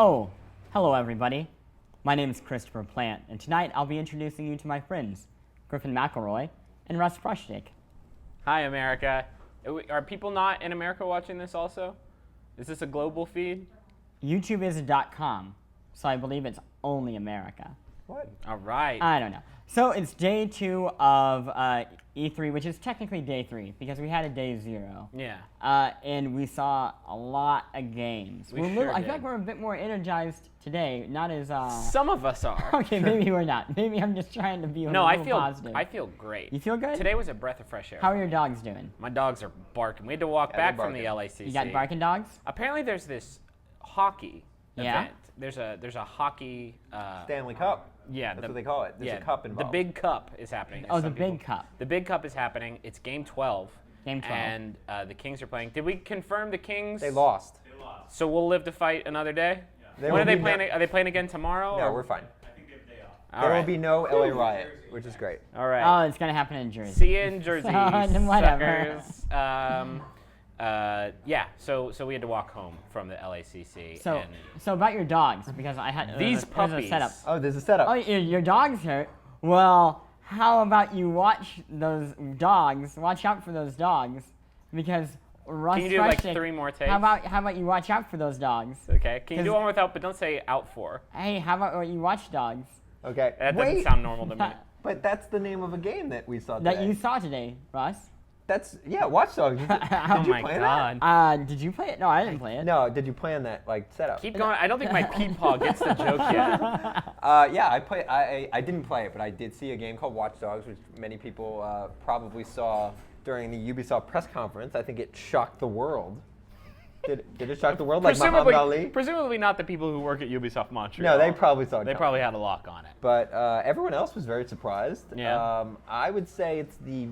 Oh, hello everybody. My name is Christopher Plant, and tonight I'll be introducing you to my friends, Griffin McElroy and Russ Frushtick. Hi, America. Are people not in America watching this also? Is this a global feed? YouTube is .com, so I believe it's only America. What? All right. I don't know. So it's day 2 of E3, which is technically day 3, because we had a day 0. Yeah. And we saw a lot of games. We We're sure I feel did. like we're a bit more energized today, not as... Some of us are. Okay, maybe we're not. Maybe I'm just trying to be a No, little positive. I feel great. You feel good? Today was a breath of fresh air. How are your dogs doing? My dogs are barking. We had to walk Yeah, back they're from the LACC. You got barking dogs? Apparently, there's this hockey Yeah? event. There's a hockey. Stanley Cup. Yeah, That's what they call it. There's a cup involved. The big cup is happening. Oh, as the some big people- cup. The big cup is happening. It's game 12. Game 12. And the Kings are playing. Did we confirm the Kings? They lost. So we'll live to fight another day. There When will are they be playing? Are they playing again tomorrow? No, or? we're fine. All There right. will be no LA riot, which is great. All right. Oh, it's going to happen in Jersey. See you in Jersey, Whatever. suckers. Yeah, so we had to walk home from the LACC. So, and so about your dogs, because I had These there's a puppies. setup. Oh, there's a setup. Oh, your dog's hurt. Well, how about you watch those dogs? Watch out for those dogs, because Russ Can you do like Frushtick- 3 more takes? How about you watch out for those dogs? Okay. Can you 'Cause- do one without, but don't say out for. Hey, how about you watch dogs Okay. That doesn't Wait, sound normal to me. but that's the name of a game that we saw today. that you saw today, Russ? Yeah, Watch Dogs. Did Oh you my plan god. Did you play it? No, I didn't play it. that? No, did you plan that setup? Keep going. I don't think my peepaw gets the joke yet. Yeah, I didn't play it, but I did see a game called Watch Dogs, which many people probably saw during the Ubisoft press conference. I think it shocked the world. Did it shock the world like Muhammad Ali? Presumably not the people who work at Ubisoft Montreal. No, they probably saw it. They coming. probably had a lock on it. But everyone else was very surprised. Yeah. I would say it's the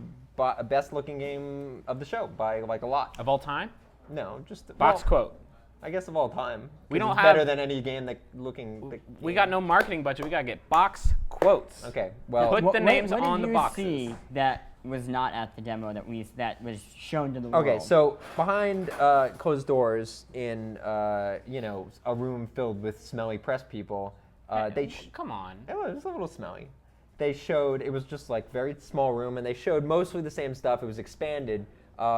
best looking game of the show by like a lot. Of all time? No, just Box well, quote. I guess of all time. We 'Cause don't it's have- better than any game that looking. We got no marketing budget. We got to get box quotes. Okay, well, Put the names what on did the you boxes. see that was not at the demo that was shown to the world? okay. So behind closed doors in a room filled with smelly press people, Come on. it was a little smelly. They showed, it was just like very small room, and they showed mostly the same stuff. It was expanded.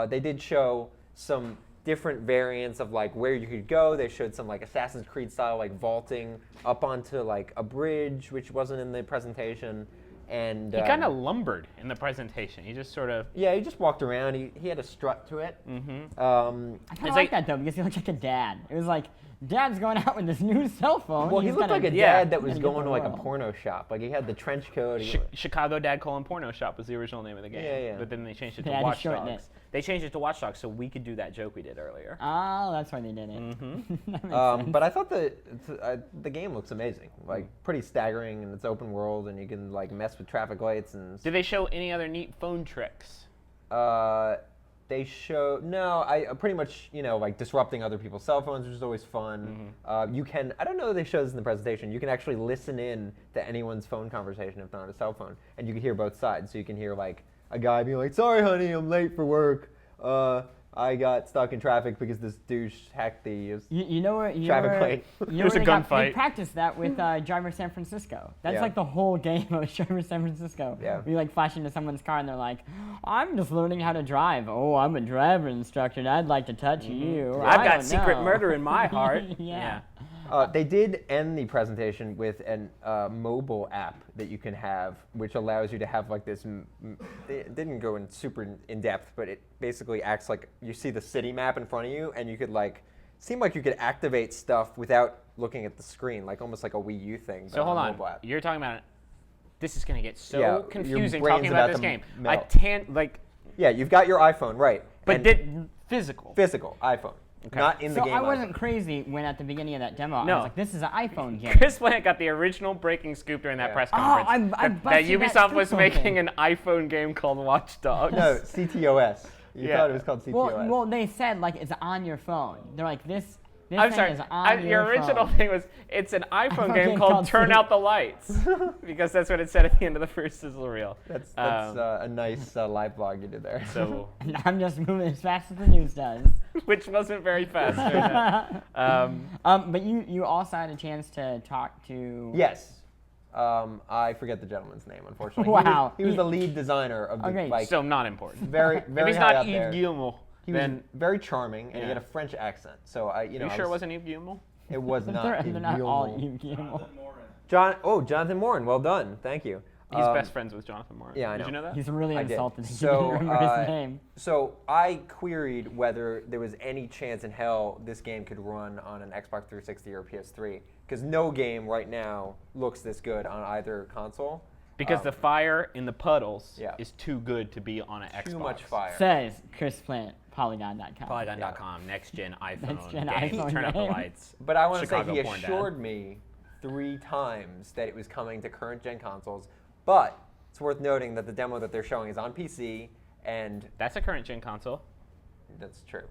They did show some different variants of like where you could go. They showed some like Assassin's Creed style like vaulting up onto like a bridge, which wasn't in the presentation. And He kind of lumbered in the presentation. He just sort of. yeah, he just walked around. He had a strut to it. Mm-hmm. I kind It's of like like- that though, because he looked like a dad. It was like, Dad's going out with this new cell phone. Well, he He's looked gonna- like a yeah, dad that was gonna get going the to like a world. porno shop. Like he had the trench coat. Chicago Dad: Porno Shop was the original name of the game. Yeah, yeah. But then they changed it They to had to Watch shorten Dogs. it. They changed it to Watch Dogs so we could do that joke we did earlier. Oh, that's why they did it. Mm-hmm. That makes sense. But I thought the game looks amazing. Like pretty staggering, and it's open world, and you can like mess with traffic lights and. Did they show any other neat phone tricks? They show I pretty much like disrupting other people's cell phones, which is always fun. You can I don't know if they show this in the presentation. You can actually listen in to anyone's phone conversation if they're on a cell phone, and you can hear both sides. So you can hear like a guy being like, "Sorry, honey, I'm late for work. I got stuck in traffic because this douche hacked the." You know where Traffic light. You know There's where a they gunfight. practiced that with Driver San Francisco. That's Yeah. like the whole game of Driver San Francisco. Yeah. You like flash into someone's car and they're like, "I'm just learning how to drive. Oh, I'm a driver instructor and I'd like to touch you." Or, I've "I got don't secret know." murder in my heart. Yeah. They did end the presentation with a mobile app that you can have, which allows you to have like this. It didn't go in super in depth, but it basically acts like you see the city map in front of you, and you could like seem like you could activate stuff without looking at the screen, like almost like a Wii U thing. But So hold a on. mobile app. You're talking about. This is gonna get so Yeah, your confusing brain's talking about about this to game. melt. Yeah, you've got your iPhone, right? But and did physical. physical iPhone, not in the So game. I iPhone. wasn't crazy when at the beginning of that demo No. I was like, "This is an iPhone game." Chris Plant got the original breaking scoop during that Yeah. press Oh, conference. I that busted that Ubisoft was scoop making open. an iPhone game called Watch Dogs. No, CTOS. You Yeah. thought it was called CTOS. Well, they said like it's on your phone. They're like this. This I'm thing sorry. is on Your original phone. thing was it's an iPhone game game called called "Turn Sleep. Out the Lights" because that's what it said at the end of the first sizzle reel. That's Um, a nice live blog you did there. So, And I'm just moving as fast as the news does. which wasn't very fast. Right? But you also had a chance to talk to. Yes. I forget the gentleman's name, unfortunately. Wow. He was the lead designer of the Okay. like Still not important. very If very he's high not up Yves there. Guillemot, He was then very charming, and he Yeah. had a French accent. So I, you know, you I sure it was, wasn't Yves Guillemot? It was not. They're Yves not all Guillemot. Yves Guillemot. Jonathan Morin. Well done. Thank you. He's best friends with Jonathan Moore. yeah, I Did know. you know that? He's really I did. insulted. He So, didn't remember his name. So I queried whether there was any chance in hell this game could run on an Xbox 360 or PS3, because no game right now looks this good on either console. Because the fire in the puddles Yeah. is too good to be on an Xbox. Too much fire. Says Chris Plant, Polygon.com. Polygon.com, next gen iPhone. Next-gen game. iPhone Turn out the game. lights. But I want to say Chicago he porn dad. assured me 3 times that it was coming to current gen consoles. But it's worth noting that the demo that they're showing is on PC, and That's a current gen console. that's true.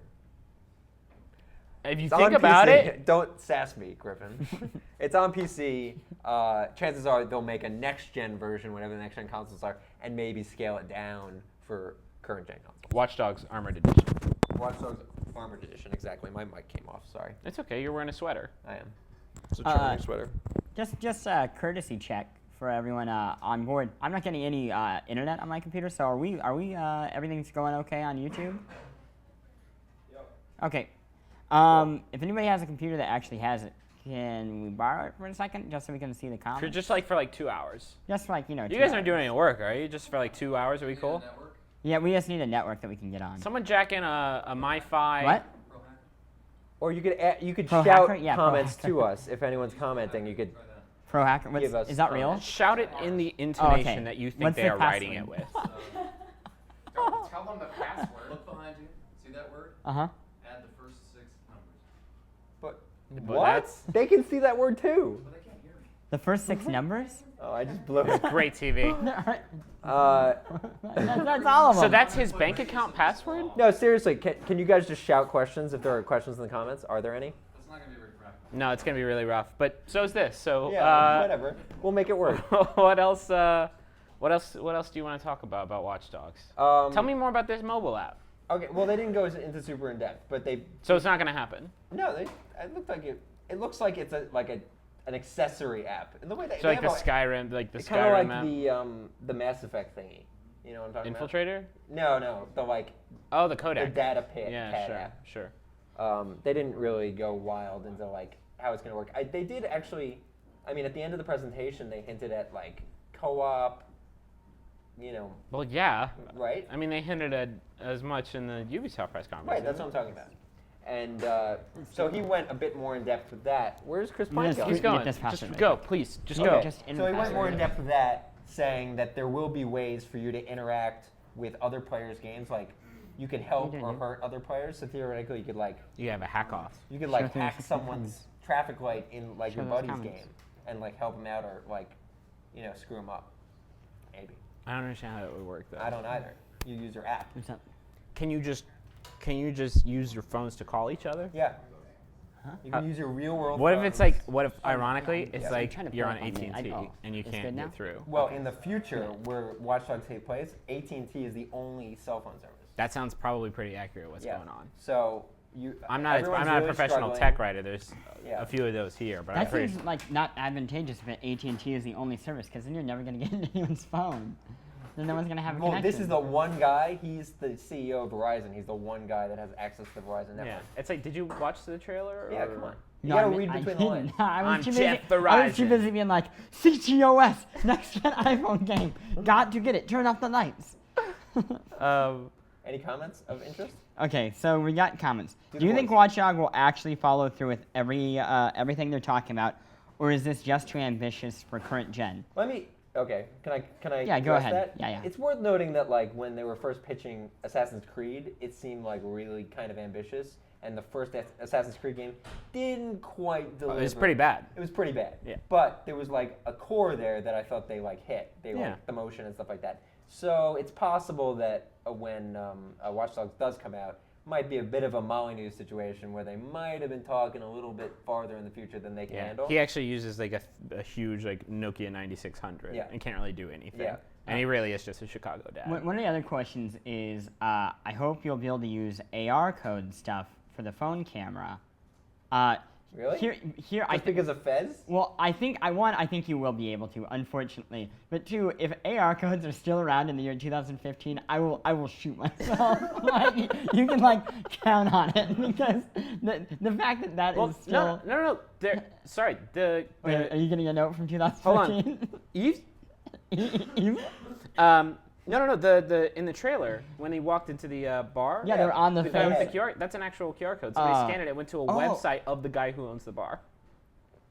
If you It's think on about PC. it, Don't sass me, Griffin. It's on PC. Chances are they'll make a next-gen version, whatever the next-gen consoles are, and maybe scale it down for current-gen consoles. Watch Dogs Armored Edition. Watch Dogs Armored Edition, exactly. My mic came off, sorry. It's okay. You're wearing a sweater. I am. It's a charming sweater. Just a courtesy check for everyone on board. I'm not getting any internet on my computer, so are we everything's going okay on YouTube? Yep. Okay. If anybody has a computer that actually has it, can we borrow it for a second just so we can see the comments? For like 2 hours. Just like, you know. You 2 guys aren't hours. doing any work, are you? Just for like 2 hours? Are we cool? Network? Yeah, we just need a network that we can get on. Someone jack in a MiFi. What? Pro hacker? Or you could Pro shout hacker? Yeah, pro comments hacker. to us. If anyone's commenting, you could. Try that. Pro hacker? Give us Is that real? Shout it in the intonation that you think What's they the are writing it password? with. Tell them the password. Look behind you. See that word? Uh-huh. Add the first 6 numbers. But But what? that's- They can see that word too. But they can't hear me. The first 6 numbers? Oh, I just blew it. Great TV. That's all of them. So that's his bank account password? No, seriously, can you guys just shout questions if there are questions in the comments? Are there any? That's not going to be very practical. No, it's gonna be really rough. But so is this. So Whatever. We'll make it work. what else? What else do you want to talk about Watch Dogs? Tell me more about this mobile app. Okay, well, they didn't go into super in depth, but they. So it's not gonna happen. No, it looked like it. It looks like it's an accessory app. In the way they. So like they the have Skyrim, like the It's kind of Skyrim like app. the Mass Effect thingy. You know what I'm talking Infiltrator? about? No, the Oh, the the codec. data pad Yeah, sure, app. sure. They didn't really go wild into like how it's going to work. They did actually. I mean, at the end of the presentation, they hinted at like co-op. You know, Well, yeah. right? I mean, they hinted at as much in the Ubisoft press conference. Right, that's what I'm talking about. And so he went a bit more in depth with that. Where's Chris Pine Yes, going? He's Get going. this Just password go, right please. Just Okay. go. Just So he went more in depth with that, saying that there will be ways for you to interact with other players' games, like you can help or hurt other players. So theoretically, you could like You have a hack off. hack someone's traffic light in like Show your those buddy's comments. game and like help him out or like screw him up. Maybe. I don't understand how that would work though. I don't either. You use your app. What's up? Can you just use your phones to call each other? Yeah. You can use your real world. What if it's phones. like? What if ironically it's Yeah. like I'm trying to you're pull on it on me. AT&T Oh, and you it's can't good now? get through? Well, in the future, where Watch Dogs take place, AT&T is the only cell phone service. That sounds probably pretty accurate. What's going on? So I'm not. everyone's I'm not a really professional struggling. tech writer. There's Yeah. a few of those here, but I'm That pretty. seems like not advantageous if AT&T is the only service, because then you're never going to get into anyone's phone. Then no one's going to have a Well, connection. this is the one guy. He's the CEO of Verizon. He's the one guy that has access to the Verizon network. Yeah, it's like. Did you watch the trailer? Yeah, or- come on. You No, gotta I mean, read I between the lines. didn't. I I'm was too Jeff busy. I was too Verizon. busy being like, CTOS, next gen iPhone game. Got to get it. Turn off the lights. Any comments of interest? Okay, so we got comments. Do Do you the think voice. Watch Dogs will actually follow through with everything they're talking about, or is this just too ambitious for current gen? Okay, can I Yeah, go address ahead. that? Yeah. It's worth noting that like when they were first pitching Assassin's Creed, it seemed like really kind of ambitious, and the first Assassin's Creed game didn't quite deliver. It was pretty bad. It was pretty bad. Yeah. But there was like a core there that I thought they like hit. They Yeah. like the motion and stuff like that. So it's possible that when Watch Dogs does come out, might be a bit of a Molyneux situation where they might have been talking a little bit farther in the future than they can handle. He actually uses like a huge like Nokia 9600 and can't really do anything. Yeah. And he really is just a Chicago dad. One of the other questions is, I hope you'll be able to use AR code stuff for the phone camera. Really? Here, Just because of Fez? Well, I think you will be able to, unfortunately. But two, if AR codes are still around in the year 2015, I will shoot myself. Like, you can count on it because the fact that is still. No. Sorry. Wait, are you getting a note from 2015? Hold on. Eve? No. The in the trailer when he walked into the bar. Yeah, they're on the face. QR, that's an actual QR code. So they scanned it. It went to a website of the guy who owns the bar.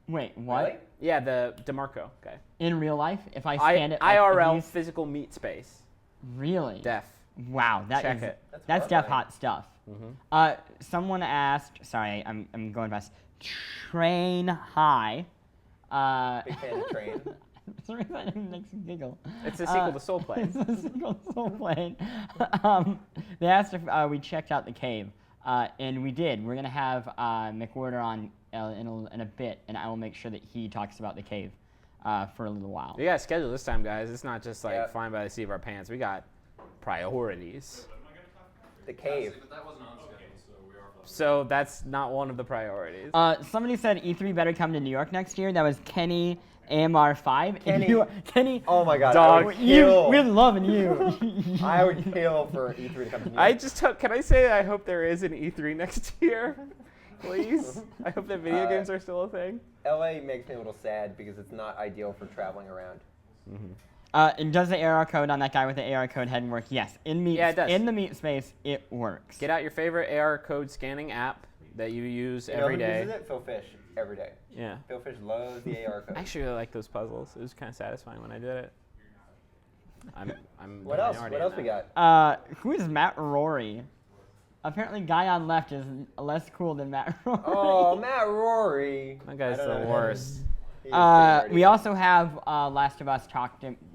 Wait, what? Really? Yeah, the DeMarco guy. In real life, if I scan it, IRL physical meat space. Really? Def. Wow, Check it. That's def hot stuff. Mm-hmm. Someone asked. Sorry, I'm going fast. Train High. Big fan of Train. Sorry, that makes me giggle. It's a sequel to Soul Plane. It's a sequel to Soul Plane. They asked if we checked out the cave, and we did. We're gonna have McWhorter on in a bit, and I will make sure that he talks about the cave for a little while. We got a schedule this time, guys. It's not just flying by the seat of our pants. We got priorities. The cave. But that wasn't on schedule, so we are. So that's not one of the priorities. Somebody said E3 better come to New York next year. That was Kenny. AMR5. Kenny. Oh my God. Dog. We're loving you. I would kill for E3 to come to New York. Can I say I hope there is an E3 next year? Please. I hope that video games are still a thing. LA makes me a little sad because it's not ideal for traveling around. Mm-hmm. And does the AR code on that guy with the AR code head work? Yes. In it does. In the meat space, it works. Get out your favorite AR code scanning app that you use every day. Uses it? Phil Fish. Every day. Yeah. Phil Fish loves the AR code. I actually really like those puzzles. It was kind of satisfying when I did it. I'm What else we got? Who is Matt Rory? Apparently, guy on left is less cool than Matt Rory. Oh, Matt Rory. That guy's the worst. We also have Last of Us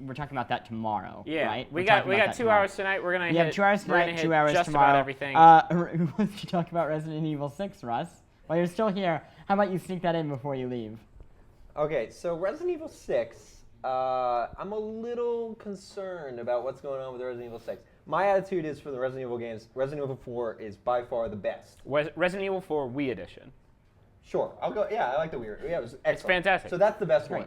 we're talking about that tomorrow. Yeah. Right? We got 2 hours tonight. We're gonna hit 2 hours tonight, 2 hours just tomorrow. about everything. Who wants to talk about Resident Evil 6, Russ? While you're still here, how about you sneak that in before you leave? Okay, so Resident Evil 6, I'm a little concerned about what's going on with Resident Evil 6. My attitude is for the Resident Evil games, Resident Evil 4 is by far the best. Resident Evil 4 Wii Edition. Sure, I'll go. Yeah, I like the Wii. Yeah, it was excellent. It's fantastic. So that's the best one.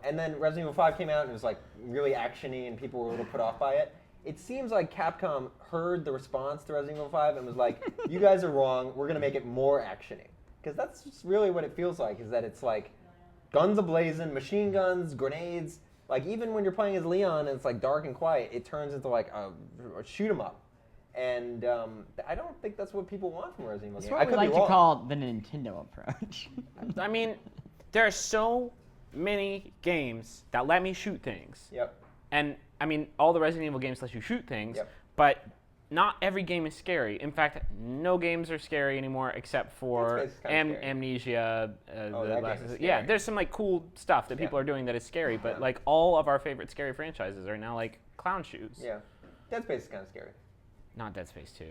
And then Resident Evil 5 came out and it was really actiony and people were a little put off by it. It seems like Capcom heard the response to Resident Evil 5 and was like, you guys are wrong, we're going to make it more actiony. Because that's just really what it feels like, is that it's guns a-blazing, machine guns, grenades. Even when you're playing as Leon and it's dark and quiet, it turns into a shoot 'em up. And I don't think that's what people want from Resident Evil games. That's what we like to call the Nintendo approach. I mean, there are so many games that let me shoot things. Yep. And I mean, all the Resident Evil games let you shoot things, but not every game is scary. In fact, no games are scary anymore except for Amnesia. There's some cool stuff that people are doing that is scary, but all of our favorite scary franchises are now clown shoes. Yeah. Dead Space is kind of scary. Not Dead Space 2.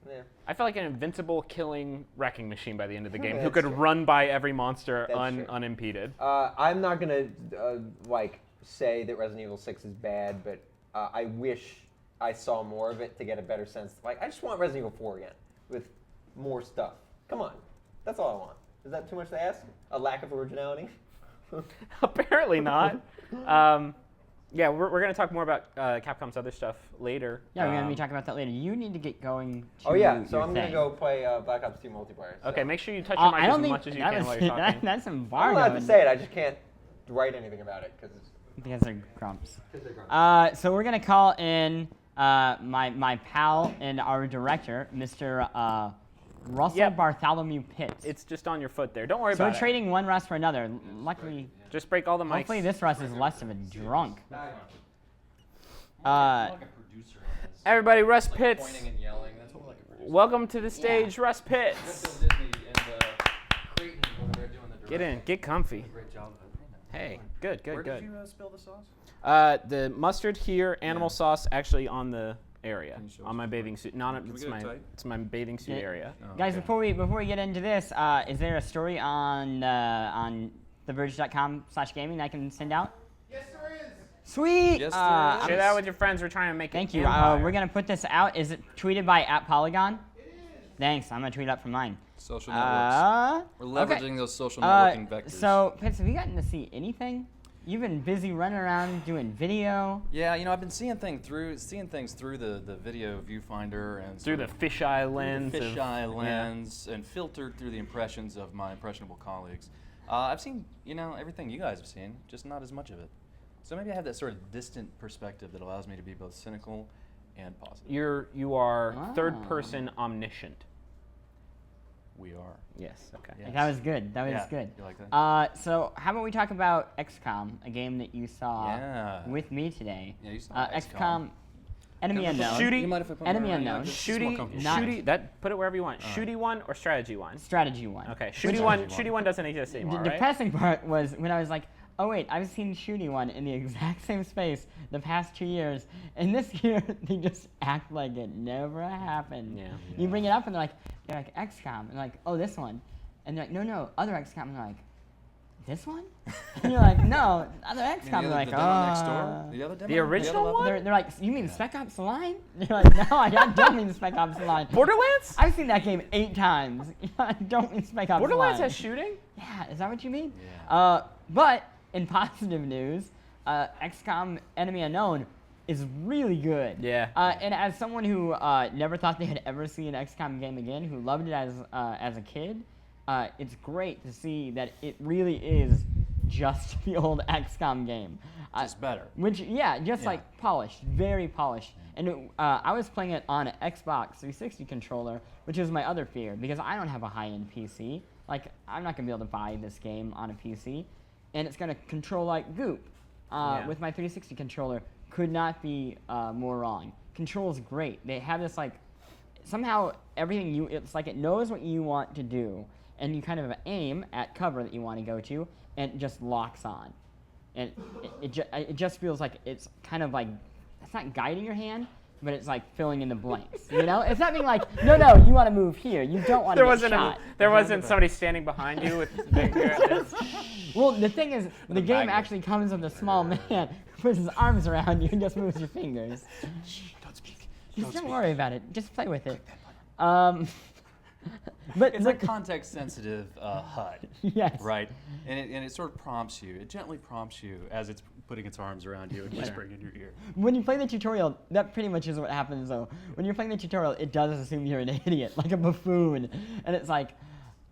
Yeah. I felt like an invincible killing wrecking machine by the end of the game who could run by every monster unimpeded. I'm not going to say that Resident Evil 6 is bad, but I wish I saw more of it to get a better sense. I just want Resident Evil 4 again with more stuff. Come on. That's all I want. Is that too much to ask? A lack of originality? Apparently not. Yeah, we're going to talk more about Capcom's other stuff later. Yeah, we're going to be talking about that later. You need to get going to so I'm going to go play Black Ops 2 multiplayer. So. Okay, make sure you touch your mic as much as you can while you're talking. That's embargo. I'm allowed to say it, I just can't write anything about it because they're grumps. So we're going to call in my pal and our director, Mr. Russell Bartholomew Pitts. It's just on your foot there. Don't worry about it. So we're trading one Russ for another. Luckily, just break all the mics. Hopefully this Russ is less of a drunk. Everybody, Russ Pitts. Welcome to the stage, Russ Pitts. Get in, get comfy. Hey, good. Where did you spill the sauce? The mustard here, animal sauce actually on the area, Can you show on us my the bathing suit. Not Can we it's get it my tight? it's my bathing suit Yeah. area. Oh, Guys, okay. before we get into this, is there a story on theverge.com/gaming that I can send out? Yes, there is. Sweet. Yes, there is. Share that with your friends. We're trying to make Thank it. you. We're gonna put this out. Is it tweeted by @Polygon? It is. Thanks. I'm gonna tweet up from mine. Social networks. We're leveraging those social networking vectors. So, Pitts, have you gotten to see anything? You've been busy running around doing video. Yeah, I've been seeing things through the video viewfinder and Through the fisheye lens. and filtered through the impressions of my impressionable colleagues. I've seen everything you guys have seen, just not as much of it. So maybe I have that sort of distant perspective that allows me to be both cynical and positive. You are third-person omniscient. We are. Yes. Okay. Yes. That was good. That was Yeah, good. you like that? So how about we talk about XCOM, a game that you saw Yeah. with me today? Yeah, you saw XCOM, Enemy Unknown. Shooty. You mind if I put Enemy my Unknown. It's more comfortable. Put it wherever you want. Shooty one or strategy one? Strategy one. Okay. Strategy Shooty one. one doesn't exist The anymore, right? depressing part was when I was like, oh wait, I've seen Shooty one in the exact same space the past 2 years, and this year they just act like it never happened. Yeah. You bring it up and they're like XCOM, and like, oh this one, and they're like, no, other XCOM, and they're like, this one? And you're like, no, other XCOM. And they're like, the demo next door? The other demo? The original other one? level? They're like, you mean Spec Ops The Line? You're like, no, I don't mean Spec Ops The Line. Borderlands? I've seen that game 8 times. I don't mean Spec Ops The Borderlands Line. has shooting? Yeah, is that what you mean? Yeah. But in positive news, XCOM Enemy Unknown is really good. Yeah. And as someone who never thought they had ever seen an XCOM game again, who loved it as a kid, it's great to see that it really is just the old XCOM game. Just better. Like polished, very polished. And I was playing it on an Xbox 360 controller, which is my other fear, because I don't have a high-end PC. Like, I'm not going to be able to buy this game on a PC, and it's going to control like goop. With my 360 controller, could not be more wrong. Controls great. They have this like, somehow everything it's like it knows what you want to do, and you kind of aim at cover that you want to go to, and it just locks on. And it just feels like it's kind of like, it's not guiding your hand, but it's like filling in the blanks. You know, it's not being like, no, you want to move here. You don't want to get shot. There wasn't somebody standing behind you with Well, the thing is, the game actually comes with a small man who puts his arms around you and just moves your fingers. Don't speak. Just don't worry about it. Just play with it. But it's a context-sensitive HUD, yes. right? And it sort of prompts you. It gently prompts you as it's putting its arms around you and whispering in your ear. When you play the tutorial, that pretty much is what happens, though. When you're playing the tutorial, it does assume you're an idiot, like a buffoon. And it's like,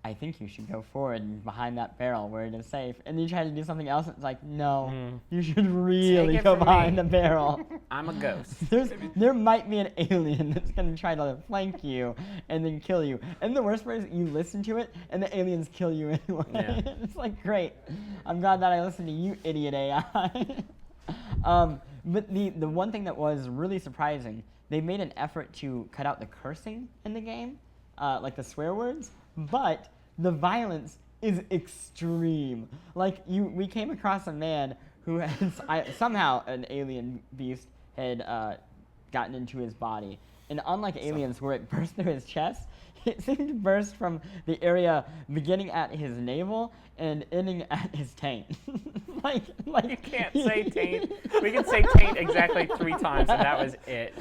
I think you should go forward and behind that barrel where it is safe. And you try to do something else, and it's like, no, you should really go behind the barrel. I'm a ghost. There might be an alien that's going to try to flank you and then kill you. And the worst part is you listen to it, and the aliens kill you anyway. Yeah. It's like, great. I'm glad that I listened to you, idiot AI. But the one thing that was really surprising, they made an effort to cut out the cursing in the game, like the swear words, but the violence is extreme. Like, we came across a man who had somehow an alien beast had gotten into his body. And unlike aliens where it burst through his chest, it seemed to burst from the area beginning at his navel and ending at his taint. like You can't say taint. We can say taint exactly 3 times, and that was it.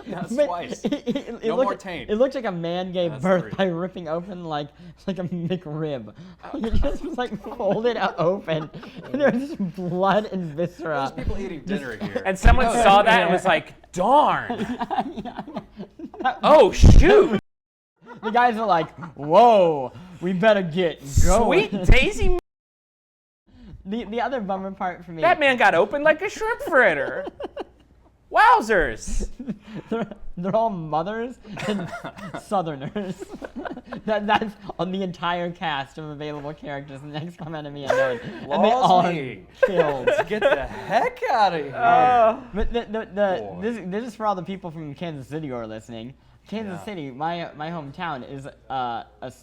That's But twice. It No looked, more taint. It looked like a man gave That's birth 3. by ripping open like a McRib. It just was like folded open, and there was just blood and viscera. There's people eating dinner here. And someone saw that and was like, darn. Oh, shoot. The guys are like, whoa, we better get going. Sweet Daisy. The other bummer part for me. That man got open like a shrimp fritter. Wowzers. They're all mothers and southerners. That's on the entire cast of available characters in the XCOM Enemy Unknown. And they all are killed. Get the heck out of here. But this is for all the people from Kansas City who are listening. Kansas City, my hometown, is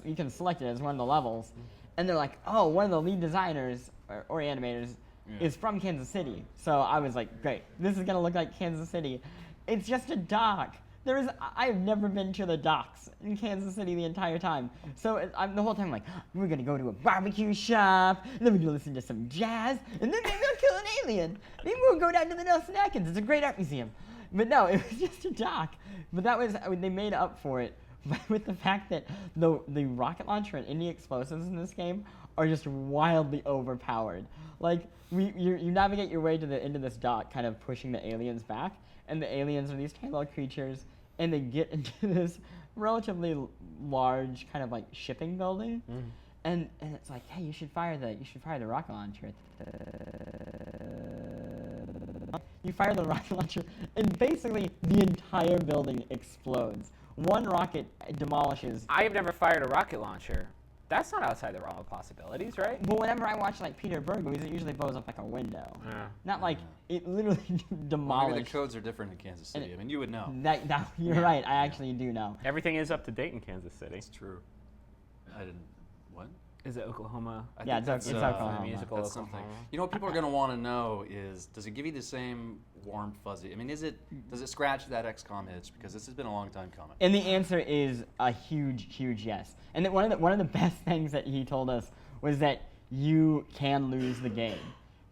you can select it as one of the levels. And they're like, oh, one of the lead designers or animators is from Kansas City. So I was like, great, this is going to look like Kansas City. It's just a dock. I've never been to the docks in Kansas City the entire time. So I'm the whole time like, we're gonna go to a barbecue shop, and then we're gonna listen to some jazz, and then maybe we'll kill an alien. Maybe we'll go down to the Nelson Atkins. It's a great art museum. But no, it was just a dock. But they made up for it with the fact that the rocket launcher and any explosives in this game are just wildly overpowered. Like you navigate your way to the end of this dock, kind of pushing the aliens back, and the aliens are these tiny creatures. And they get into this relatively large kind of like shipping building, and it's like, hey, you should fire the rocket launcher. You fire the rocket launcher, and basically the entire building explodes. One rocket demolishes. I have never fired a rocket launcher. That's not outside the realm of possibilities, right? But whenever I watch like Peter Berg movies, it usually blows up like a window. Yeah. Not like it literally demolished. Maybe the codes are different in Kansas City. I mean, you would know. You're right. I actually do know. Everything is up to date in Kansas City. It's true. I didn't. What? Is it Oklahoma? I Yeah, think it's Oklahoma. Musical That's Oklahoma. something. You know what people are going to want to know is, does it give you the same warm fuzzy? I mean, does it scratch that XCOM itch? Because this has been a long time coming. And the answer is a huge, huge yes. And one of the best things that he told us was that you can lose the game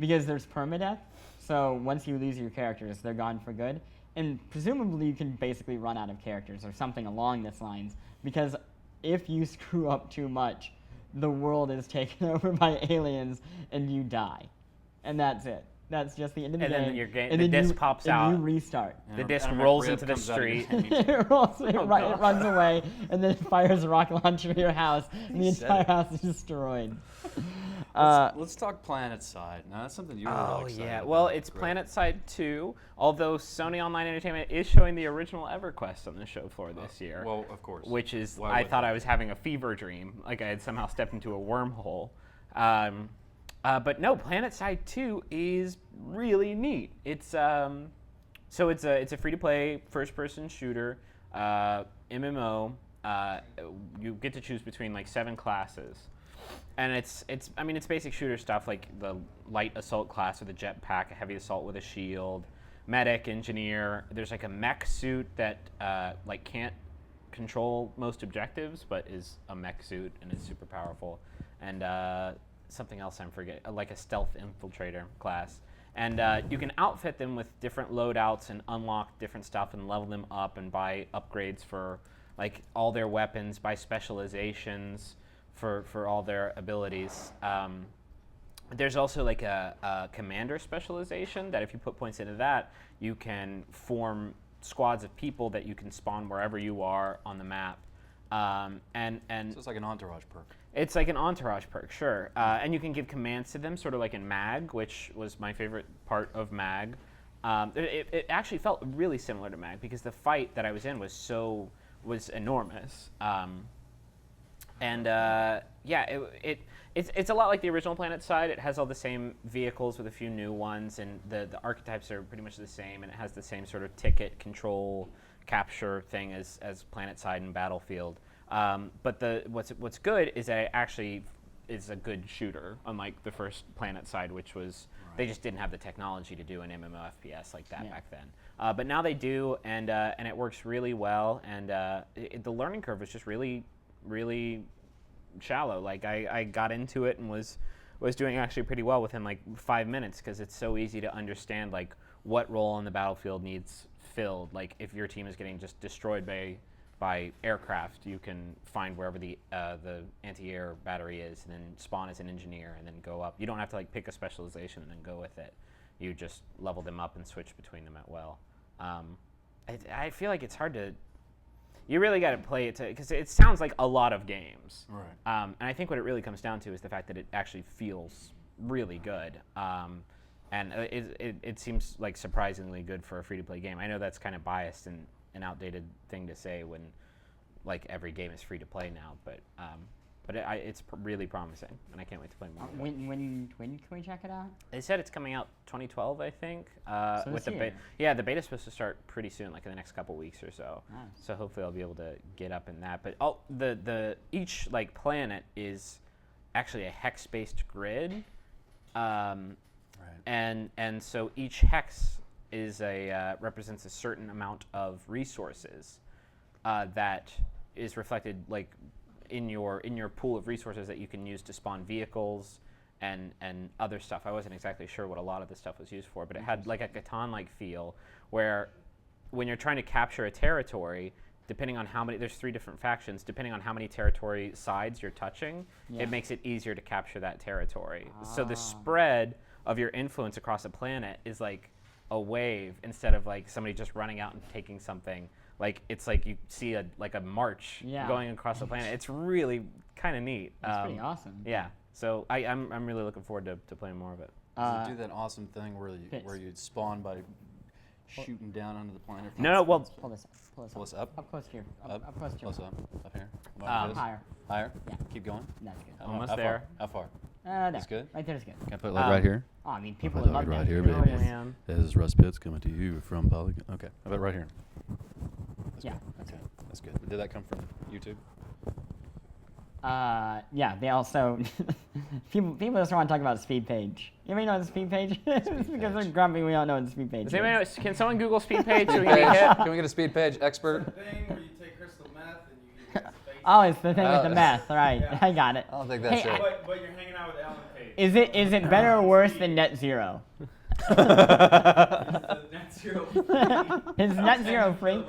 because there's permadeath. So once you lose your characters, they're gone for good. And presumably you can basically run out of characters or something along this lines, because if you screw up too much, the world is taken over by aliens and you die. And that's it. That's just the end of the game. And the disc pops out. And you restart. The disc rolls into the street. It runs away, and then it fires a rocket launcher at your house, and the entire house is destroyed. Let's talk PlanetSide. Now, that's something you were really excited about. Well, it's PlanetSide 2, although Sony Online Entertainment is showing the original EverQuest on the show floor this year. Well, of course. Which is, I thought I was having a fever dream, like I had somehow stepped into a wormhole. But no, PlanetSide 2 is really neat. It's so it's a free-to-play first-person shooter, MMO. You get to choose between like 7 classes, and it's basic shooter stuff like the light assault class with a jetpack, a heavy assault with a shield, medic, engineer. There's like a mech suit that like can't control most objectives, but is a mech suit and is super powerful, and something else I'm forgetting, like a stealth infiltrator class. And you can outfit them with different loadouts and unlock different stuff and level them up and buy upgrades for like all their weapons, buy specializations for all their abilities. There's also like a commander specialization that if you put points into that, you can form squads of people that you can spawn wherever you are on the map. So it's like an entourage perk. It's like an entourage perk, sure. And you can give commands to them, sort of like in MAG, which was my favorite part of MAG. It actually felt really similar to MAG because the fight that I was in was enormous. It's a lot like the original PlanetSide. It has all the same vehicles with a few new ones, and the archetypes are pretty much the same, and it has the same sort of ticket control capture thing as PlanetSide and Battlefield. But what's good is that it actually is a good shooter, unlike the first PlanetSide, which was they just didn't have the technology to do an MMO FPS like that back then. But now they do, and it works really well. And the learning curve was just really, really shallow. Like I got into it and was doing actually pretty well within like 5 minutes because it's so easy to understand like what role on the battlefield needs filled. Like if your team is getting just destroyed by aircraft, you can find wherever the anti-air battery is, and then spawn as an engineer, and then go up. You don't have to like pick a specialization and then go with it. You just level them up and switch between them at will. I feel like it's hard to. You really got to play it because it sounds like a lot of games. Right. And I think what it really comes down to is the fact that it actually feels really good. And it seems like surprisingly good for a free-to-play game. I know that's kind of biased and an outdated thing to say when like every game is free-to-play now, but it's really promising, and I can't wait to play more. When can we check it out? They said it's coming out 2012, I think. So with this the beta's supposed to start pretty soon, like in the next couple weeks or so. Nice. So hopefully I'll be able to get up in that. But the each like planet is actually a hex-based grid, Right. and so each hex represents a certain amount of resources that is reflected like in your pool of resources that you can use to spawn vehicles and other stuff. I wasn't exactly sure what a lot of this stuff was used for, but it had like a Catan-like feel where when you're trying to capture a territory, depending on how many, there's 3 different factions, depending on how many territory sides you're touching, it makes it easier to capture that territory. So the spread of your influence across a planet is like a wave instead of like somebody just running out and taking something. Like it's like you see a march going across the planet. It's really kind of neat. That's pretty awesome. Yeah. So I'm really looking forward to playing more of it. Does it do that awesome thing where you spawn by shooting down onto the planet? No, well, Pull this up. Pull us up? Up close here. Up? Up close here. Close up? Up here? Higher. Higher? Yeah. Keep going? That's good. Almost How there. Far? How far? There. That's good? Right there's good. Can I put it like right here? Oh, I mean, people I'll would put love it right that. here, You know, baby. it's- Man. This is Russ Pitts coming to you from Polygon. Okay. How about right here? That's Yeah. good. Okay. That's good. Did that come from YouTube? Yeah, they also people just want to talk about speed page. You may know what the speed page is because they're grumpy. We don't know what the speed page Does is. anybody know, can someone Google speed page so we Speed can page. get hit? Can we get a speed page expert? The thing where you take crystal meth and you get space. Oh, it's the thing with the Oh. meth, right? Yeah. I got it. I don't think that's Hey, it. But you're hanging out with Ellen Page. Is it better or worse than net zero? The net zero. Is net zero free?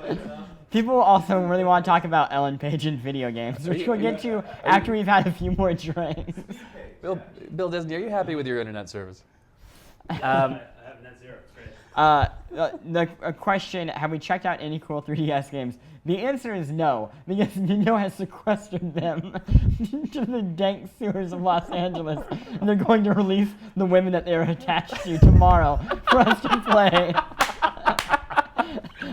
People also really want to talk about Ellen Page in video games, which we'll get to after we've had a few more drinks. Bill Disney, are you happy with your internet service? I have net zero. It's great. The question, have we checked out any cool 3DS games? The answer is no, because Nintendo has sequestered them to the dank sewers of Los Angeles, and they're going to release the women that they're attached to tomorrow for us to play.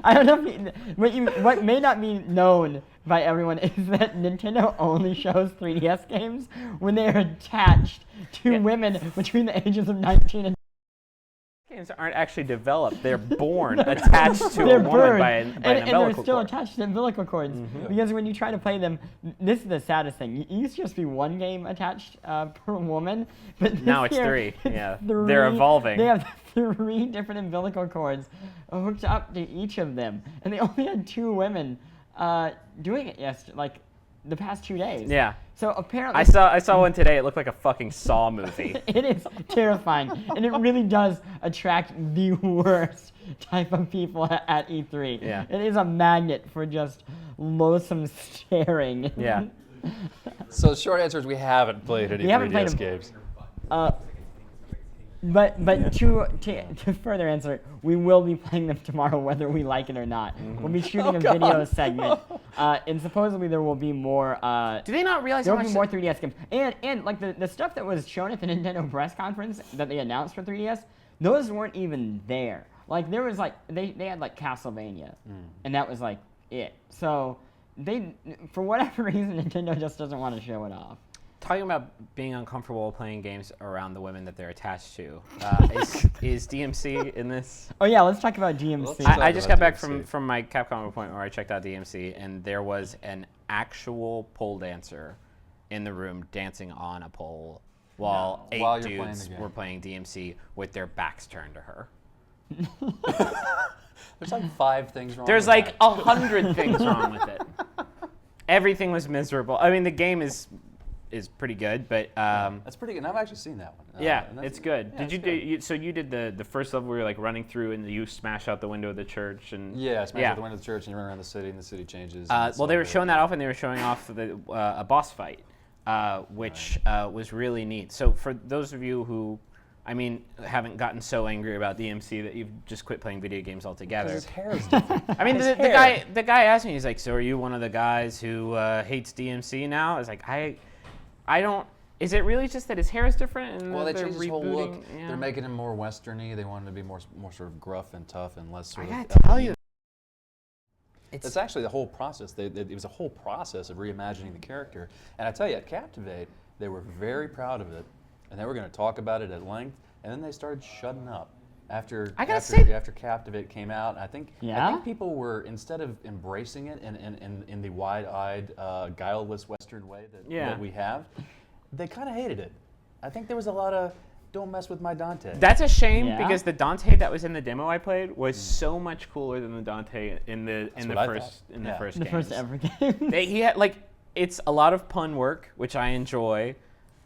I don't know if what may not be known by everyone is that Nintendo only shows 3DS games when they are attached to women between the ages of 19 and Games aren't actually developed. They're born attached to a woman by an and they're umbilical still cord. attached to umbilical cords. Because when you try to play them, this is the saddest thing. It used to just be one game attached per woman, but Now this it's year, 3. Yeah, it's they're evolving. They have 3 different umbilical cords hooked up to each of them, and they only had 2 women doing it yesterday, like the past 2 days. Yeah. So apparently, I saw one today. It looked like a fucking Saw movie. it is terrifying, and it really does attract the worst type of people at E3. Yeah. It is a magnet for just loathsome staring. Yeah. So the short answer is we haven't played any We haven't played 3DS them. games. But to further answer it, we will be playing them tomorrow whether we like it or not. We'll be shooting a video segment, and supposedly there will be more. Do they not realize There how will be much? more 3DS games, and like the stuff that was shown at the Nintendo press conference that they announced for 3DS, those weren't even there. Like there was like they had like Castlevania, and that was like it. So they, for whatever reason, Nintendo just doesn't want to show it off. Talking about being uncomfortable playing games around the women that they're attached to, is DMC in this? Oh yeah, let's talk about DMC. Let's talk I just about got back DMC. from my Capcom appointment where I checked out DMC, and there was an actual pole dancer in the room dancing on a pole while 8 While you're playing dudes the game. were playing DMC with their backs turned to her. There's like 5 things wrong There's with like that. 100 things wrong with it. Everything was miserable. I mean, the game is pretty good, but That's pretty good. And I've actually seen that one. yeah, and that's- it's good. yeah, Did you it's do? good. So you did the first level where you're like running through and you smash out the window of the church and Yeah, smash out the window of the church and you run around the city and the city changes. and it's well, they all were good. showing that off, and they were showing off a boss fight, which was really neat. So for those of you who, I mean, haven't gotten so angry about DMC that you've just quit playing video games 'Cause altogether. his hair is different. I mean, His the hair. guy asked me, he's like, "So are you one of the guys who hates DMC now?" I was like, I don't. Is it really just that his hair is different and Well, they that they're changed his whole look. rebooting? Yeah. They're making him more westerny. They wanted him to be more sort of gruff and tough and less sort I of. gotta tell you, It's actually the whole process. It was a whole process of reimagining the character. And I tell you, at Captivate, they were very proud of it, and they were going to talk about it at length. And then they started shutting up after I gotta after, say- after Captivate came out. I think people were, instead of embracing it in the wide-eyed, guileless Western way that we have, they kind of hated it. I think there was a lot of don't mess with my Dante. That's a shame Yeah. because the Dante that was in the demo I played was so much cooler than the Dante in the first The games. first ever game. He had it's a lot of pun work, which I enjoy.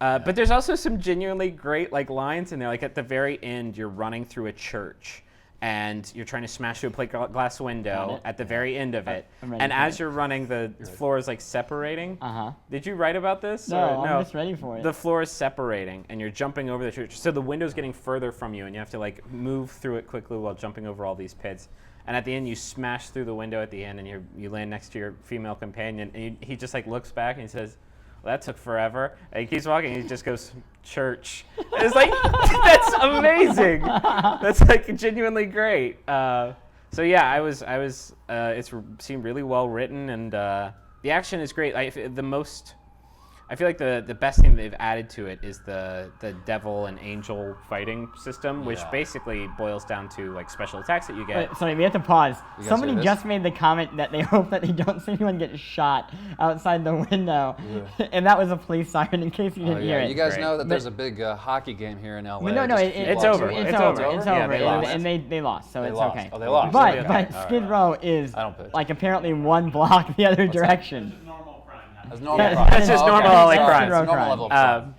But there's also some genuinely great lines in there. Like at the very end, you're running through a church and you're trying to smash through a plate glass window at the very end of it. And as you're running, the floor is separating. Did you write about this? No, or I'm just ready for it. The floor is separating and you're jumping over the church. So the window's getting further from you and you have to move through it quickly while jumping over all these pits. And at the end, you smash through the window at the end and you land next to your female companion. And he just looks back and he says, well, that took forever. And he keeps walking and he just goes, church. And it's that's amazing. That's genuinely great. So yeah, it seemed really well written and the action is great. I feel like the best thing they've added to it is the devil and angel fighting system, which basically boils down to special attacks that you get. Wait, sorry, we have to pause. You guys Somebody hear this? just made the comment that they hope that they don't see anyone get shot outside the window, and that was a police siren. In case you didn't hear it. You guys Great. know that there's a big hockey game here in LA. No, just a it- few it's blocks over. away. It's over. It's Yeah, over, they lost. and they lost, so They it's lost. okay. Oh, they lost. But Okay. but All Skid right. Row is I don't pitch. apparently one block the other direction. Just normal crime now. That's normal. That's crime. just normal okay. LA All right, crime. it's normal Crime. level of crime.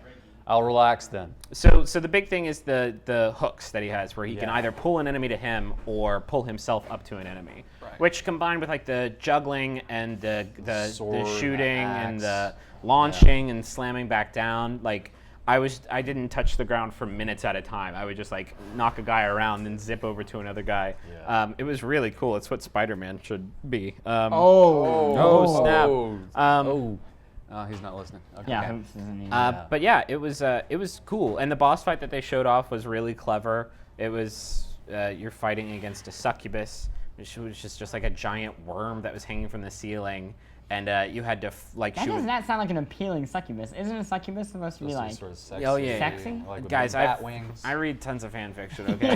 I'll relax then. So the big thing is the hooks that he has, where he can Yeah. either pull an enemy to him or pull himself up to an enemy. Right. Which combined with the juggling and the Sword, shooting axe. and the launching and slamming back down, I didn't touch the ground for minutes at a time. I would just knock a guy around and zip over to another guy. Yeah. It was really cool. It's what Spider-Man should be. Oh, snap. He's not listening. Okay. yeah. Hoops isn't even- But yeah, it was cool, and the boss fight that they showed off was really clever. It was you're fighting against a succubus, which was just a giant worm that was hanging from the ceiling, and you had to That shoot. does not sound like an appealing succubus. Isn't a succubus supposed to be This is sort of sexy. Oh, yeah. Sexy? With Guys, big bat wings. I read tons of fan fiction. Okay.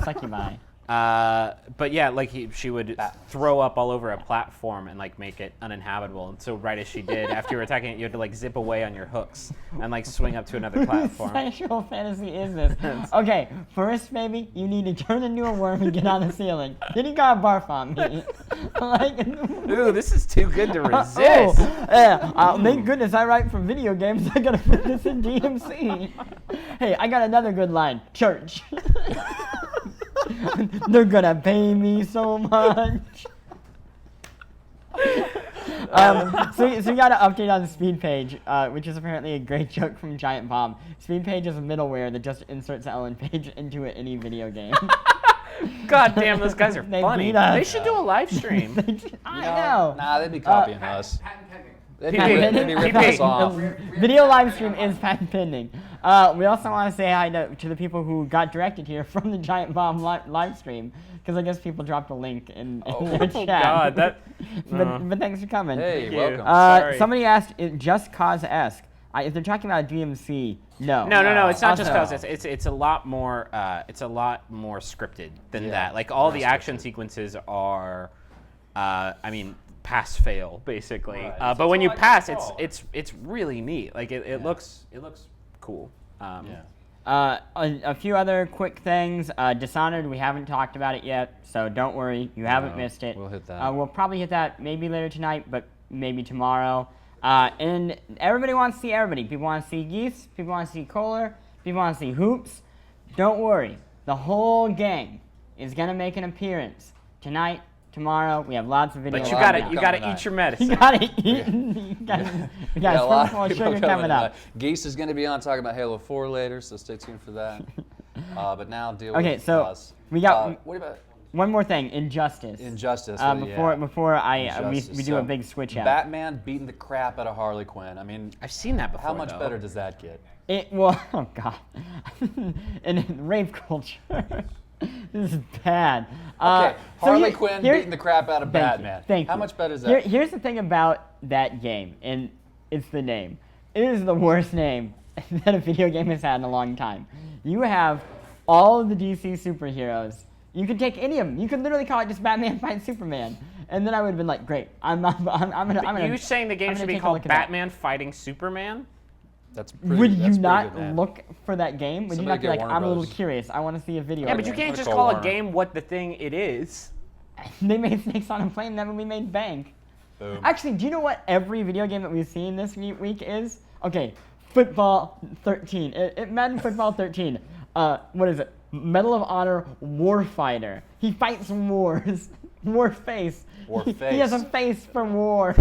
Succubi. But yeah, she would throw up all over a platform and make it uninhabitable. And so right as she did, after you were attacking it, you had to zip away on your hooks and swing up to another platform. What sexual fantasy is this? Okay, first, baby, you need to turn into a worm and get on the ceiling. Then you gotta barf on me. Ooh, this is too good to resist. Thank goodness I write for video games. I gotta put this in DMC. Hey, I got another good line. Church. They're gonna pay me so much. So you got an update on the Speed Page, which is apparently a great joke from Giant Bomb. Speed Page is a middleware that just inserts Ellen Page into any video game. God damn, those guys are They funny. beat us. They should do a live stream. I know. Nah, they'd be copying us. Patent pending. They'd be ripping us off. Video live stream is patent pending. We also want to say hi to the people who got directed here from the Giant Bomb live stream, because I guess people dropped a link in their chat. God, that. but thanks for coming. Hey, you. welcome. Sorry. Somebody asked, Just Cause-esque? If they're talking about DMC, no. No. It's not Also- just cause. It's a lot more. It's a lot more scripted than that. All the action sequences are, pass fail basically. Right. But when you pass, it's really neat. It looks cool. A few other quick things. Dishonored, we haven't talked about it yet, so don't worry, you haven't missed it. We'll hit that. We'll probably hit that maybe later tonight, but maybe tomorrow. And everybody wants to see everybody. People want to see Geese, people want to see Kohler, people want to see Hoops. Don't worry, the whole gang is going to make an appearance tonight, tomorrow. We have lots of videos. But Well, you gotta eat your medicine. You gotta eat. We got a lot spoonful of of people sugar coming up. Geese is going to be on talking about Halo 4 later, so stay tuned for that. But now deal Okay, with so us. we got what about one more thing. Injustice. Injustice? Before Injustice. we do So, a big switch out. Batman beating the crap out of Harley Quinn. I mean, I've seen that before. how much though. better does that get? Oh god, in rape culture, this is bad. Okay, so Harley here- Quinn here- beating the crap out of Thank Batman. You, thank How you. much better is that? Here's the thing about that game, and it's the name. It is the worst name that a video game has had in a long time. You have all of the DC superheroes. You could take any of them. You could literally call it just Batman fights Superman, and then I would have been like, great. I'm gonna. You're saying the game I'm should gonna be take a called look at that. Batman Fighting Superman? would you that's not pretty good, look for that game? Would you not be like, I'm a little curious, I want to see a video? Yeah, but you can't just call a game what the thing it is. They made Snakes on a Plane, then we made Bank. Boom. Actually, do you know what every video game that we've seen this week is? Okay, Football 13. Madden Football 13. What is it? Medal of Honor Warfighter. He fights wars. Warface. Warface. He has a face for war.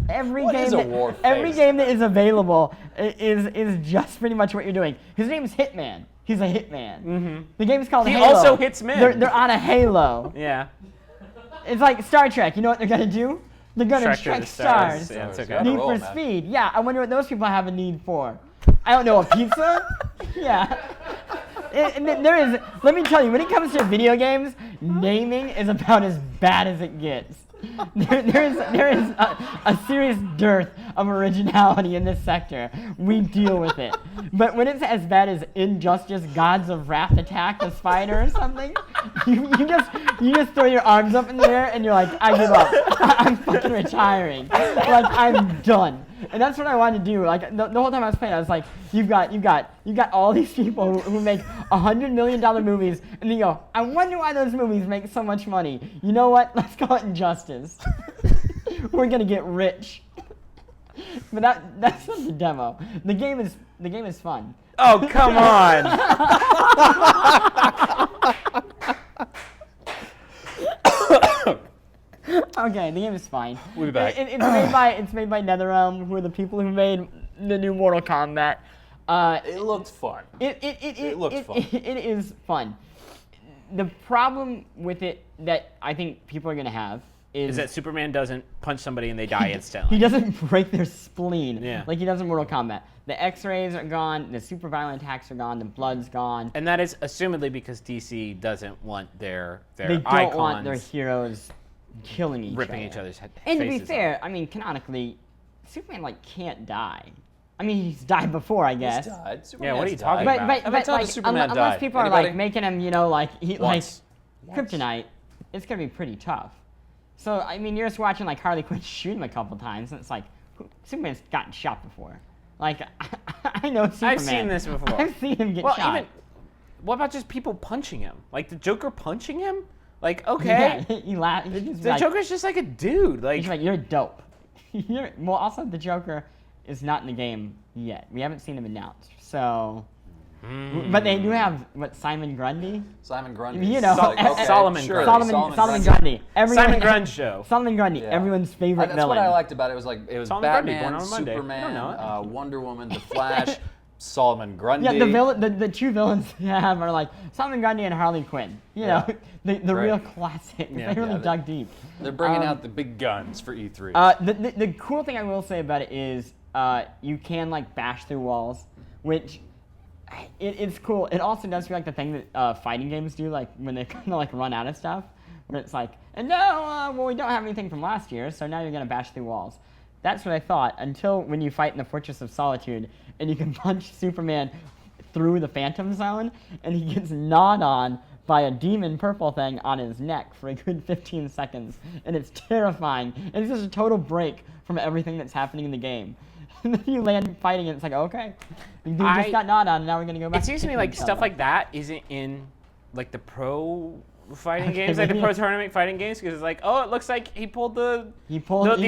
Every What game is a that, war every face? game that is available is just pretty much what you're doing. His name's Hitman. He's a hitman. Mm-hmm. The game's called He Halo. also hits men. They're on a halo. Yeah. It's like Star Trek. You know what they're gonna do? They're gonna Trek to the trek stars. stars. Yeah, it's okay. Rock and Need roll, for man. Speed. Yeah, I wonder what those people have a need for. I don't know, a pizza? Yeah. There is, let me tell you, when it comes to video games, naming is about as bad as it gets. There is a serious dearth of originality in this sector. We deal with it. But when it's as bad as Injustice, Gods of Wrath Attack the Spider or something, you just throw your arms up in the air and you're like, I give up. I'm fucking retiring. Like, I'm done. And that's what I wanted to do. Like the whole time I was playing, I was like, you've got all these people who make $100 million movies, and then you go, I wonder why those movies make so much money. You know what? Let's call it Injustice. We're gonna get rich. But that's not the demo. The game is fun. Oh, come on. Okay, the game is fine. We'll be back. It's made by NetherRealm, who are the people who made the new Mortal Kombat. It looked fun. It looked fun. It is fun. The problem with it that I think people are gonna have Is that Superman doesn't punch somebody and they die instantly. he doesn't break their spleen Yeah. like he does in Mortal Kombat. The X-rays are gone, the super violent attacks are gone, the blood's gone. And that is assumedly because DC doesn't want their They don't icons want their heroes killing each ripping other. each other's And to be faces fair, I mean, canonically, Superman can't die. I mean, he's died before, I guess. He's died. Yeah, what are you Superman's talking died. about? But How many times has Superman unless died? people are Anybody? making him, Once. kryptonite, it's gonna be pretty tough. So I mean, you're just watching Harley Quinn shoot him a couple times, and it's like Superman's gotten shot before. Like I know Superman. I've seen this before. I've seen him get well, shot. even what about just people punching him? Like the Joker punching him? Like okay, Yeah, he laughs. the Joker's just like a dude. Like He's like, you're dope. Well, also the Joker is not in the game yet. We haven't seen him announced. So, but they do have Simon Grundy. Simon Grundy. You know, Solomon sure. Grundy. Solomon Grundy. Simon Grundy show. Solomon Grundy, Yeah. everyone's favorite That's villain. what I liked about it. It was Solomon Grundy, Batman, born on Monday. You don't Superman, know it. Wonder Woman, The Flash, Solomon Grundy. Yeah, the two villains they have are Solomon Grundy and Harley Quinn. You know, the Right. real classics. Yeah. They really Yeah, dug deep. They're bringing out the big guns for E3. The cool thing I will say about it is you can bash through walls, which it's cool. It also does feel like the thing that fighting games do, when they kind of run out of stuff, where it's and no, well we don't have anything from last year, so now you're gonna bash through walls. That's what I thought until when you fight in the Fortress of Solitude and you can punch Superman through the Phantom Zone and he gets gnawed on by a demon purple thing on his neck for a good 15 seconds, and it's terrifying. And it's just a total break from everything that's happening in the game. And then you land fighting, and it's okay, you just got gnawed on, and now we're gonna go back. It seems to me kicking like each stuff other. like that isn't in the pro fighting games, the pro tournament fighting games, because it's oh, it looks like he pulled the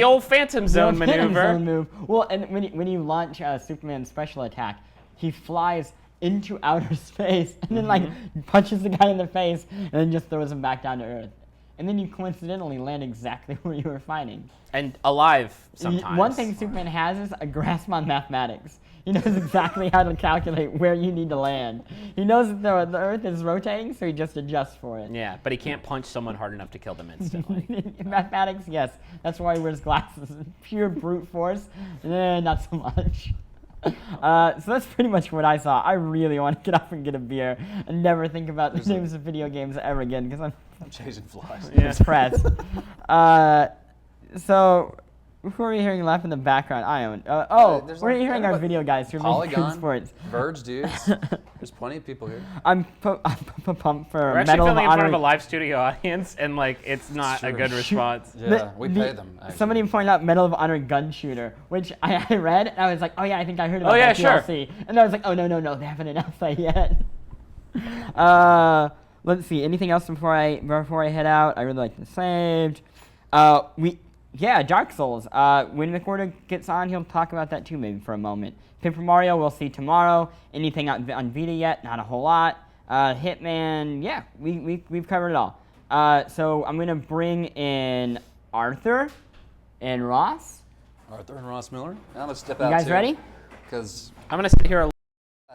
old Phantom Zone the Phantom maneuver. Zone move. Well, and when you launch Superman's special attack, he flies into outer space and then punches the guy in the face and then just throws him back down to Earth. And then you coincidentally land exactly where you were fighting. And alive sometimes. One thing Superman has is a grasp on mathematics. He knows exactly how to calculate where you need to land. He knows that the Earth is rotating, so he just adjusts for it. Yeah, but he can't punch someone hard enough to kill them instantly. Mathematics, yes. That's why he wears glasses. Pure brute force, not so much. So that's pretty much what I saw. I really want to get up and get a beer and never think about the names of video games ever again because I'm chasing flies. depressed. So Before we're hearing laugh in the background, I own. There's We're like hearing our everybody- video guys who are making Polygon, sports. Verge dudes. There's plenty of people here. I'm pumped for We're actually Medal of filming in front of a Honor. live studio audience, and like it's not a true. good response. Yeah, we pay them. Actually. Somebody pointed out Medal of Honor gun shooter, which I read, and I was like, oh yeah, I think I heard about Oh, yeah, that sure. DLC. And I was like, oh no, they haven't announced that yet. Let's see, anything else before I head out? I really like the saved. Dark Souls. When McWhorter gets on, he'll talk about that too, maybe for a moment. Paper Mario, we'll see tomorrow. Anything on Vita yet? Not a whole lot. Hitman, yeah, we've covered it all. So I'm gonna bring in Arthur and Ross. Arthur and Ross Miller. I'm gonna step You out guys too, ready? Because I'm gonna sit here a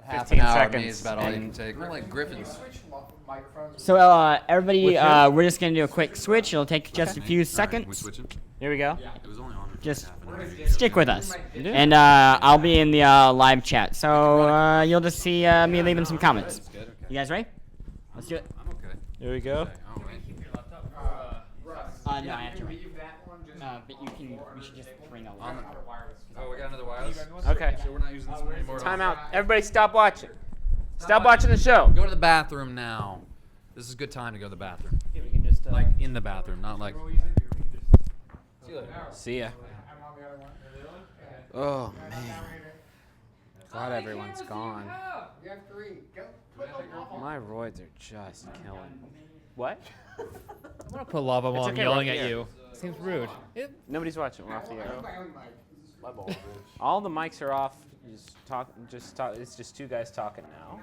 half 15 an hour of seconds me is about all you and- can take. We're like griffins. So everybody, we're just gonna do a quick switch. It'll take just a few We seconds. switching? Here we go. It was only on for Just half an hour. stick with us, and I'll be in the live chat. So you'll just see me leaving some comments. That's good. Okay. You guys ready? Let's do it. I'm okay. Here we go. All right. No, I have to wait. But you should just bring a Oh, we got another wireless. Okay. So we're not using this one anymore. Time out. Everybody, stop watching. Stop watching the show. Go to the bathroom now. This is a good time to go to the bathroom. Yeah, we can just Like in the bathroom, not like. see ya. Oh man. Glad everyone's gone. We have 3. Go. My roids are just killing. What? I'm gonna put lava while I'm okay, yelling we're at here. you. Seems rude. Nobody's watching. We're off the air. My own mic. All the mics are off. Just talk. It's just two guys talking now.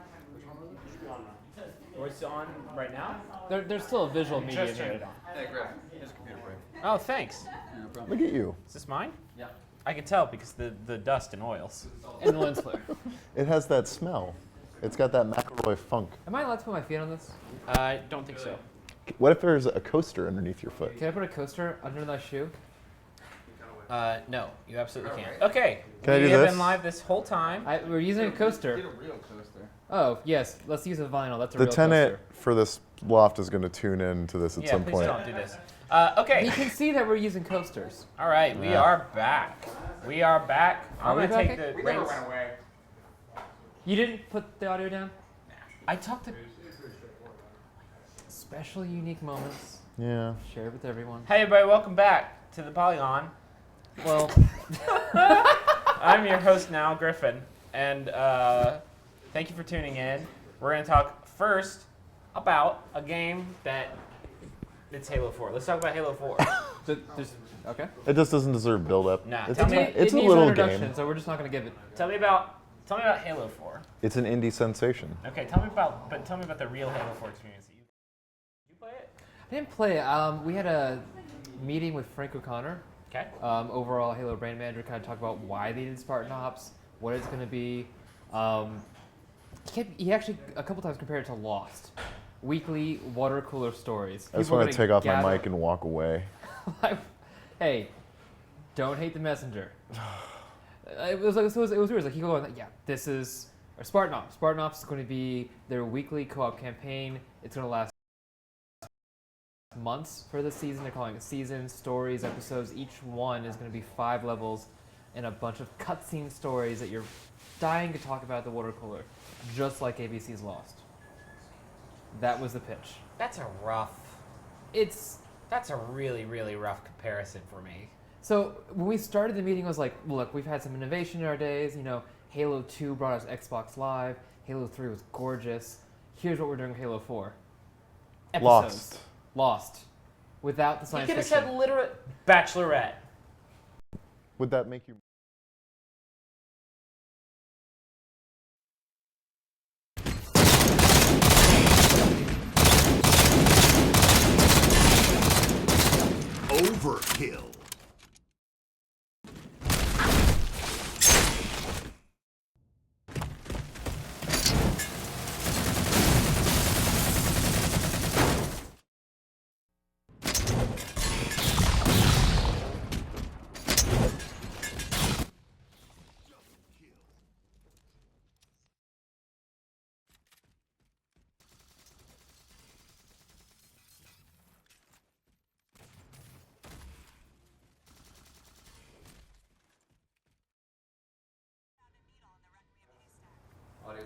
We're still on right now. There's still a visual medium Just turn here. it on. Hey, Griff. Here's a computer break. Oh, thanks. No problem. Look at you. Is this mine? Yeah. I can tell because the dust and oils. And the lens flare. It has that smell. It's got that McElroy funk. Am I allowed to put my feet on this? I don't think so. What if there's a coaster underneath your foot? Can I put a coaster under my shoe? No, you absolutely can't. Okay. Can I we do have this? been live this whole time. We're using a coaster. Get a real coaster. Oh, yes. Let's use a vinyl. That's a The real tenant coaster. for this loft is going to tune in to this at Yeah, some please point. don't do this. He Okay. can see that we're using coasters. All right, we Yeah. are back. We are back. I'm we gonna take back? the We never reins. went away. You didn't put the audio down? I talked to. Special, unique moments. Yeah. Share with everyone. Hey everybody, welcome back to the Polygon. Well, I'm your host now, Griffin, and thank you for tuning in. We're gonna talk first about a game that it's Halo 4. Let's talk about Halo 4. okay. It just doesn't deserve build up. Nah, it's tell a, me- it's it a needs little an introduction, game. so we're just not gonna give it. Tell me about Halo 4. It's an indie sensation. Okay, tell me about the real Halo 4 experience. Did you play it? I didn't play it. We had a meeting with Frank O'Connor, Okay. overall Halo brand manager, kind of talk about why they did Spartan Ops, what it's going to be. He actually a couple times compared it to Lost. Weekly water cooler stories. I just People are want to gonna take off my gather- mic and walk away. Hey, don't hate the messenger. It was weird. It was like he go on, yeah, this is or Spartan Ops. Spartan Ops is going to be their weekly co-op campaign. It's going to last months for the season. They're calling it seasons, stories, episodes. Each one is going to be 5 levels and a bunch of cutscene stories that you're dying to talk about at the water cooler, just like ABC's Lost. That was the pitch. That's a rough. That's a really, really rough comparison for me. So when we started the meeting, it was like, look, we've had some innovation in our days. You know, Halo 2 brought us Xbox Live. Halo 3 was gorgeous. Here's what we're doing with Halo 4. Episodes. Lost. Without the You science could have fiction. said literate Bachelorette. Would that make you? Overkill.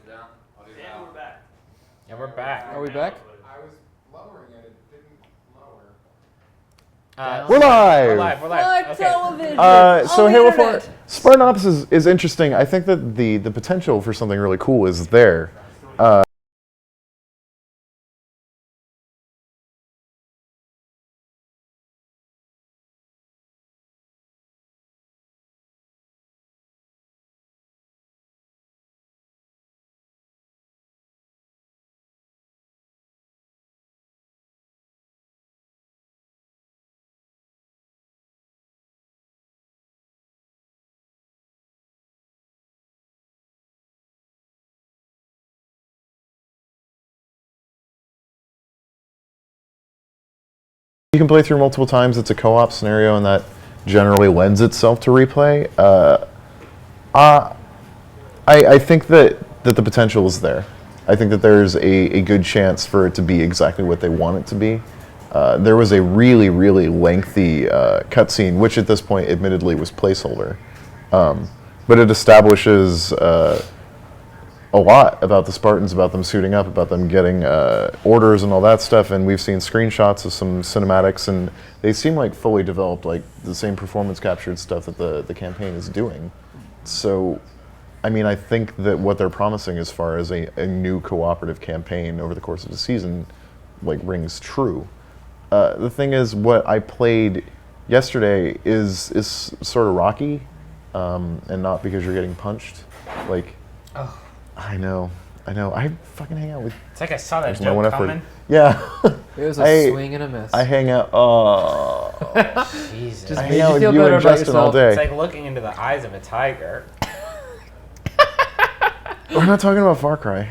down. I'll do And we're back. Yeah, we're back. Are we back? I was lowering it. It didn't lower. We're live. We're live. Live Okay. television. So on the Halo 4, internet. Spartan Ops is interesting. I think that the potential for something really cool is there. You can play through multiple times. It's a co-op scenario, and that generally lends itself to replay. I think that the potential is there. I think that there's a good chance for it to be exactly what they want it to be. There was a really, really lengthy cutscene, which at this point, admittedly, was placeholder. But it establishes a lot about the Spartans, about them suiting up, about them getting orders and all that stuff. And we've seen screenshots of some cinematics, and they seem like fully developed, like the same performance captured stuff that the campaign is doing. So, I mean, I think that what they're promising as far as a new cooperative campaign over the course of the season, like, rings true. The thing is, what I played yesterday is sort of rocky, and not because you're getting punched. Like, I know. I fucking hang out with. It's like I saw that There's no one joke effort. coming. Yeah. It was a swing and a miss. I hang out. Oh. Jesus. Just I made hang out you with feel you better and about Justin all yourself. day. It's like looking into the eyes of a tiger. We're not talking about Far Cry.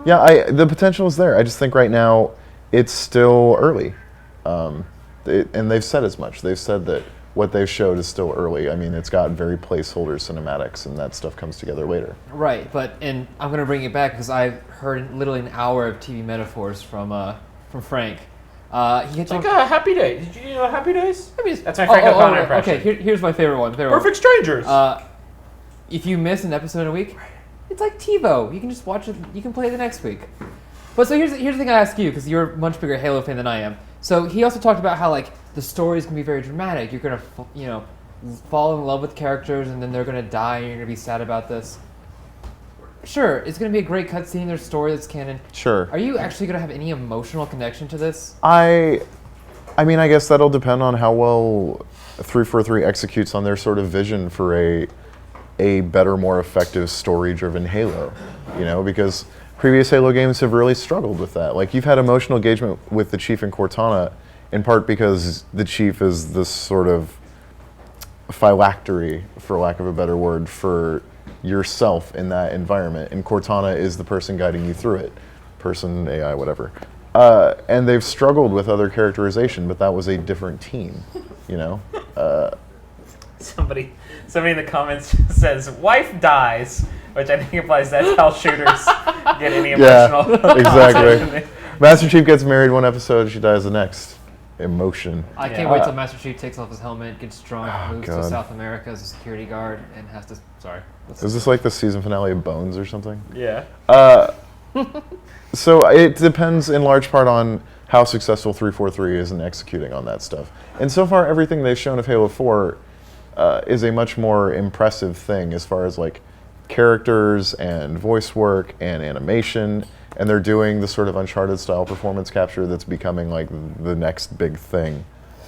Yeah, the potential is there. I just think right now it's still early, and they've said as much. They've said that what they've showed is still early. I mean, it's got very placeholder cinematics, and that stuff comes together later. Right, and I'm going to bring it back because I've heard literally an hour of TV metaphors from Frank. He It's like Happy Days. Did you know Happy Days? That's my Oh, Frank O'Connor impression. okay, here's my favorite one. Perfect Strangers. If you miss an episode in a week, it's like TiVo. You can just watch it. You can play it the next week. But so here's the thing I ask you, because you're a much bigger Halo fan than I am. So he also talked about how, like, the stories can be very dramatic. You're gonna, fall in love with characters, and then they're gonna die, and you're gonna be sad about this. Sure, it's gonna be a great cutscene. There's story that's canon. Sure. Are you actually gonna have any emotional connection to this? I mean, I guess that'll depend on how well 343 executes on their sort of vision for a better, more effective story-driven Halo. Because previous Halo games have really struggled with that. Like, you've had emotional engagement with the Chief and Cortana, in part because the Chief is this sort of phylactery, for lack of a better word, for yourself in that environment, and Cortana is the person guiding you through it. Person, AI, whatever. And they've struggled with other characterization, but that was a different team, Somebody in the comments says, "Wife dies," which I think implies that's how shooters get any emotional. Yeah, exactly. Master Chief gets married one episode, she dies the next. Emotion. I can't wait till Master Chief takes off his helmet, gets drunk, moves to God. South America as a security guard, and has to. Sorry. Is this like the season finale of Bones or something? Yeah. So it depends in large part on how successful 343 is in executing on that stuff. And so far, everything they've shown of Halo 4 is a much more impressive thing as far as like characters and voice work and animation. And they're doing the sort of Uncharted style performance capture that's becoming like the next big thing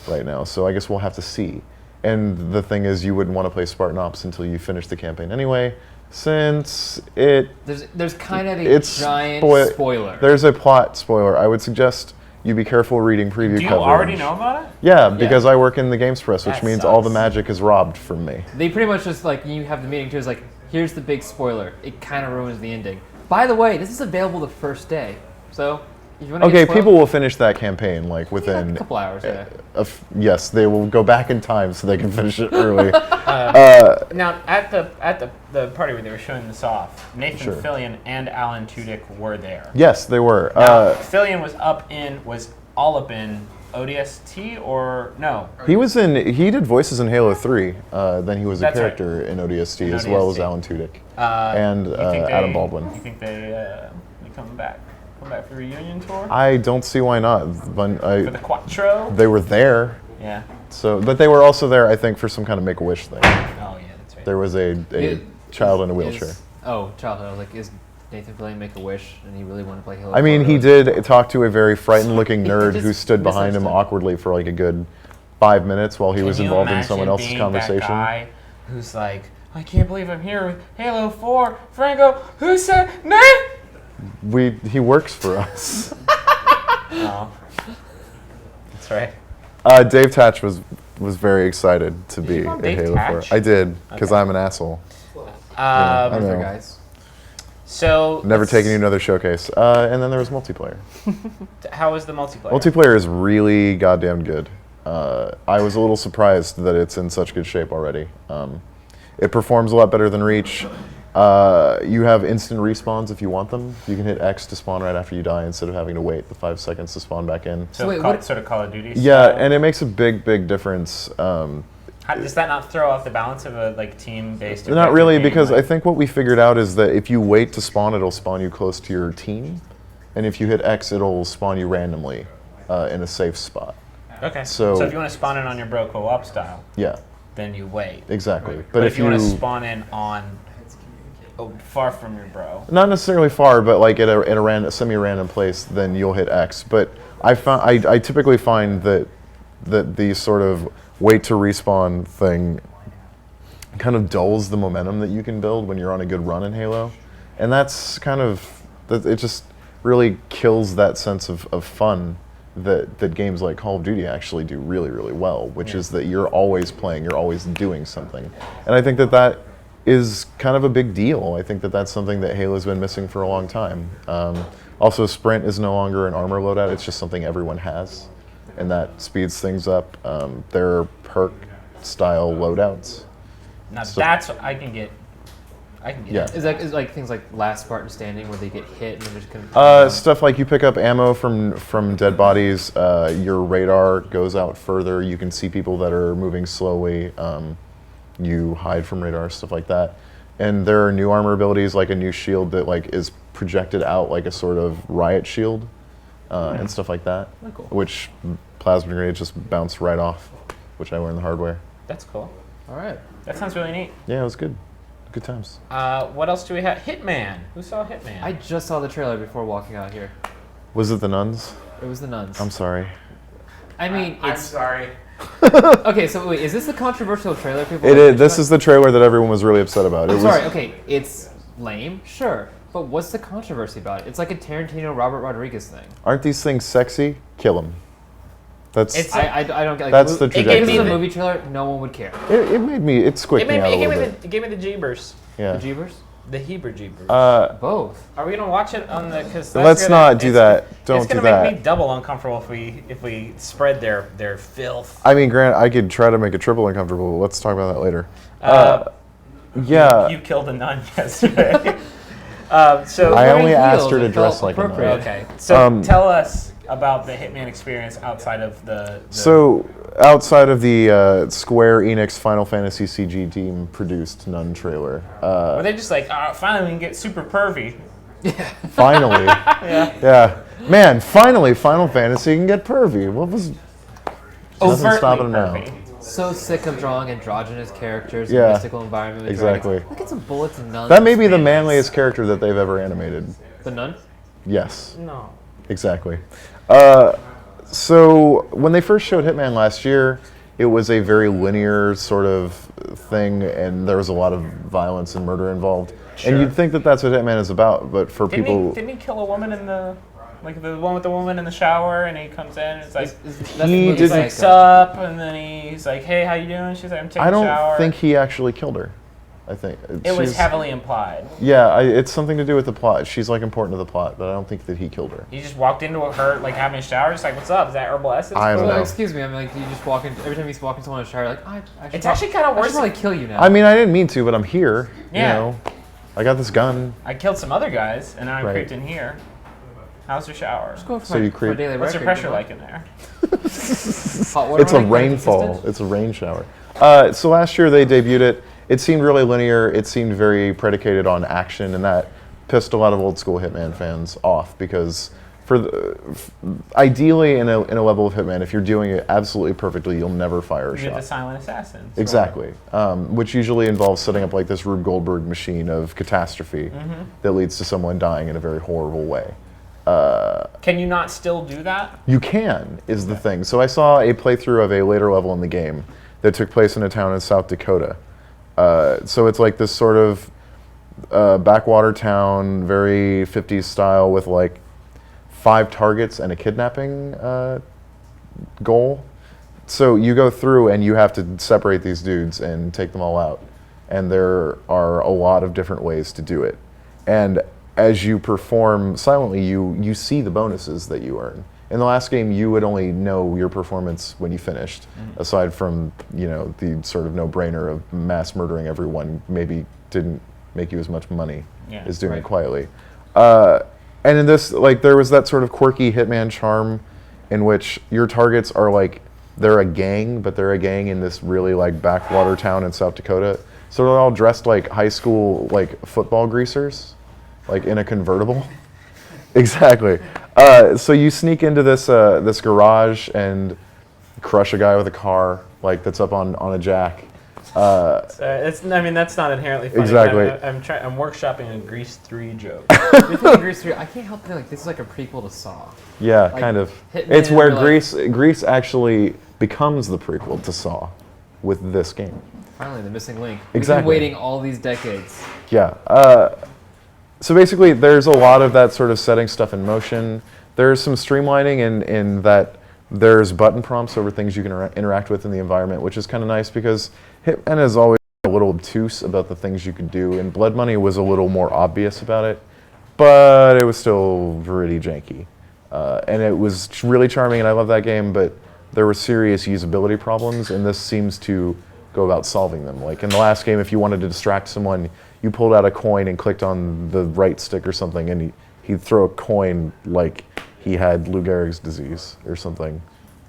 right now. So I guess we'll have to see. And the thing is, you wouldn't want to play Spartan Ops until you finish the campaign anyway, since there's kind of a giant spoiler. There's a plot spoiler. I would suggest you be careful reading preview coverage. Do you already know about it? Yeah, because I work in the Games Press, which That means sucks. all the magic is robbed from me. They pretty much just like, you have the meeting too, is like, here's the big spoiler. It kind of ruins the ending. By the way, this is available the first day, so if you want to Okay, people will finish that campaign like within a couple hours. Yeah. Yes, they will go back in time so they can finish it early. Now, at the party where they were showing this off, Nathan Sure. Fillion and Alan Tudyk were there. Yes, they were. Now, Fillion was all up in ODST or no? He did voices in Halo 3. Then he was a That's right. character in ODST In as well as ODST. Alan Tudyk And and Adam Baldwin. You think they come back for reunion tour? I don't see why not. For the Quattro? They were there. Yeah. So, but they were also there, I think, for some kind of Make-A-Wish thing. Oh yeah, that's right. There was a child in a wheelchair. Childhood. I was like, is Nathan playing Make-A-Wish, and he really wanted to play Halo? I mean, 4, he really? did talk to a very frightened-looking nerd just who stood behind him misunderstood. awkwardly for like a good 5 minutes while he was Can you involved in imagine someone else's being conversation. That guy who's like, I can't believe I'm here with Halo 4. Franco, who said name? He works for us. Oh, that's right. Dave Tatch was very excited to be you call him in Dave Halo 4. Tatch? I did, because Okay. I'm an asshole. I I know. guys. So Never let's- taking you to another showcase. And then there was multiplayer. How was the multiplayer? Multiplayer is really goddamn good. I was a little surprised that it's in such good shape already. It performs a lot better than Reach. You have instant respawns if you want them. You can hit X to spawn right after you die instead of having to wait the 5 seconds to spawn back in. So wait, sort of Call of Duty. Yeah, style? and it makes a big difference. Does that not throw off the balance of a team-based? Not really, game, because like- I think what we figured out is that if you wait to spawn, it'll spawn you close to your team. And if you hit X, it'll spawn you randomly in a safe spot. Okay. So- if you want to spawn in on your bro co-op style, Yeah, then you wait. exactly. But if you want to spawn in on far from your bro. Not necessarily far, but like at a semi-random place, then you'll hit X. But I typically find that the sort of wait to respawn thing kind of dulls the momentum that you can build when you're on a good run in Halo, and that's kind of it just really kills that sense of fun that games like Call of Duty actually do really well, which is that you're always playing, you're always doing something, and I think that is kind of a big deal. I think that's something that Halo's been missing for a long time. Also, sprint is no longer an armor loadout, it's just something everyone has, and that speeds things up. There are perk-style loadouts. Now So- that's what I can get. Yeah. Is like things like Last Spartan Standing where they get hit and they're just kind of Stuff like you pick up ammo from dead bodies, your radar goes out further, you can see people that are moving slowly, you hide from radar, stuff like that. And there are new armor abilities, like a new shield that like is projected out like a sort of riot shield, and stuff like that, cool. which plasma grenades just bounce right off, which I learned the hard way. That's cool. All right. That sounds really neat. Yeah, it was good. Good times. What else do we have? Hitman. Who saw Hitman? I just saw the trailer before walking out here. Was it the nuns? It was the nuns. I'm sorry. I mean, I'm it's sorry. okay. So wait, is this the controversial trailer people? It like is. bitch This about? is the trailer that everyone was really upset about. I'm sorry. Okay, it's lame, sure, but what's the controversy about it? It's like a Tarantino, Robert Rodriguez thing. Aren't these things sexy? Kill them. That's It's I don't get. Like, That's the If this trajectory. is a movie trailer, no one would care. it made me. It squicked me out a little bit. It gave me the jeebers. Yeah. The Jeebers? The Heber jeebers. Both. Are we gonna watch it on the? Because Let's not do that. Don't do It's gonna make me that. double uncomfortable if we spread their filth. I mean, Grant, I could try to make it triple uncomfortable. But let's talk about that later. Yeah. You killed a nun yesterday. So I wearing only asked heels, her to it dress felt like a nun. appropriate. okay. So Tell us about the Hitman experience outside of the So, outside of the Square Enix Final Fantasy CG team produced Nun trailer, were they just like, finally we can get super pervy? finally, Yeah. yeah, man, finally Final Fantasy can get pervy. What was? Nothing's Overtly stopping them now. pervy. So sick of drawing androgynous characters Yeah. in mystical environment. with Exactly. dragons. Look at some bullets and nuns. That may be the and manliest character that they've ever animated. The nun? Yes. No. Exactly. So when they first showed Hitman last year, it was a very linear sort of thing, and there was a lot of violence and murder involved. Sure. And you'd think that that's what Hitman is about, but for people, Didn't he kill a woman in the one with the woman in the shower, and he comes in and it's like He he's didn't- like sup, and then he's like, hey, how you doing? She's like, I'm taking I a don't shower. think he actually killed her. I think It was she's- heavily implied. Yeah, it's something to do with the plot. She's like important to the plot, but I don't think that he killed her. He just walked into her like having a shower, just like, what's up? Is that herbal essence? I don't Well, know. excuse me. I'm like, you just walk in every time you walk into someone's shower, like, I should It's actually kind of I worse. should probably kill you now. I mean, I didn't mean to, but I'm here. Yeah. You know, I got this gun. I killed some other guys, and then I Right. creeped in here. How's your shower? Just go for, So you for a create- daily What's your record, pressure good like luck. in there? Hot water It's a running, rainfall. consistent? It's a rain shower. So last year they debuted it. It seemed really linear. It seemed very predicated on action, and that pissed a lot of old school Hitman fans off because ideally in a level of Hitman, if you're doing it absolutely perfectly, you'll never fire a You get the shot. silent assassins. Exactly, which usually involves setting up like this Rube Goldberg machine of catastrophe that leads to someone dying in a very horrible way. Can you not still do that? You can, is the thing. So I saw a playthrough of a later level in the game that took place in a town in South Dakota. So it's like this sort of backwater town, very 50s style with like 5 targets and a kidnapping goal. So you go through and you have to separate these dudes and take them all out. And there are a lot of different ways to do it. And as you perform silently, you see the bonuses that you earn. In the last game, you would only know your performance when you finished, aside from the sort of no-brainer of mass murdering everyone maybe didn't make you as much money as doing it quietly. And in this, like, there was that sort of quirky Hitman charm in which your targets are like, they're a gang, but they're a gang in this really like backwater town in South Dakota. So they're all dressed like high school like football greasers, like in a convertible. Exactly. So you sneak into this this garage and crush a guy with a car, like that's up on a jack. I mean, that's not inherently funny. Exactly. I'm workshopping a Grease 3 joke. Grease 3, I can't help feeling like this is like a prequel to Saw. Yeah, Like, kind of. Hitman It's where or like- Grease actually becomes the prequel to Saw with this game. Finally, the missing link. Exactly. We've been waiting all these decades. Yeah. So basically, there's a lot of that sort of setting stuff in motion. There's some streamlining in that there's button prompts over things you can interact with in the environment, which is kind of nice because Hitman is always a little obtuse about the things you could do, and Blood Money was a little more obvious about it, but it was still pretty janky. And it was really charming, and I love that game, but there were serious usability problems, and this seems to go about solving them. Like in the last game, if you wanted to distract someone, you pulled out a coin and clicked on the right stick or something, and he'd throw a coin like he had Lou Gehrig's disease or something,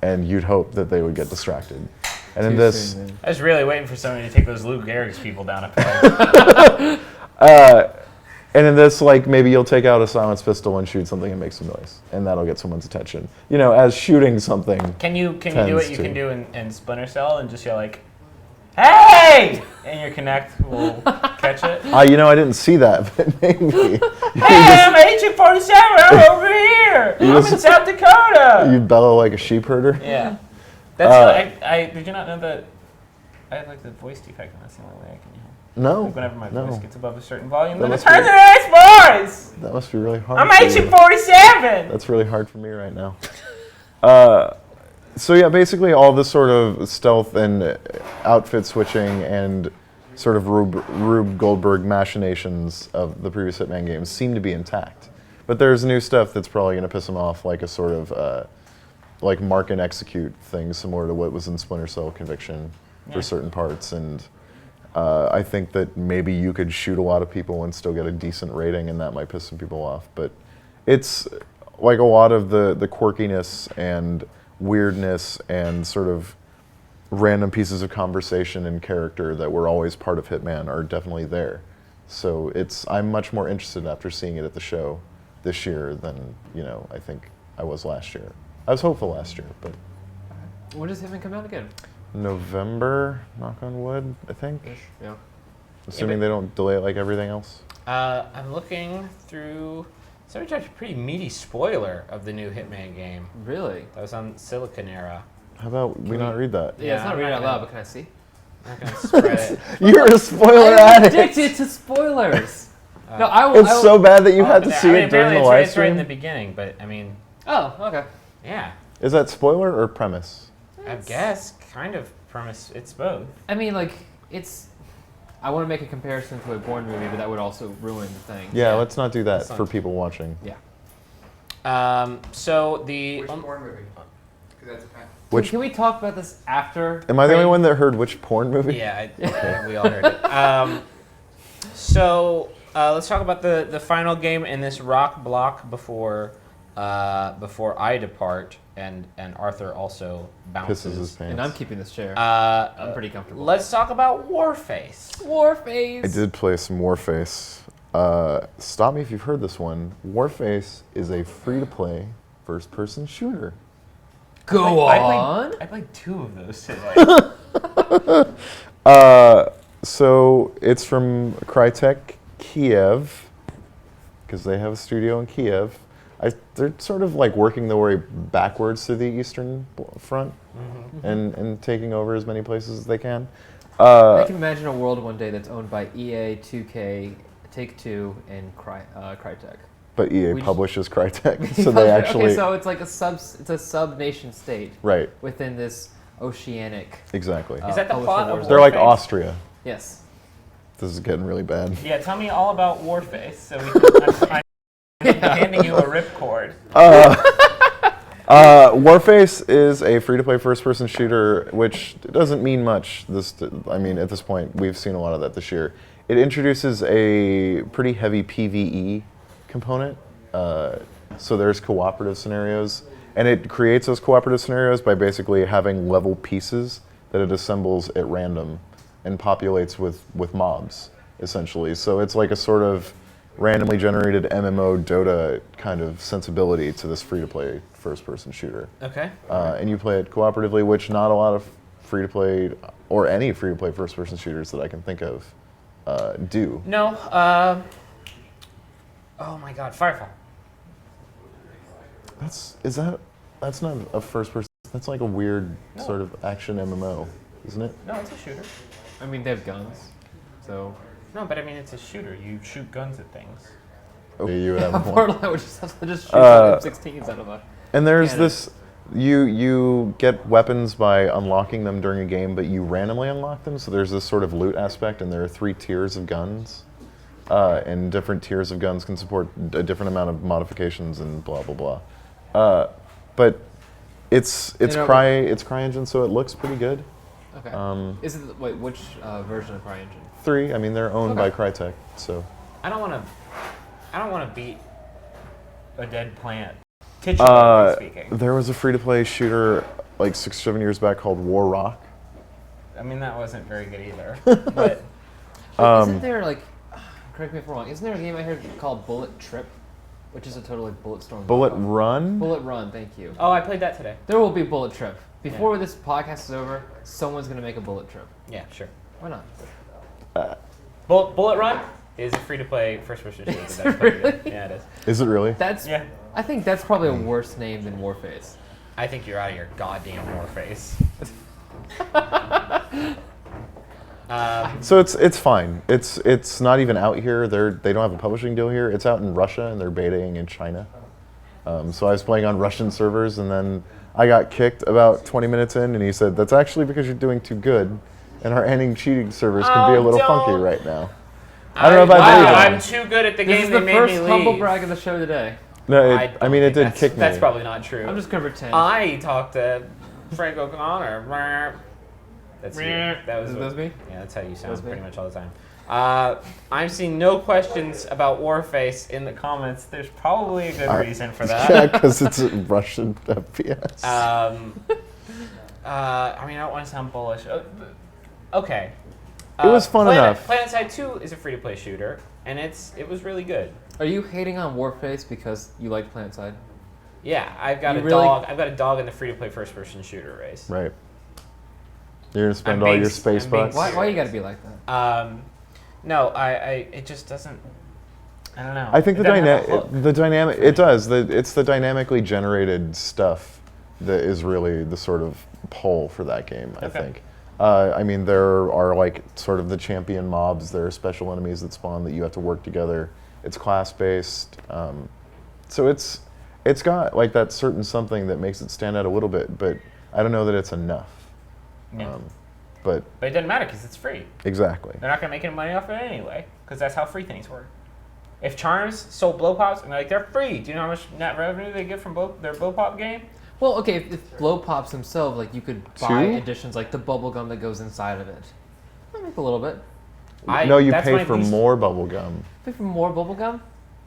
and you'd hope that they would get distracted. And in this, I was really waiting for somebody to take those Lou Gehrig's people down a peg. and in this, like maybe you'll take out a silenced pistol and shoot something and make some noise, and that'll get someone's attention. As shooting something. Can you do tends what you to. can do in Splinter Cell and just yell like, "Hey!" and your Kinect will catch it? I didn't see that, but maybe. Hey, I'm Agent 47. I'm over here. I'm in South Dakota. You bellow like a sheep herder. Yeah. That's did you not know that I have like the voice defect, and that's the only way I can hear. No. Like whenever my no. voice gets above a certain volume, That then it must turns be- into this voice. That must be really hard. I'm for you. Agent 47. That's really hard for me right now. So yeah, basically all this sort of stealth and outfit switching and sort of Rube Goldberg machinations of the previous Hitman games seem to be intact. But there's new stuff that's probably going to piss them off, like a sort of like mark and execute thing similar to what was in Splinter Cell Conviction for certain parts. And I think that maybe you could shoot a lot of people and still get a decent rating, and that might piss some people off. But it's like a lot of the quirkiness and weirdness and sort of random pieces of conversation and character that were always part of Hitman are definitely there. So I'm much more interested after seeing it at the show this year than I think I was last year. I was hopeful last year, but When does Hitman come out again? November, knock on wood, I think. Yeah. Assuming they don't delay it like everything else. I'm looking through. Somebody tried a pretty meaty spoiler of the new Hitman game. Really? That was on Silicon Era. How about we not read that? Yeah, it's not I'm reading not out gonna- loud, but can I see? I'm not gonna spread it. You're a spoiler I'm addict. addicted to spoilers. No, I will. It's so bad that you had to see I mean, it during apparently the it's live it's right in stream. the beginning, but I mean, Oh, okay. yeah. Is that spoiler or premise? I guess kind of premise. It's both. I mean, like, it's. I want to make a comparison to a Bourne movie, but that would also ruin the thing. Yeah, let's not do that Let's not for do people watching. Yeah. So the Which porn movie? Because that's a kind Which Can we talk about this after? am I the only Craig? one that heard which porn movie? yeah, we all heard it. So let's talk about the final game in this rock block before before I depart, and Arthur also bounces. Pisses his pants. And I'm keeping this chair. I'm pretty comfortable. Let's talk about Warface. Warface. I did play some Warface. Stop me if you've heard this one. Warface is a free-to-play first-person shooter. Go on. I played 2 of those today. So it's from Crytek Kiev, because they have a studio in Kiev. They're sort of like working their way backwards to the Eastern Front and taking over as many places as they can. I can imagine a world one day that's owned by EA, 2K, Take-Two, and Crytek. But EA publishes Crytek, so Okay, they actually... so it's like it's a sub-nation state. Right. Within this oceanic. Exactly. Is that the plot of They're like Warface? Austria. Yes. This is getting really bad. Yeah, tell me all about Warface, so we can... I'm handing you a ripcord. Warface is a free-to-play first-person shooter, which doesn't mean much. I mean, at this point, we've seen a lot of that this year. It introduces a pretty heavy PvE component. So there's cooperative scenarios, and it creates those cooperative scenarios by basically having level pieces that it assembles at random and populates with mobs, essentially. So it's like a sort of randomly generated MMO Dota kind of sensibility to this free-to-play first-person shooter. Okay. And you play it cooperatively, which not a lot of free-to-play or any free-to-play first-person shooters that I can think of do. No. Oh my God, Firefall. That's not a first-person. That's like a weird sort of action MMO, isn't it? No, it's a shooter. I mean, they have guns, so. No, but I mean, it's a shooter. You shoot guns at things. Okay, you would have a point. Portland would just have to just shoot M16s out of a. And there's cannon. this. You get weapons by unlocking them during a game, but you randomly unlock them. So there's this sort of loot aspect, and there are 3 tiers of guns, and different tiers of guns can support a different amount of modifications and blah blah blah. But it's CryEngine, so it looks pretty good. Okay. Which version of CryEngine? 3. I mean, they're owned by Crytek, so. I don't want to beat a dead plant. Titularly speaking. There was a free-to-play shooter like 6-7 years back called War Rock. I mean, that wasn't very good either. But isn't there like, correct me if I'm wrong, isn't there a game I heard called Bullet Trip, which is a totally Bullet Storm? Bullet Run? Bullet Run, thank you. Oh, I played that today. There will be Bullet Trip. Before this podcast is over, someone's going to make a Bullet Trip. Yeah, sure. Why not? Bullet Run is a free-to-play first-person shooter. Is it really? Yeah, it is. Is it really? Yeah. I think that's probably a worse name than Warface. I think you're out of your goddamn Warface. So it's fine. It's not even out here. They don't have a publishing deal here. It's out in Russia and they're betaing in China. So I was playing on Russian servers and then I got kicked about 20 minutes in and he said, that's actually because you're doing too good and our ending cheating servers can be a little funky right now. I don't know if I believe it. I'm too good at the game. This is the first humble brag of the show today. No, I mean it did kick me. That's probably not true. I'm just gonna pretend. I talked to Frank O'Connor. That's you. That was me? Yeah, that's how you sound pretty much all the time. I'm seeing no questions about Warface in the comments. There's probably a good reason for that. Yeah, because it's a Russian FPS. I mean, I don't want to sound bullish. Okay. It was fun enough. PlanetSide 2 is a free-to-play shooter, and it was really good. Are you hating on Warface because you like PlanetSide? Yeah, I've got dog. I've got a dog in the free-to-play first-person shooter race. Right. You're gonna spend all your space bucks. Why you gotta be like that? No, it just doesn't. I don't know. I think the dynamic. It does. It's the dynamically generated stuff that is really the sort of pull for that game. I think. I mean, there are like sort of the champion mobs. There are special enemies that spawn that you have to work together. It's class-based, so it's got like that certain something that makes it stand out a little bit. But I don't know that it's enough. Yeah. But it doesn't matter because it's free. Exactly. They're not gonna make any money off it anyway because that's how free things work. If Charms sold blow pops and they're free, do you know how much net revenue they get from their blow pop game? Well, okay, if blow pops themselves, like you could buy additions like the bubble gum that goes inside of it. That make a little bit. No, you pay for more bubble gum. Pay for more bubble gum?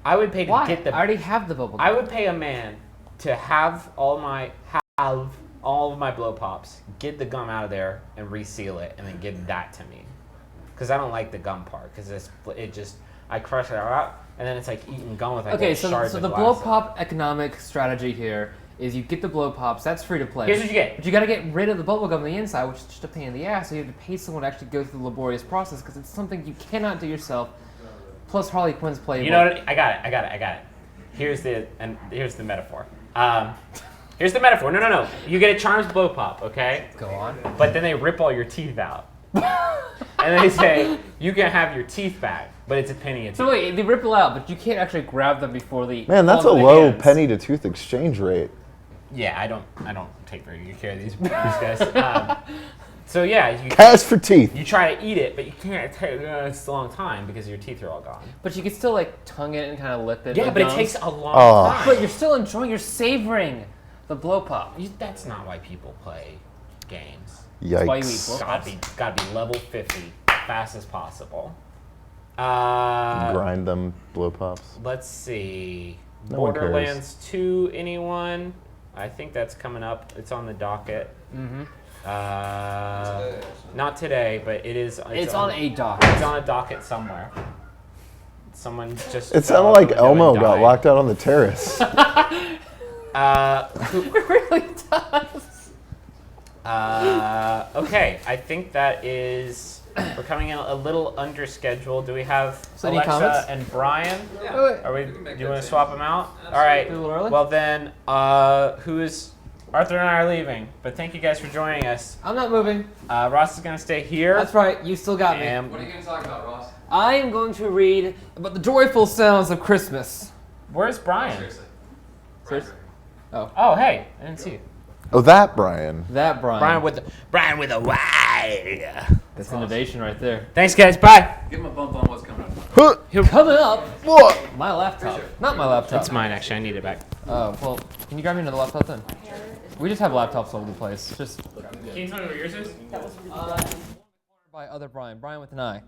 I would pay to Why? get the. I already have the bubble gum. I would pay a man to have all of my blow pops, get the gum out of there, and reseal it, and then give that to me. Because I don't like the gum part. Because I crush it out, and then it's like eating gum with like little shards so of the glass. blow pop economic strategy here is you get the blow pops. That's free to play. Here's what you get. But you got to get rid of the bubble gum on the inside, which is just a pain in the ass. So you have to pay someone to actually go through the laborious process because it's something you cannot do yourself. Plus Harley Quinn's playable. You know what? I got it. Here's the metaphor. Here's the metaphor. No. You get a Charms blow pop, okay? Go on. But then they rip all your teeth out. And they say, you can have your teeth back, but it's a penny a tooth. So wait, they ripple out, but you can't actually grab them before they. Man, that's a fall into low hands. penny to tooth exchange rate. Yeah, I don't take very good care of these guys. So yeah, Cash for teeth. you try to eat it, but you can't. It's a long time because your teeth are all gone. But you can still like tongue it and kind of lip it. Yeah, with but it gums. takes a long time. But you're still enjoying. You're savoring the blow pop. That's not why people play games. That's why you eat Yikes. blow pops. Gotta be level 50, fast as possible. Grind them blow pops. Let's see. No one cares. Borderlands 2, anyone? I think that's coming up. It's on the docket. Mm-hmm. Not today, but it is. It's on a dock. It's on a docket somewhere. Someone just. It fell sounded out like the window Elmo and got died. locked out on the terrace. It really does. Okay, I think that is. We're coming in a little under schedule. Do we have So any Alexa comments? and Brian? Wait. Are we? Do you want to swap them out? All right. A little early? Well then, who is? Arthur and I are leaving, but thank you guys for joining us. I'm not moving. Ross is gonna stay here. That's right. You still got me. And What are you going to talk about, Ross? I am going to read about the joyful sounds of Christmas. where's Brian? Seriously. Seriously? Oh, hey, I didn't see you. Oh, that Brian. That Brian. Brian with a Y. That's innovation right there. Thanks, guys. Bye. Give him a bump on what's coming up. Huh. Coming up, What? my laptop. Not my laptop. It's mine, actually. I need it back. Oh, well, can you grab me another laptop then? We just have laptops all over the place. Just Can you tell me what yours is? by other Brian. Brian with an I.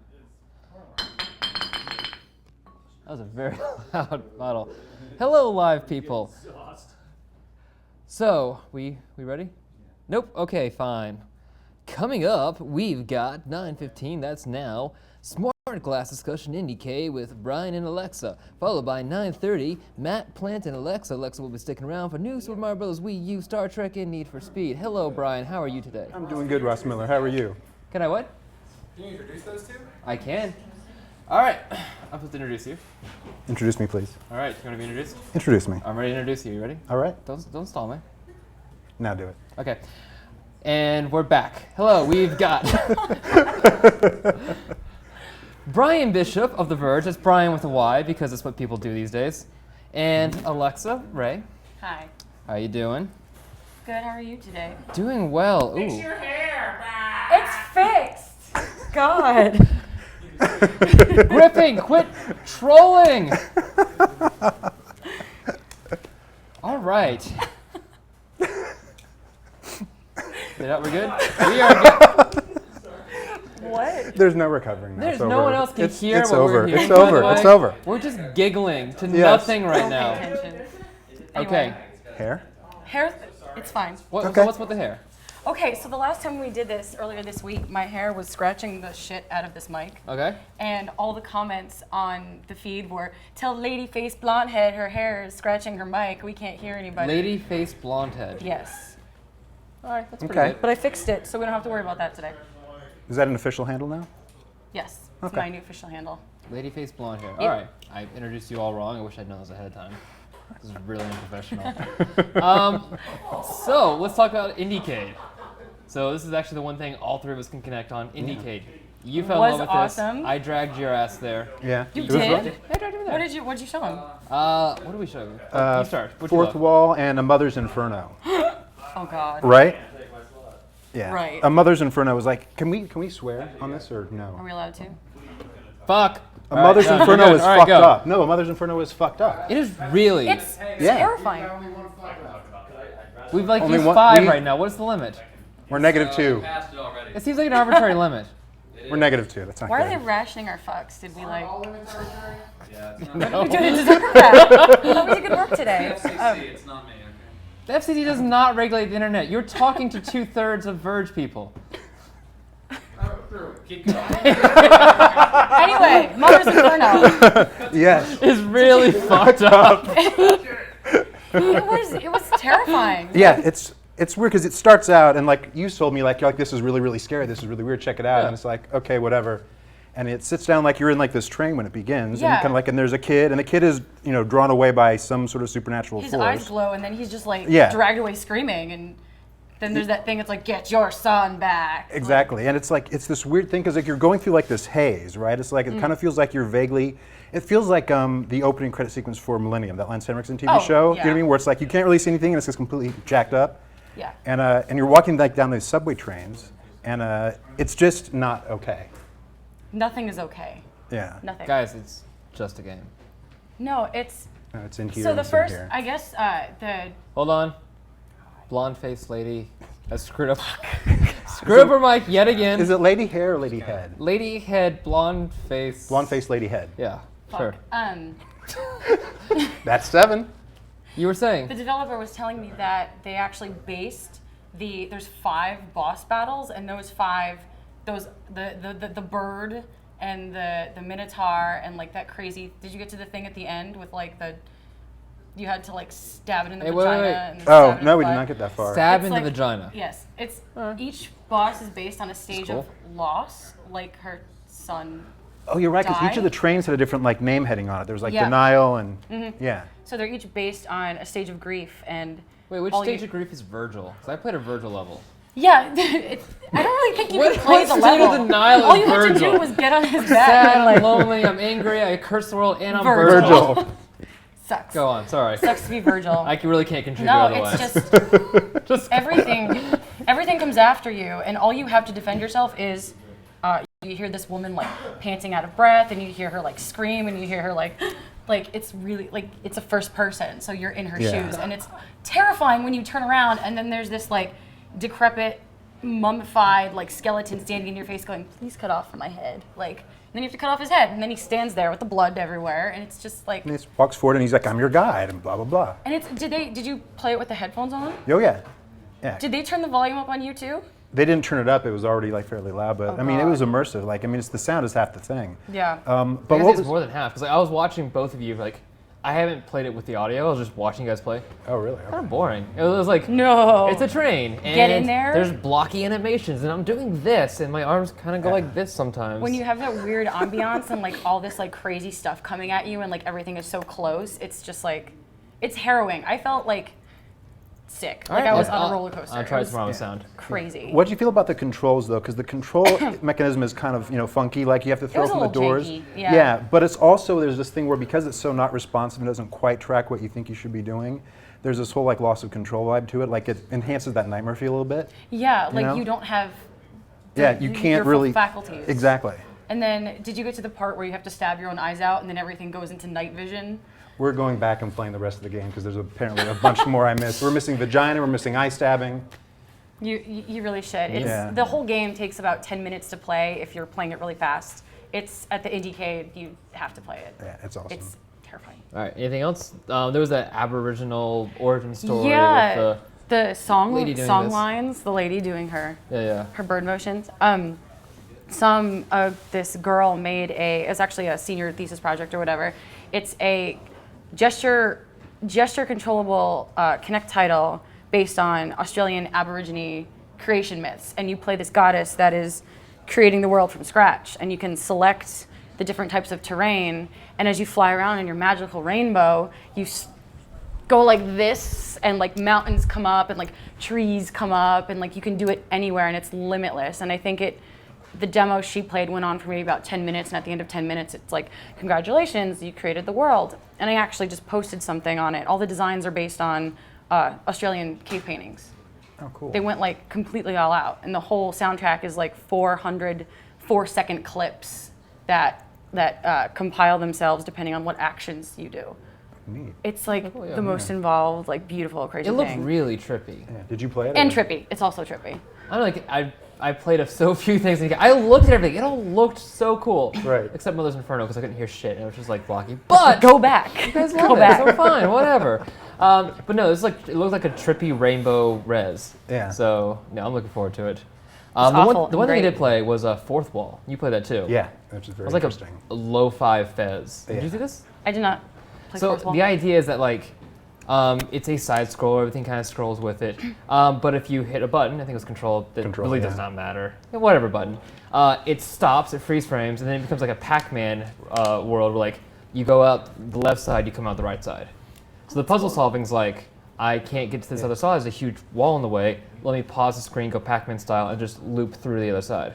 That was a very loud model. Hello, live people. So, we ready? Nope. Okay, fine. Coming up, we've got 9:15. That's now. Smart Glass Discussion IndieK with Brian and Alexa, followed by 9:30, Matt, Plant, and Alexa. Alexa will be sticking around for new Super Mario Bros. Wii U, Star Trek, and Need for Speed. Hello, Brian. How are you today? I'm doing good, Ross Miller. How are you? Can I what? Can you introduce those two? I can. All right. I'm supposed to introduce you. Introduce me, please. All right. You want to be introduced? Introduce me. I'm ready to introduce you. You ready? All right. Don't stall me. Now do it. Okay. And we're back. Hello, we've got Brian Bishop of The Verge. That's Brian with a Y because that's what people do these days. And Alexa Ray. Hi. How you doing? Good, how are you today? Doing well. Ooh. It's fixed! God. Gripping, quit trolling. All right. We're good? We are good. What? There's no recovering now. There's It's no over. one else can It's- hear it's what over. we're hearing, It's by the over. way. It's over. We're just giggling to Yes. nothing right Don't now. pay attention. Okay. Anyway, Hair? hair, it's fine. What, Okay. So what's with the hair? Okay, so the last time we did this, earlier this week, my hair was scratching the shit out of this mic. Okay. And all the comments on the feed were, tell lady face blonde head her hair is scratching her mic. We can't hear anybody. Lady face blonde head. Yes. All right, that's pretty Okay. good. But I fixed it, so we don't have to worry about that today. Is that an official handle now? Yes, it's Okay. my new official handle. Lady face blonde hair. Yep. All right. I introduced you all wrong. I wish I'd known this ahead of time. This is really unprofessional. So let's talk about IndieCade. So this is actually the one thing all three of us can connect on. IndieCade. You fell in Was love with awesome. this. I dragged your ass there. Yeah. You It was did? fun. I dragged you there. What'd you show him? What did we show you? You start. What'd you Fourth love? Wall and A Mother's Inferno. Oh God. Right? Yeah. Right. A Mother's Inferno was like, can we swear on this or Are no? we allowed to? Fuck. A Mother's done. Inferno You're good. is All right, fucked go. up. No, A Mother's Inferno is fucked up. It is really. It's Yeah. terrifying. We've like Only used one- 5 we- right now. What's the limit? We're -2. Passed it already. It seems like an arbitrary limit. We're -2. That's not Why good. are they rationing our fucks? Did we like? All inventory sharing? Yeah, it's We not didn't deserve that. That was a good work today. FCC, it's not me, okay? The FCC does not regulate the internet. You're talking to 2/3 of Verge people. Keep going. Anyway, Mother's Inferno. Yes. It's really fucked up. It was terrifying. Yeah, it's weird because it starts out and like you told me like you're like this is really really scary. This is really weird. Check it out. Yeah. And it's like okay whatever. And it sits down like you're in like this train when it begins. Yeah. And you kind of like and there's a kid and the kid is drawn away by some sort of supernatural His force. eyes glow, and then he's just like Yeah. dragged away screaming, and then there's that thing. It's like, get your son back. Exactly, and it's like it's this weird thing because like you're going through like this haze, right? It's like it kind of feels like you're vaguely. It feels like the opening credit sequence for Millennium, that Lance Henriksen TV Oh, show. You know yeah. what I mean? Where it's like you can't really see anything and it's just completely jacked up. Yeah. And you're walking like down these subway trains, and it's just not okay. Nothing is okay. Yeah. Nothing. Guys, it's just a game. No, it's. No, it's in here. So the it's in first, here. I guess, the. Hold on. Blonde-faced lady has screwed up. Screwed up her mic yet again. Is it lady hair or lady head? Lady head, blonde face. Blonde face, lady head. Yeah, Fuck. sure. That's 7. You were saying. The developer was telling me that they actually based there's 5 boss battles, and those 5, the bird and the minotaur and like that crazy. Did you get to the thing at the end with like you had to like stab it in the Hey, wait, vagina? wait. And then Oh stab it in no, the we did butt? not get that far. Stab It's in like- the vagina. Yes, it's each boss is based on a stage cool. of loss, like her son. Oh, you're right, because each die. of the trains had a different like name heading on it. There was like Yeah. denial and yeah. So they're each based on a stage of grief and. Wait, which all stage you- of grief is Virgil? Because I played a Virgil level. Yeah, I don't really think you What- could play what the state of level. denial All is you had to Virgil? do was get on his back Sad, and I'm like lonely, I'm angry, I curse the world, and I'm Virgil. Virgil. sucks. Go on, sorry. Sucks to be Virgil. I really can't contribute No, otherwise. it's just Just everything comes after you, and all you have to defend yourself is you hear this woman like panting out of breath, and you hear her like scream, and you hear her like it's really like it's a first person, so you're in her Yeah. shoes, and it's terrifying when you turn around, and then there's this like decrepit, mummified like skeleton standing in your face, going, "Please cut off my head," like. And then you have to cut off his head, and then he stands there with the blood everywhere, and it's just like. And he walks forward and he's like, I'm your guide and blah blah blah. And it's did you play it with the headphones on? Oh yeah. Yeah. Did they turn the volume up on you too? They didn't turn it up, it was already like fairly loud, but Oh, I mean it was God. immersive. Like I mean it's the sound is half the thing. Yeah. But I what think was it's more than half, because like, I was watching both of you, like, I haven't played it with the audio, I was just watching you guys play. Oh really? Kind of boring. It was like, No. it's a train. And Get in there. There's blocky animations, and I'm doing this, and my arms kind of go like this sometimes. When you have that weird ambiance and like all this like crazy stuff coming at you and like everything is so close, it's just like, it's harrowing. I felt like sick. Like I was on a roller coaster. I'll try It it was tomorrow with sound. Crazy. What do you feel about the controls though? Because the control mechanism is kind of funky. Like you have to throw was a from the little doors. janky, yeah. But it's also there's this thing where because it's so not responsive and doesn't quite track what you think you should be doing. There's this whole like loss of control vibe to it. Like it enhances that nightmare feel a little bit. Yeah, like know? you don't have. Yeah, you your can't full really faculties. Exactly. And then, did you get to the part where you have to stab your own eyes out, and then everything goes into night vision? We're going back and playing the rest of the game because there's apparently a bunch more I missed. We're missing vagina. We're missing eye stabbing. You really should. It's Yeah. the whole game takes about 10 minutes to play if you're playing it really fast. It's at the Indiecade, you have to play it. Yeah, it's awesome. It's terrifying. All right, anything else? There was that Aboriginal origin story Yeah, with the song lady doing song this. lines, the lady doing her yeah. her bird motions. This girl made it's actually a senior thesis project or whatever. It's a gesture controllable Connect title based on Australian Aborigine creation myths, and you play this goddess that is creating the world from scratch, and you can select the different types of terrain, and as you fly around in your magical rainbow, you go like this, and like mountains come up and like trees come up, and like you can do it anywhere, and it's limitless. And I think the demo she played went on for maybe about 10 minutes, and at the end of 10 minutes it's like, congratulations, you created the world. And I actually just posted something on it. All the designs are based on Australian cave paintings. Oh, cool. They went like completely all out, and the whole soundtrack is like 400 4-second clips that compile themselves depending on what actions you do. Neat. It's like Oh, yeah. the most involved, like beautiful, crazy It looked thing. really trippy. Yeah. Did you play it? And or- trippy. It's also trippy. I don't know, like I played so few things. I looked at everything. It all looked so cool. Right. Except Mother's Inferno because I couldn't hear shit. It was just like blocky. But Go back. you guys love Go it. back. So fine, whatever. But no, it looks like a trippy rainbow res. Yeah. So no, I'm looking forward to it. awful The one thing I and did play was Fourth Wall. You played that too. Yeah, which is very It was like interesting. a lo-fi fez. Did Yeah. you see this? I did not play So Fourth Wall. the idea is that like, it's a side scroller. Everything kind of scrolls with it. But if you hit a button, I think it's control. That Control, really yeah. does not matter. Yeah, whatever button. It stops. It freeze frames, and then it becomes like a Pac-Man world where like you go out the left side, you come out the right side. So the puzzle solving's like, I can't get to this other side. There's a huge wall in the way. Let me pause the screen, go Pac-Man style, and just loop through the other side.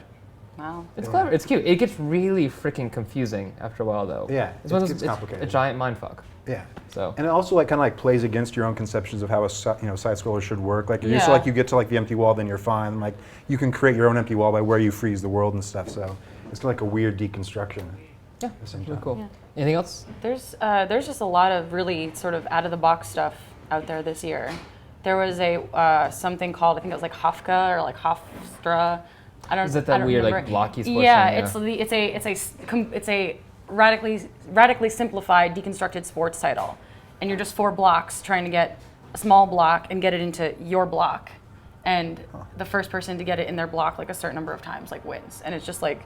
Wow. It's clever. It's cute. It gets really freaking confusing after a while, though. Yeah, it's, one of gets those- complicated. a giant mindfuck. Yeah. So. And it also like kind of like plays against your own conceptions of how a side scroller should work. Like you're used to Yeah. like you get to like the empty wall, then you're fine. Like you can create your own empty wall by where you freeze the world and stuff. So it's like a weird deconstruction. Yeah, at the same really time. cool. Yeah. Anything else? There's just a lot of really sort of out of the box stuff out there this year. There was a something called, I think it was like Hofka or like Hofstra. I don't. Is it I that don't weird remember. like blocky sports Yeah, thing? it's a radically simplified deconstructed sports title, and you're just 4 blocks trying to get a small block and get it into your block, and the first person to get it in their block like a certain number of times like wins, and it's just like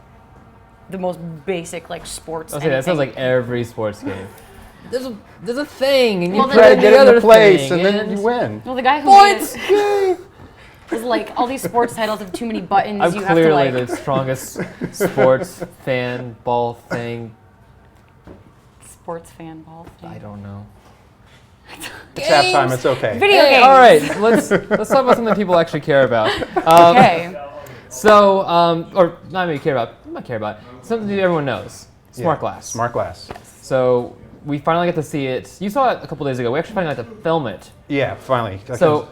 the most basic like sports. Okay, that sounds like every sports game. There's a thing, and you Well, try then- to Get get it other into place, thing, and then you win. Well, the guy who Points! made it was like all these sports titles have too many buttons. I'm you have to clearly like the strongest sports fan ball thing. sports fan ball thing. I don't know. It's halftime. It's okay. Video Hey, games. all right, let's talk about something people actually care about. Okay. So, or not maybe care about, not care about, something that everyone knows. Smart glass. Smart glass. So we finally get to see it. You saw it a couple days ago. We actually finally got to film it. Yeah, finally. So,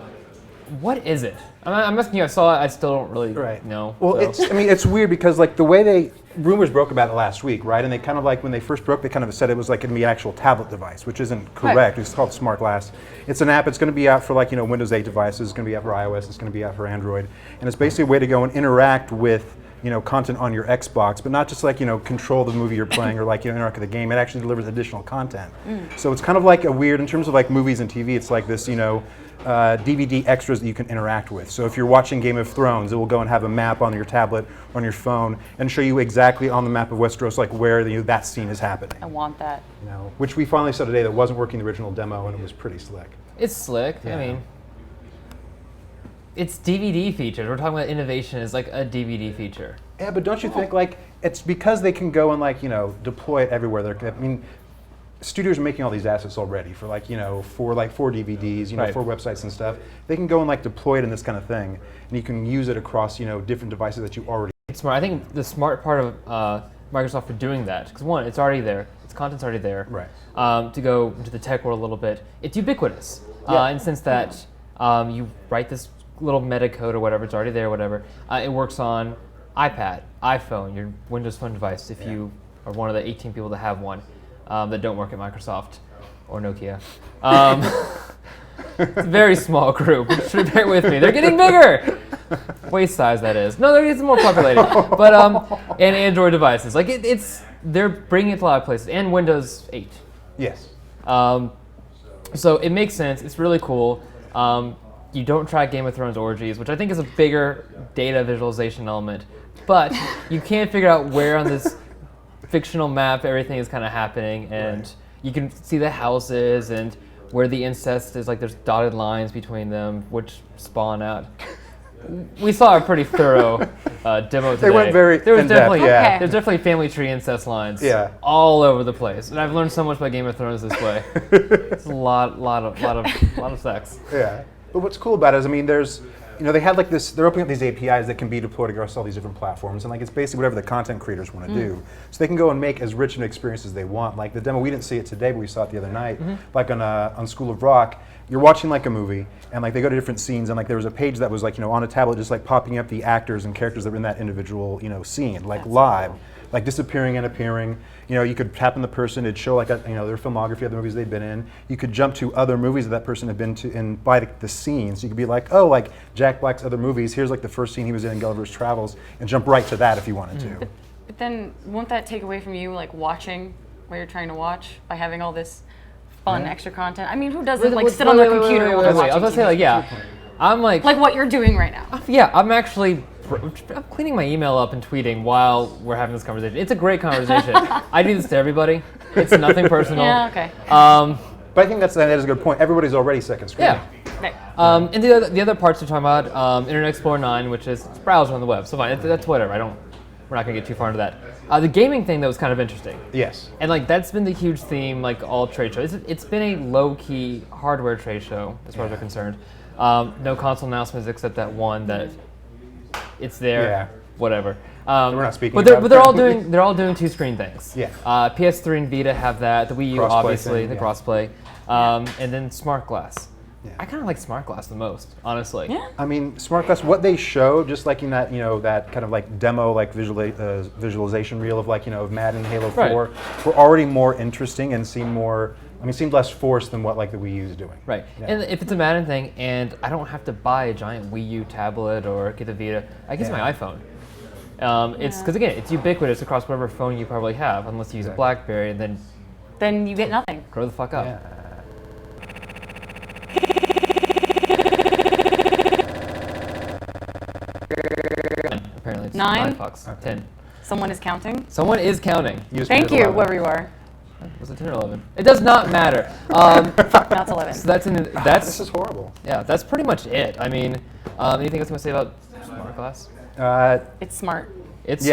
what is it? I'm asking you. I saw it. I still don't really Right. know. Well, so. it's weird because like the way rumors broke about it last week, right? And they kind of like when they first broke, they kind of said it was like going to be an actual tablet device, which isn't correct. Right. It's called Smart Glass. It's an app. It's going to be out for like Windows 8 devices. It's going to be out for iOS. It's going to be out for Android. And it's basically a way to go and interact with content on your Xbox, but not just like control the movie you're playing or like interact with the game. It actually delivers additional content. So it's kind of like a weird in terms of like movies and TV. It's like this DVD extras that you can interact with. So if you're watching Game of Thrones, it will go and have a map on your tablet, on your phone, and show you exactly on the map of Westeros like where that scene is happening. I want that. Which we finally saw today that wasn't working the original demo, and it was pretty slick. It's slick. Yeah. I mean, it's DVD features. We're talking about innovation as like a DVD feature. Yeah, but don't you think like it's because they can go and like deploy it everywhere. Studios are making all these assets already for like for DVDs, Right. for websites and stuff. They can go and like deploy it in this kind of thing, and you can use it across different devices that you already. It's smart. I think the smart part of Microsoft for doing that, because one, it's already there. Its content's already there. Right. To go into the tech world a little bit, it's ubiquitous. Yeah. In the sense that you write this little meta code or whatever, it's already there, whatever. It works on iPad, iPhone, your Windows Phone device, if you are one of the 18 people that have one that don't work at Microsoft or Nokia. It's a very small group. Bear with me. They're getting bigger. Waist size, that is. No, they're getting more populated. But and Android devices, like they're bringing it to a lot of places, and Windows 8. Yes. So it makes sense. It's really cool. You don't track Game of Thrones orgies, which I think is a bigger data visualization element. But you can't figure out where on this fictional map everything is kind of happening, and you can see the houses and where the incest is. Like there's dotted lines between them, which spawn out. We saw a pretty thorough demo today. They went very There was in-depth, definitely yeah. there's definitely family tree incest lines. Yeah. All over the place, and I've learned so much about Game of Thrones this way. It's a lot of sex. Yeah. But what's cool about it is, I mean, there's, they had like this, they're opening up these APIs that can be deployed across all these different platforms, and like it's basically whatever the content creators want to do. So they can go and make as rich an experience as they want. Like the demo, we didn't see it today, but we saw it the other night. Like on School of Rock, you're watching like a movie, and like they go to different scenes, and like there was a page that was like on a tablet, just like popping up the actors and characters that were in that individual scene, like live. like disappearing and appearing. You know, you could tap on the person, it'd show like their filmography of the movies they'd been in. You could jump to other movies that person had been to and by the scenes. You could be like, oh, like Jack Black's other movies, here's like the first scene he was in Gulliver's Travels, and jump right to that if you wanted to. But then won't that take away from you like watching what you're trying to watch by having all this fun extra content? I mean, who doesn't like sit on their computer while they're watching I was gonna say like I'm like what you're doing right now. Yeah, I'm cleaning my email up and tweeting while we're having this conversation. It's a great conversation. I do this to everybody. It's nothing personal. Yeah, okay. But I think that is a good point. Everybody's already second screen. Yeah. Right. And the other parts you're talking about, Internet Explorer 9, which is it's browser on the web, so fine. That's whatever. We're not gonna get too far into that. The gaming thing though was kind of interesting. Yes. And like that's been the huge theme, like all trade shows. It's been a low-key hardware trade show as far as we're concerned. No console announcements except that one that it's there. Yeah. We're not speaking. But they're all doing two-screen things. Yeah. PS3 and Vita have that. The Wii U, Cross-play obviously, thing, the yeah. crossplay, and then Smart Glass. Yeah. I kind of like Smart Glass the most, honestly. Yeah. I mean, Smart Glass, what they showed, just like in that, that kind of like demo, like visualization reel of like, of Madden, Halo 4, Right. were already more interesting and seemed less forced than what like the Wii U is doing. Right. Yeah. And if it's a Madden thing, and I don't have to buy a giant Wii U tablet or get a Vita, I guess my iPhone. It's because again, it's ubiquitous across whatever phone you probably have, unless you use a BlackBerry, and then you get nothing. Grow the fuck up. Yeah. Apparently it's 9? $9. Okay. 10. Someone is counting. Someone is counting. Thank you, whoever you are. Was it 10 or 11? It does not matter. Fuck, that's 11. So that's This is horrible. Yeah, that's pretty much it. I mean, anything else you want to say about Smart Glass? It's smart. It's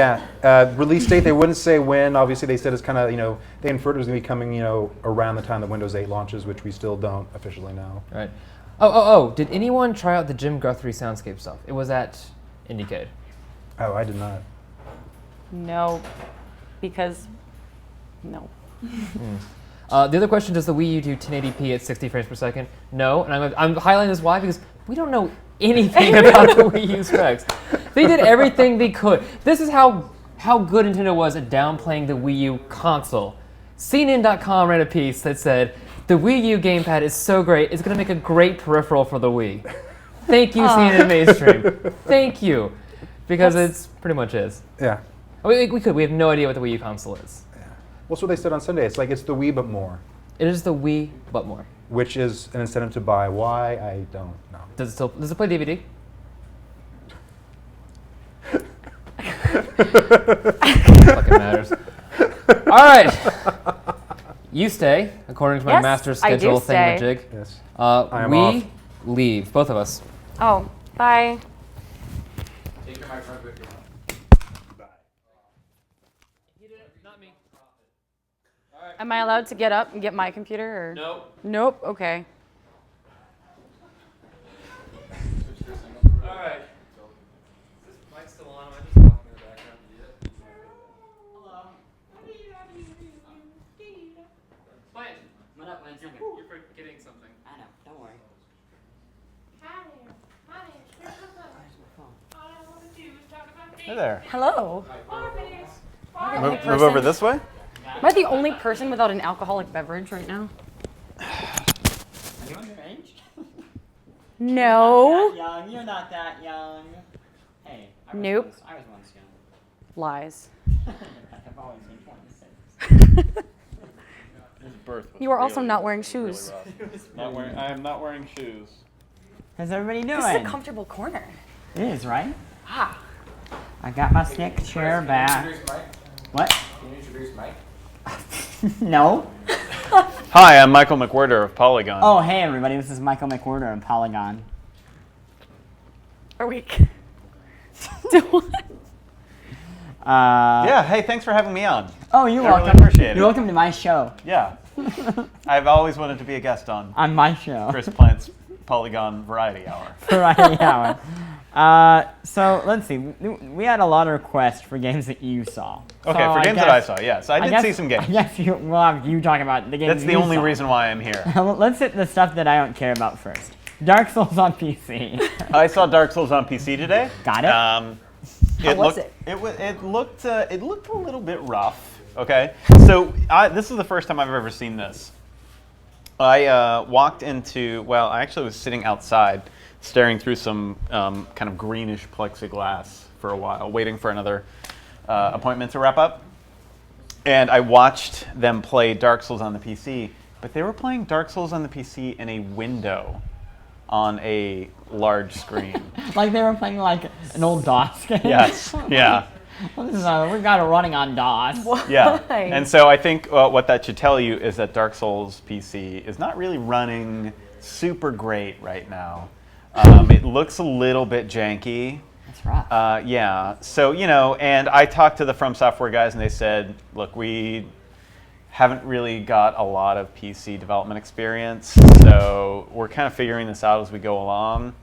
release date, they wouldn't say when. Obviously, they said it's kind of, they inferred it was going to be coming, around the time that Windows 8 launches, which we still don't officially know. Right. Oh, did anyone try out the Jim Guthrie soundscape stuff? It was at Indiecade. Oh, I did not. No, because no. The other question, does the Wii U do 1080p at 60 frames per second? No, and I'm highlighting this why, because we don't know anything about the Wii U specs. They did everything they could. This is how good Nintendo was at downplaying the Wii U console. CNN.com ran a piece that said, the Wii U gamepad is so great, it's going to make a great peripheral for the Wii. Thank you, CNN Mainstream. Thank you. Because it's pretty much is. Yeah. We have no idea what the Wii U console is. Yeah. Well, that's what they said on Sunday. It's like, it's the Wii, but more. It is the Wii, but more. Which is an incentive to buy. Why? I don't know. Does it play DVD? Fucking matters. All right. You stay, according to my Yes, master's I do schedule stay. thingamajig. Yes. I am We off. leave, both of us. Oh, bye. Take your microphone with you. Am I allowed to get up and get my computer? Or? Nope. Nope. Okay. All right. Is this mic still on? Am I just walking in the background? Hello. Quiet. What up, Lance? You're forgetting something. I know. Don't worry. Hey there. Hello. Move over this way. Am I the only person without an alcoholic beverage right now? Are you underage? No. Young. You're not that young. Hey. Nope. I was once young. Lies. I've always been 26. His birth was You are also really, not wearing really shoes. rough. I am not wearing shoes. How's everybody doing? This is a comfortable corner. It is, right? Ah. I got my stick chair back. Can you introduce Mike? What? Can you introduce Mike? No. Hi, I'm Michael McWhirter of Polygon. Oh, hey everybody, this is Michael McWhirter in Polygon. Are we? Do what? Yeah, hey, thanks for having me on. Oh, you're I really welcome. appreciate it. You're welcome to my show. Yeah. I've always wanted to be a guest on My show. Chris Plant's Polygon Variety Hour. Variety Hour. So let's see. We had a lot of requests for games that you saw. Okay, So for games that I saw, yes. I did see some games. I guess we'll have you talk about the games That's the you only saw. reason why I'm here. Let's hit the stuff that I don't care about first. Dark Souls on PC. I saw Dark Souls on PC today. Got it. How was it? It looked a little bit rough. Okay, so this is the first time I've ever seen this. I walked into, well, I actually was sitting outside, staring through some kind of greenish plexiglass for a while, waiting for another appointment to wrap up. And I watched them play Dark Souls on the PC, but they were playing Dark Souls on the PC in a window on a large screen. Like they were playing like an old DOS game. Yes, yeah. We've got it running on DOS. Why? Yeah, and so I think what that should tell you is that Dark Souls PC is not really running super great right now. It looks a little bit janky. That's right. Yeah, so, and I talked to the From Software guys and they said, look, we haven't really got a lot of PC development experience, so we're kind of figuring this out as we go along.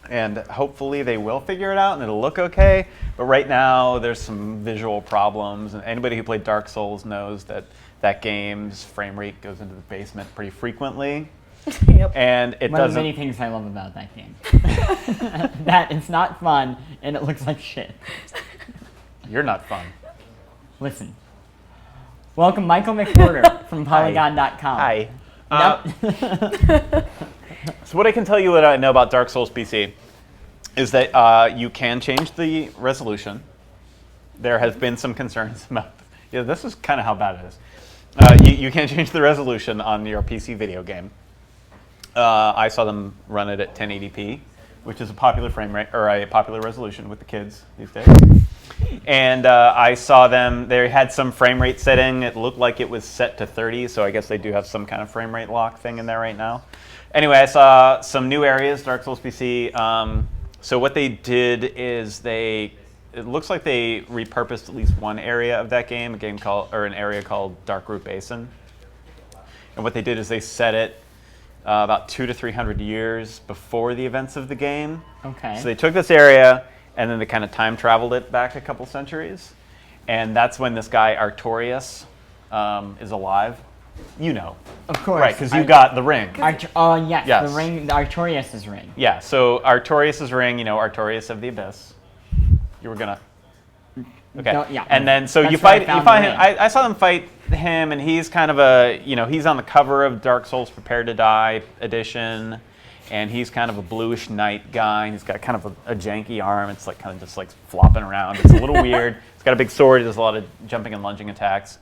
And hopefully they will figure it out and it'll look okay. But right now there's some visual problems. And anybody who played Dark Souls knows that that game's frame rate goes into the basement pretty frequently. Yep. And it One of the doesn't. many things I love about that game. That it's not fun and it looks like shit. You're not fun. Listen. Welcome Michael McWhorter from Polygon.com. Hi. Nope. So what I can tell you what I know about Dark Souls PC is that you can change the resolution. There has been some concerns about, this is kind of how bad it is. You can change the resolution on your PC video game. I saw them run it at 1080p, which is a popular frame rate, or a popular resolution with the kids these days. And I saw them, they had some frame rate setting. It looked like it was set to 30, so I guess they do have some kind of frame rate lock thing in there right now. Anyway, I saw some new areas, Dark Souls PC. So what they did is it looks like they repurposed at least one area of that game, an area called Darkroot Basin. And what they did is they set it about 200 to 300 years before the events of the game. Okay. So they took this area and then they kind of time traveled it back a couple centuries. And that's when this guy Artorias is alive. You know. Of course. Right, because you got the ring. Yes, the ring, the Artorias' ring. Yeah, so Artorias' ring, Artorias of the Abyss. You were gonna. Okay. And then so you fight him. I saw them fight him, and he's kind of he's on the cover of Dark Souls Prepare to Die edition, and he's kind of a bluish knight guy. And he's got kind of a janky arm. It's like kind of just like flopping around. It's a little weird. He's got a big sword. He does a lot of jumping and lunging attacks.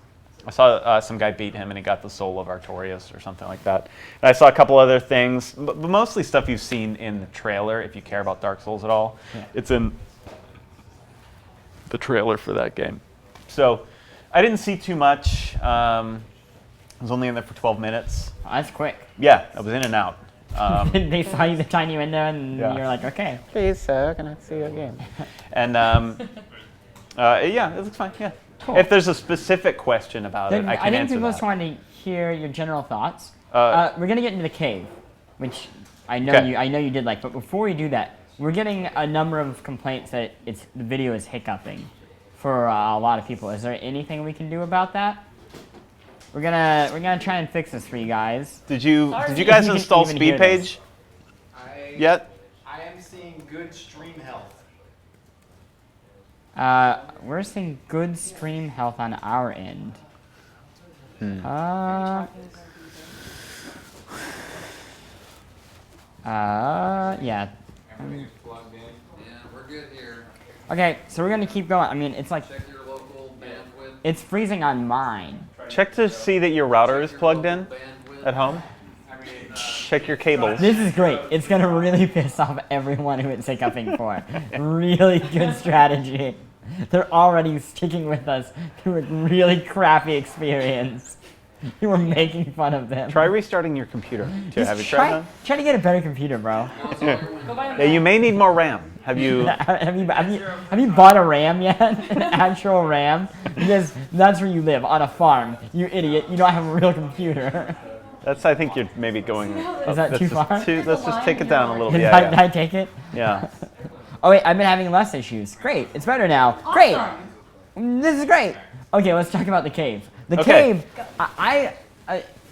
I saw some guy beat him, and he got the soul of Artorias or something like that. And I saw a couple other things, but mostly stuff you've seen in the trailer. If you care about Dark Souls at all, it's in the trailer for that game. So I didn't see too much. I was only in there for 12 minutes. Oh, that's quick. Yeah, I was in and out. They saw you the tiny window, and you're like, okay. Please, sir, can I see your game? And yeah, it looks fine. Yeah. Cool. If there's a specific question about it, I can I think answer people that. just wanted to hear your general thoughts. We're gonna get into the cave, which I know you did like. But before we do that, we're getting a number of complaints that the video is hiccuping for a lot of people. Is there anything we can do about that? We're gonna try and fix this for you guys. Did you guys install Speed Page yet? I am seeing good stream health. We're seeing good stream health on our end. Yeah. Plugged in. Yeah, we're good here. Okay, so we're gonna keep going. I mean, it's like Check your local bandwidth. it's freezing on mine. Check to see that your router is plugged in at home. Check your cables. This is great. It's gonna really piss off everyone who it's hiccuping for. Really good strategy. They're already sticking with us through a really crappy experience. You were making fun of them. Try restarting your computer. Have you tried that? Try to get a better computer, bro. Yeah, you may need more RAM. Have you bought a RAM yet? An actual RAM? Because that's where you live, on a farm. You idiot. You don't have a real computer. I think you're maybe going. Is that too far? Let's just take it down a little bit. Did I take it? Yeah. Oh wait, I've been having less issues. Great, it's better now. Awesome. Great, this is great. Okay, let's talk about the cave. The cave.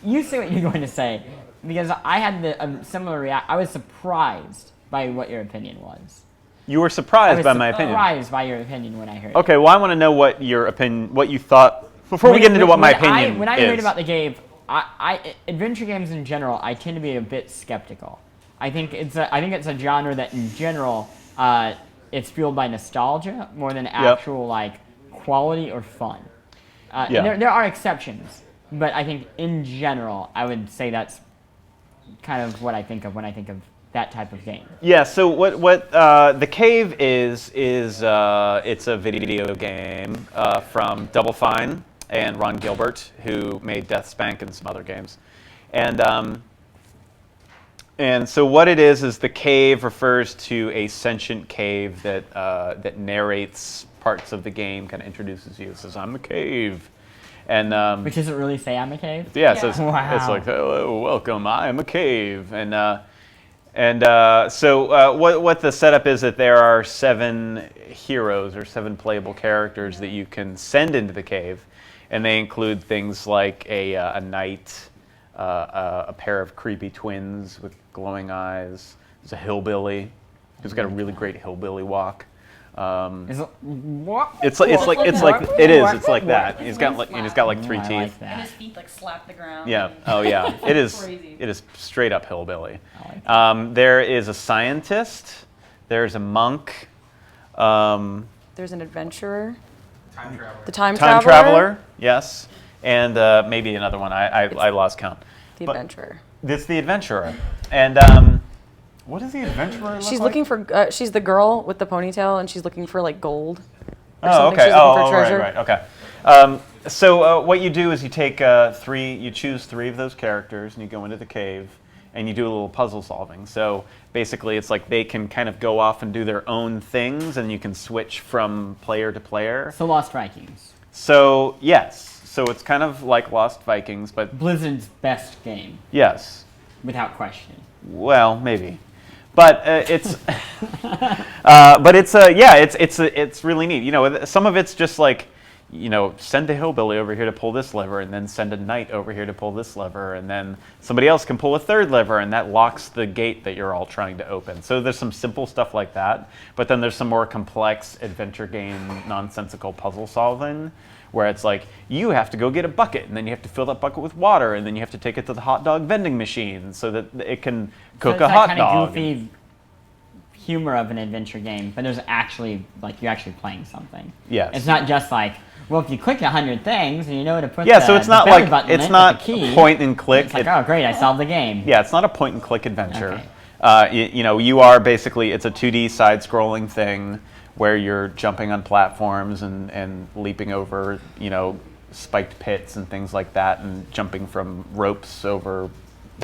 You say what you're going to say, because I had the similar reaction. I was surprised by what your opinion was. You were surprised by my opinion. Surprised by your opinion when I heard it. Okay, well, I want to know what your opinion, what you thought before we get into what my opinion is. When I heard about the cave, adventure games in general, I tend to be a bit skeptical. I think it's a genre that in general, it's fueled by nostalgia more than actual like quality or fun. And there are exceptions, but I think in general, I would say that's kind of what I think of when I think of that type of game. Yeah. So what the Cave is it's a video game from Double Fine and Ron Gilbert, who made Death Spank and some other games, and so what it is the cave refers to a sentient cave that narrates parts of the game, kind of introduces you. It says, "I'm a cave." And which doesn't really say I'm a cave. Yeah, so it's like, "Hello, welcome, I am a cave." So what the setup is that there are 7 heroes or 7 playable characters that you can send into the cave, and they include things like a knight, a pair of creepy twins with glowing eyes. There's a hillbilly who's got a really great hillbilly walk. It's like that. He's got like 3 teeth. And his feet like slap the ground. Yeah. Oh yeah. It is straight up hillbilly. There is a scientist. There's a monk. There's an adventurer. Time traveler. The time traveler. Yes. And maybe another one. I lost count. The adventurer. It's the adventurer. And what does the adventurer look She's like? looking for. She's the girl with the ponytail, and she's looking for like gold. Oh, okay. She's looking for treasure. Right. Okay. So what you do is you take you choose 3 of those characters, and you go into the cave, and you do a little puzzle solving. So basically, it's like they can kind of go off and do their own things, and you can switch from player to player. So Lost Vikings. So yes. So it's kind of like Lost Vikings, but Blizzard's best game. Yes. Without question. Well, maybe. But it's it's really neat. You know, some of it's just like, you know, send a hillbilly over here to pull this lever, and then send a knight over here to pull this lever, and then somebody else can pull a 3rd lever, and that locks the gate that you're all trying to open. So there's some simple stuff like that, but then there's some more complex adventure game, nonsensical puzzle solving, where it's like, you have to go get a bucket, and then you have to fill that bucket with water, and then you have to take it to the hot dog vending machine so that it can cook a hot dog. It's that kind of goofy humor of an adventure game, but there's actually, like, you're actually playing something. Yes. It's not just like, well, if you click 100 things and you know where to put so it's not like, it's not point and click. It's like, oh, great, I solved the game. Yeah, it's not a point and click adventure. Okay. You know, you are basically, it's a 2D side-scrolling thing where you're jumping on platforms and leaping over, you know, spiked pits and things like that, and jumping from ropes over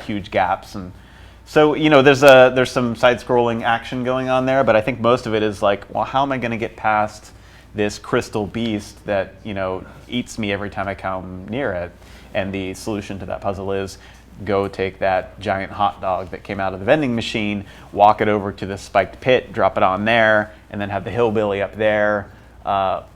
huge gaps. And so, you know, there's some side-scrolling action going on there, but I think most of it is like, well, how am I going to get past this crystal beast that, you know, eats me every time I come near it? And the solution to that puzzle is go take that giant hot dog that came out of the vending machine, walk it over to the spiked pit, drop it on there, and then have the hillbilly up there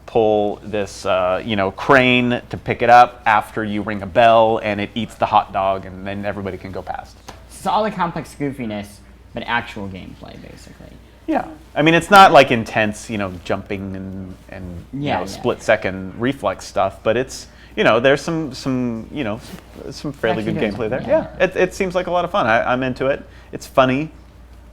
pull this you know, crane to pick it up after you ring a bell, and it eats the hot dog, and then everybody can go past. So all the complex goofiness, but actual gameplay, basically. Yeah. I mean, it's not like intense, you know, jumping and you know, split-second reflex stuff, but it's, you know, there's some you know, some fairly good gameplay there. Yeah. It seems like a lot of fun. I'm into it. It's funny.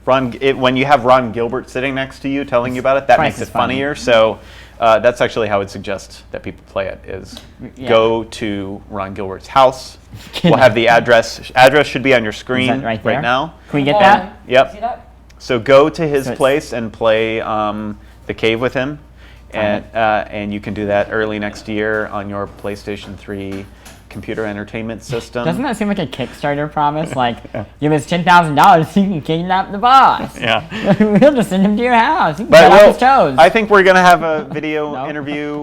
When you have Ron Gilbert sitting next to you telling you about it, that makes it funnier. So that's actually how I would suggest that people play it, is go to Ron Gilbert's house. We'll have the address. Address should be on your screen right now. Can we get that? Yep. See that? So go to his place and play The Cave with him. And you can do that early next year on your PlayStation 3 computer entertainment system. Doesn't that seem like a Kickstarter promise? Like, give us $10,000 so you can kidnap the boss. Yeah. We'll just send him to your house. You can cut off his toes. I think we're going to have a video interview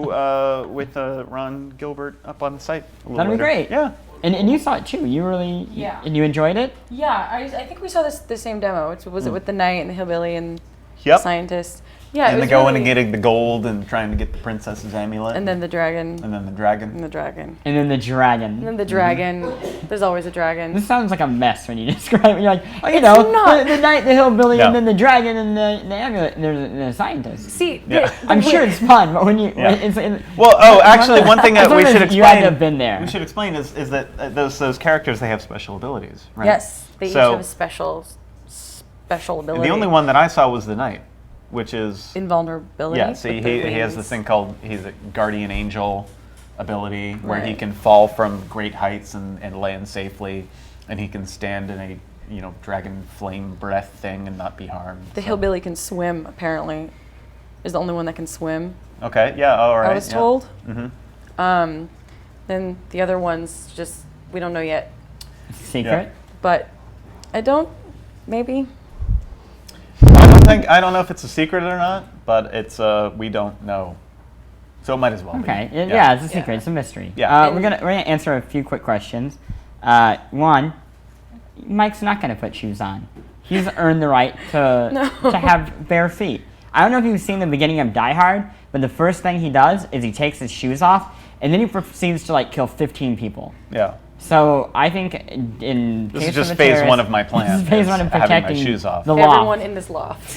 with Ron Gilbert up on the site a little That'd be great. Yeah. And you saw it too. You really, and you enjoyed it? Yeah, I think we saw the same demo. Was it with the knight and the hillbilly and the scientist? Yeah, it and was going really- and getting the gold and trying to get the princess's amulet. And then the dragon. And then the dragon. And the dragon. And then the dragon. And then the dragon. There's always a dragon. This sounds like a mess when you describe it. You're like, oh, you It's know, not. the knight, the hillbilly, No. and then the dragon, and the amulet, and there's the scientist. See, Yeah. I'm sure it's fun, but when you, Yeah. when it's Well, actually, one thing that we should explain. You had to have been there. We should explain is that those characters, they have special abilities, right? Yes, they each So- have special ability. The only one that I saw was the knight, which is Invulnerability. yeah. See, with the he has this wings. thing called he's a guardian angel ability where he Right. can fall from great heights and land safely, and he can stand in a dragon flame breath thing and not be harmed. The so. hillbilly can swim. Apparently, is the only one that can swim. Okay. Yeah. All right. I was yeah. told. Mm-hmm. Then the other ones just we don't know yet. Secret. But I don't. Maybe. I don't know if it's a secret or not, but it's we don't know, so it might as well Okay. be. Yeah, it's a secret. It's a mystery. Yeah. We're gonna answer a few quick questions. One, Mike's not gonna put shoes on. He's earned the right to have bare feet. I don't know if you've seen the beginning of Die Hard, but the first thing he does is he takes his shoes off, and then he proceeds to kill 15 people. Yeah. So I think in This case is just of a phase terrorist, one of my plan. This is phase is one of having my protecting shoes off. the Everyone loft in this loft.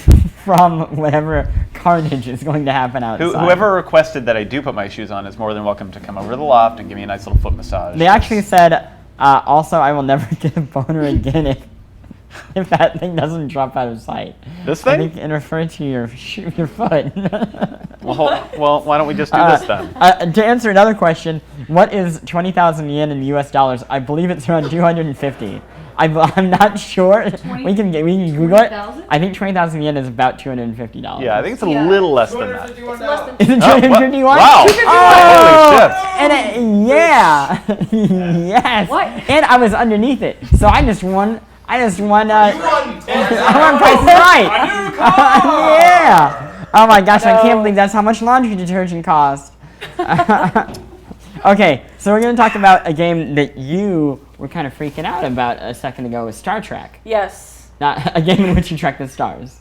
from whatever carnage is going to happen outside. Whoever requested that I do put my shoes on is more than welcome to come over to the loft and give me a nice little foot massage. They actually said, also, I will never get a boner again if that thing doesn't drop out of sight. This I thing? think it referred to your foot. Well, why don't we just do this then? To answer another question, what is 20,000 yen in US dollars? I believe it's around 250. I'm not sure. We can Google it. I think 20,000 yen is about $250. Yeah, I think it's a little less than that. It's less than. Is it Oh, 251? wow. Oh, Holy shit. and yeah, yes. What? And I was underneath it, so I just won. I won You won 10. I won Price is Right. Yeah. Oh my gosh, I can't believe that's how much laundry detergent costs. Okay, so we're going to talk about a game that you were kind of freaking out about a second ago with Star Trek. Yes. Not a game in which you track the stars.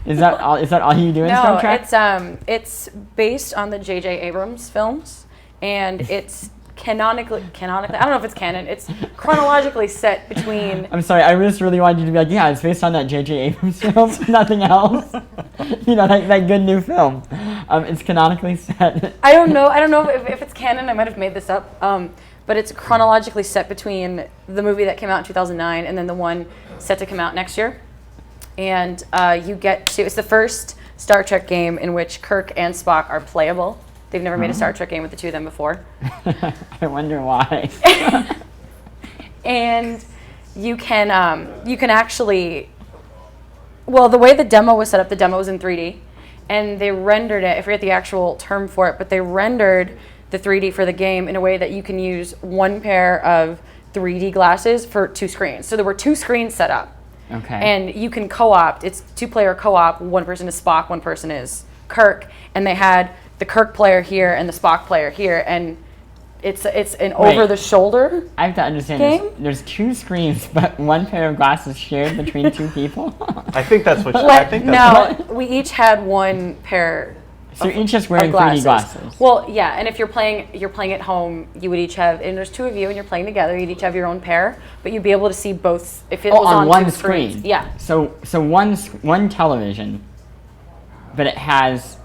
Is that all you do in Star Trek? No, it's based on the J.J. Abrams films, and it's canonically, I don't know if it's canon, it's chronologically set between... I'm sorry, I just really wanted you to be like, yeah, it's based on that J.J. Abrams film, nothing else. that good new film. It's canonically set. I don't know if it's canon, I might have made this up, but it's chronologically set between the movie that came out in 2009 and then the one set to come out next year. And it's the first Star Trek game in which Kirk and Spock are playable. They've never made a Star Trek game with the two of them before. I wonder why. And you can actually, well, the way the demo was set up, the demo was in 3D, and they rendered it, I forget the actual term for it, but they rendered the 3D for the game in a way that you can use one pair of 3D glasses for two screens. So there were two screens set up. Okay. And you can co-opt, it's two-player co-op, one person is Spock, one person is Kirk, and they had the Kirk player here and the Spock player here, and it's an over-the-shoulder I have to understand game? there's two screens, but one pair of glasses shared between two people? I think that's what I think that's No, we each had one pair. So you're each just wearing of 3D glasses. Well, yeah, and if you're playing at home, you would each have, and there's two of you, and you're playing together. You'd each have your own pair, but you'd be able to see both if it was on one two screen. screens. Yeah, So one television, but it has.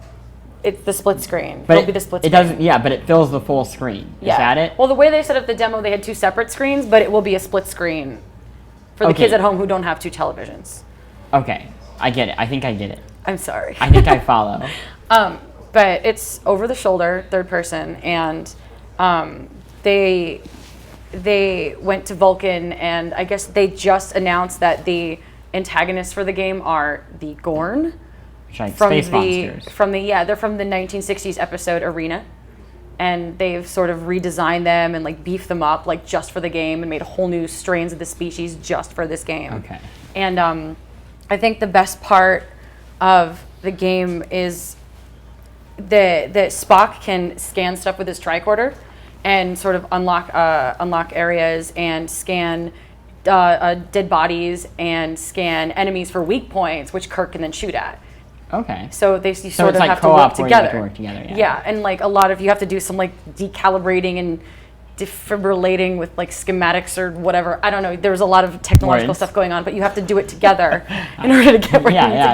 it's the split screen. But It'll be the split it screen. doesn't. Yeah, but it fills the full screen. Yeah. Is that it? Well, the way they set up the demo, they had two separate screens, but it will be a split screen for the Okay. kids at home who don't have two televisions. Okay, I get it. I think I get it. I'm sorry. I think I follow. But it's over the shoulder, third person, and they went to Vulcan, and I guess they just announced that the antagonists for the game are the Gorn Which like from space the monsters. they're from the 1960s episode Arena, and they've sort of redesigned them and like beefed them up like just for the game and made whole new strains of the species just for this game. Okay. And I think the best part of the game is that Spock can scan stuff with his tricorder and sort of unlock areas and scan dead bodies and scan enemies for weak points, which Kirk can then shoot at. Okay. So you So sort it's of like have to work co-op where you have together. to work together, yeah. Yeah, and like a lot of you have to do some like decalibrating and defibrillating with like schematics or whatever. I don't know. There's a lot of technological Words. stuff going on, but you have to do it together in order to get where you need to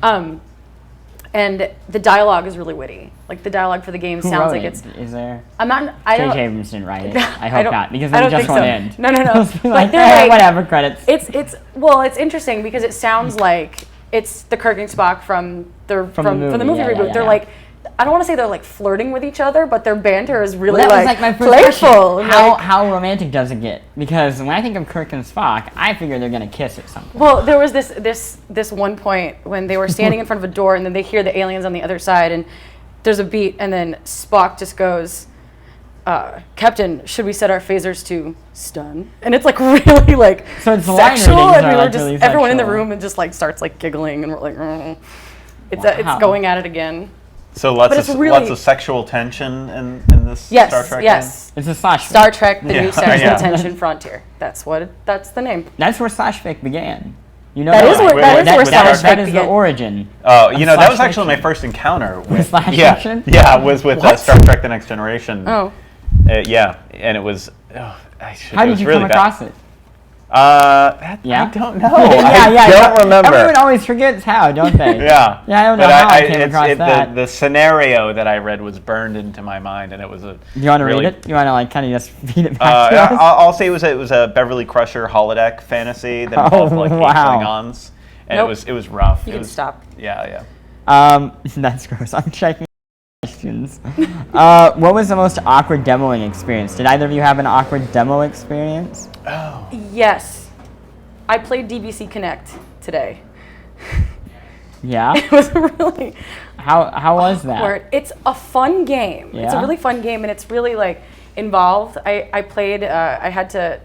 go. And the dialogue is really witty. Like the dialogue for the game Who sounds wrote like it? it's. Is there? I'm not. I don't. J.J. Abrams didn't write it. I I hope don't- not, because I then it don't just think won't so. end. No. It'll be like, they're like- whatever, credits. It's interesting because it sounds like it's the Kirk and Spock from the movie yeah, reboot. yeah, They're yeah. like, I don't want to say they're like flirting with each other, but their banter is really Well, that like, was like my first playful. question. and, How romantic does it get? Because when I think of Kirk and Spock, I figure they're gonna kiss at some point. Well, there was this one point when they were standing in front of a door, and then they hear the aliens on the other side, and there's a beat, and then Spock just goes, "Captain, should we set our phasers to stun?" And it's like really like So it's the line sexual, readings and are, we were like, just really everyone in the sexual. room and just like starts like giggling, and we're like, it's Wow. going at it again. So But lots it's of really- lots of sexual tension in this Yes, Star Trek. yes. It's a slash fic. Star Trek: The Yeah. New Sexual Yeah. Tension Frontier. That's the name. That's where slash fic began. You know That that, is where- right? that is where that slash is fic the began. origin. Oh, you know, that slash was actually my fiction. first encounter with slash yeah, fiction? yeah, was with What? Star Trek: The Next Generation. Oh. Yeah, and it was. How it did was you really come bad. across it? I Yeah? don't know. I don't remember. Everyone always forgets how, don't they? Yeah. Yeah, I don't know But how I came across that. The scenario that I read was burned into my mind, and it was a. Do you want to really, read it? You want to like kind of just feed it back to us? I'll say it was a Beverly Crusher holodeck fantasy that involved like 8 wow. Klingons, and Nope. it was rough. You It can was, stop. Yeah. That's gross. I'm checking questions. What was the most awkward demoing experience? Did either of you have an awkward demo experience? Yes. I played DBC Connect today. Yeah. It was really How was that? awkward. It's a fun game. It's a Yeah? really fun game, and it's really like involved. I played. I had to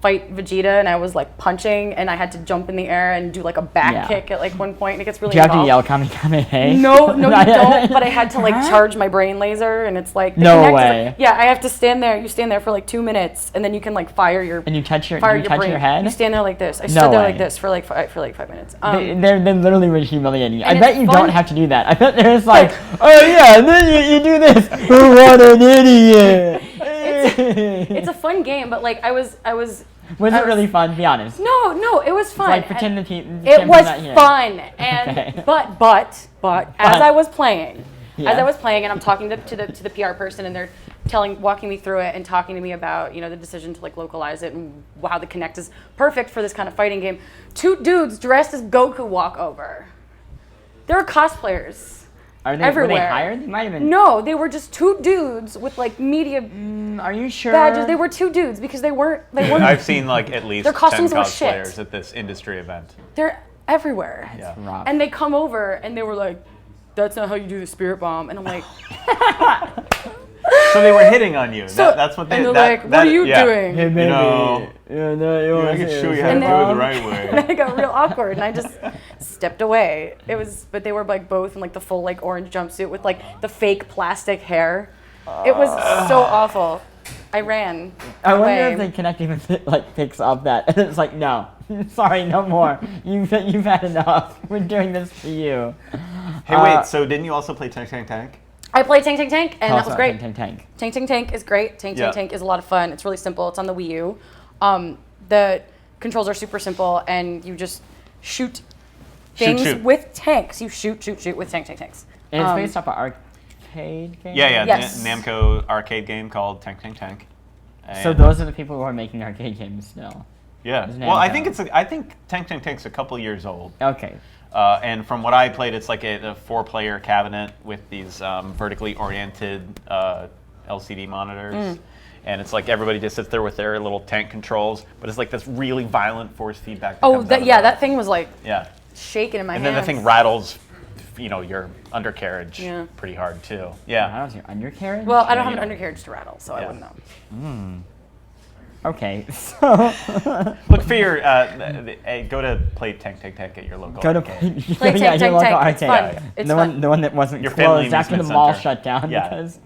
fight Vegeta, and I was like punching, and I had to jump in the air and do like a back Yeah. kick at like one point, and it gets really Do you have to involved. yell Kamehameha? No, you don't. But I had to like charge my brain laser, and it's like the No Kinect is, way. like, yeah, I have to stand there. You stand there for like 2 minutes, and then you can like fire your And you touch your, fire you touch brain. your head? You stand there like this. I No stood there way. like this for like 5 minutes. They're literally really humiliating you. I and bet it's you fun. don't have to do that. I bet there's like, oh yeah, and then you do this. What an idiot. It's a fun game, but like I was. Was it really fun? Be honest. No, it was fun. Like pretend the And the it Tim's was not here. fun, and Okay. but as I was playing, Yeah. and I'm talking to the PR person, and they're walking me through it and talking to me about the decision to like localize it and how the Kinect is perfect for this kind of fighting game. 2 dudes dressed as Goku walk over. There are cosplayers. Were they everywhere. hired? They might have been. No, they were just 2 dudes with like media Are you sure? badges. They were 2 dudes because they weren't. I've seen like at least Their 10 costumes were shit. cosplayers at this industry event. They're everywhere. Yeah. Rough. And they come over and they were like, "That's not how you do the spirit bomb." And I'm like, So they were hitting on you. So- That's what they. and they're that- like, "What that- are you yeah. doing?" Hey, baby. know, I can show you how to And do then- it the right And way. then it got real awkward, and I just stepped away. But they were like both in like the full like orange jumpsuit with like the fake plastic hair. It was so awful. I ran I wonder away. if they Kinect even like picks up that, and it's like, no, sorry, no more. You've had enough. We're doing this for you. Hey, wait. So didn't you also play Tank Tank Tank? I played Tank Tank Tank, and Tell that us was about great. Tank Tank. Tank Tank Tank is great. Tank Yeah. Tank Tank is a lot of fun. It's really simple. It's on the Wii U. The controls are super simple, and you just shoot things shoot. with tanks. You shoot with tanks. And it's based off an arcade game? Yeah. Yes. Namco arcade game called Tank Tank Tank. So And- those are the people who are making arcade games still. Yeah. It's Well, I Namco. think I think Tank Tank Tank's a couple years old. Okay. And from what I played, it's like a 4-player cabinet with these vertically oriented LCD monitors. And it's like everybody just sits there with their little tank controls, but it's like this really violent force feedback. That Oh, comes out of that thing was like Yeah. shaking in my And hands. then the thing rattles, your undercarriage Yeah. pretty hard too. I Yeah. don't see your undercarriage? Well, I don't have you an know. undercarriage to rattle, so I Yeah. wouldn't know. Okay, so Look for your go to play Tank Tank Tank at your local. go to arcade. Play yeah, Tank your Tank local Tank. It's arcade. fun. It's the fun. one, the one that wasn't Your family closed after the amusement mall center. shut down Yeah. because.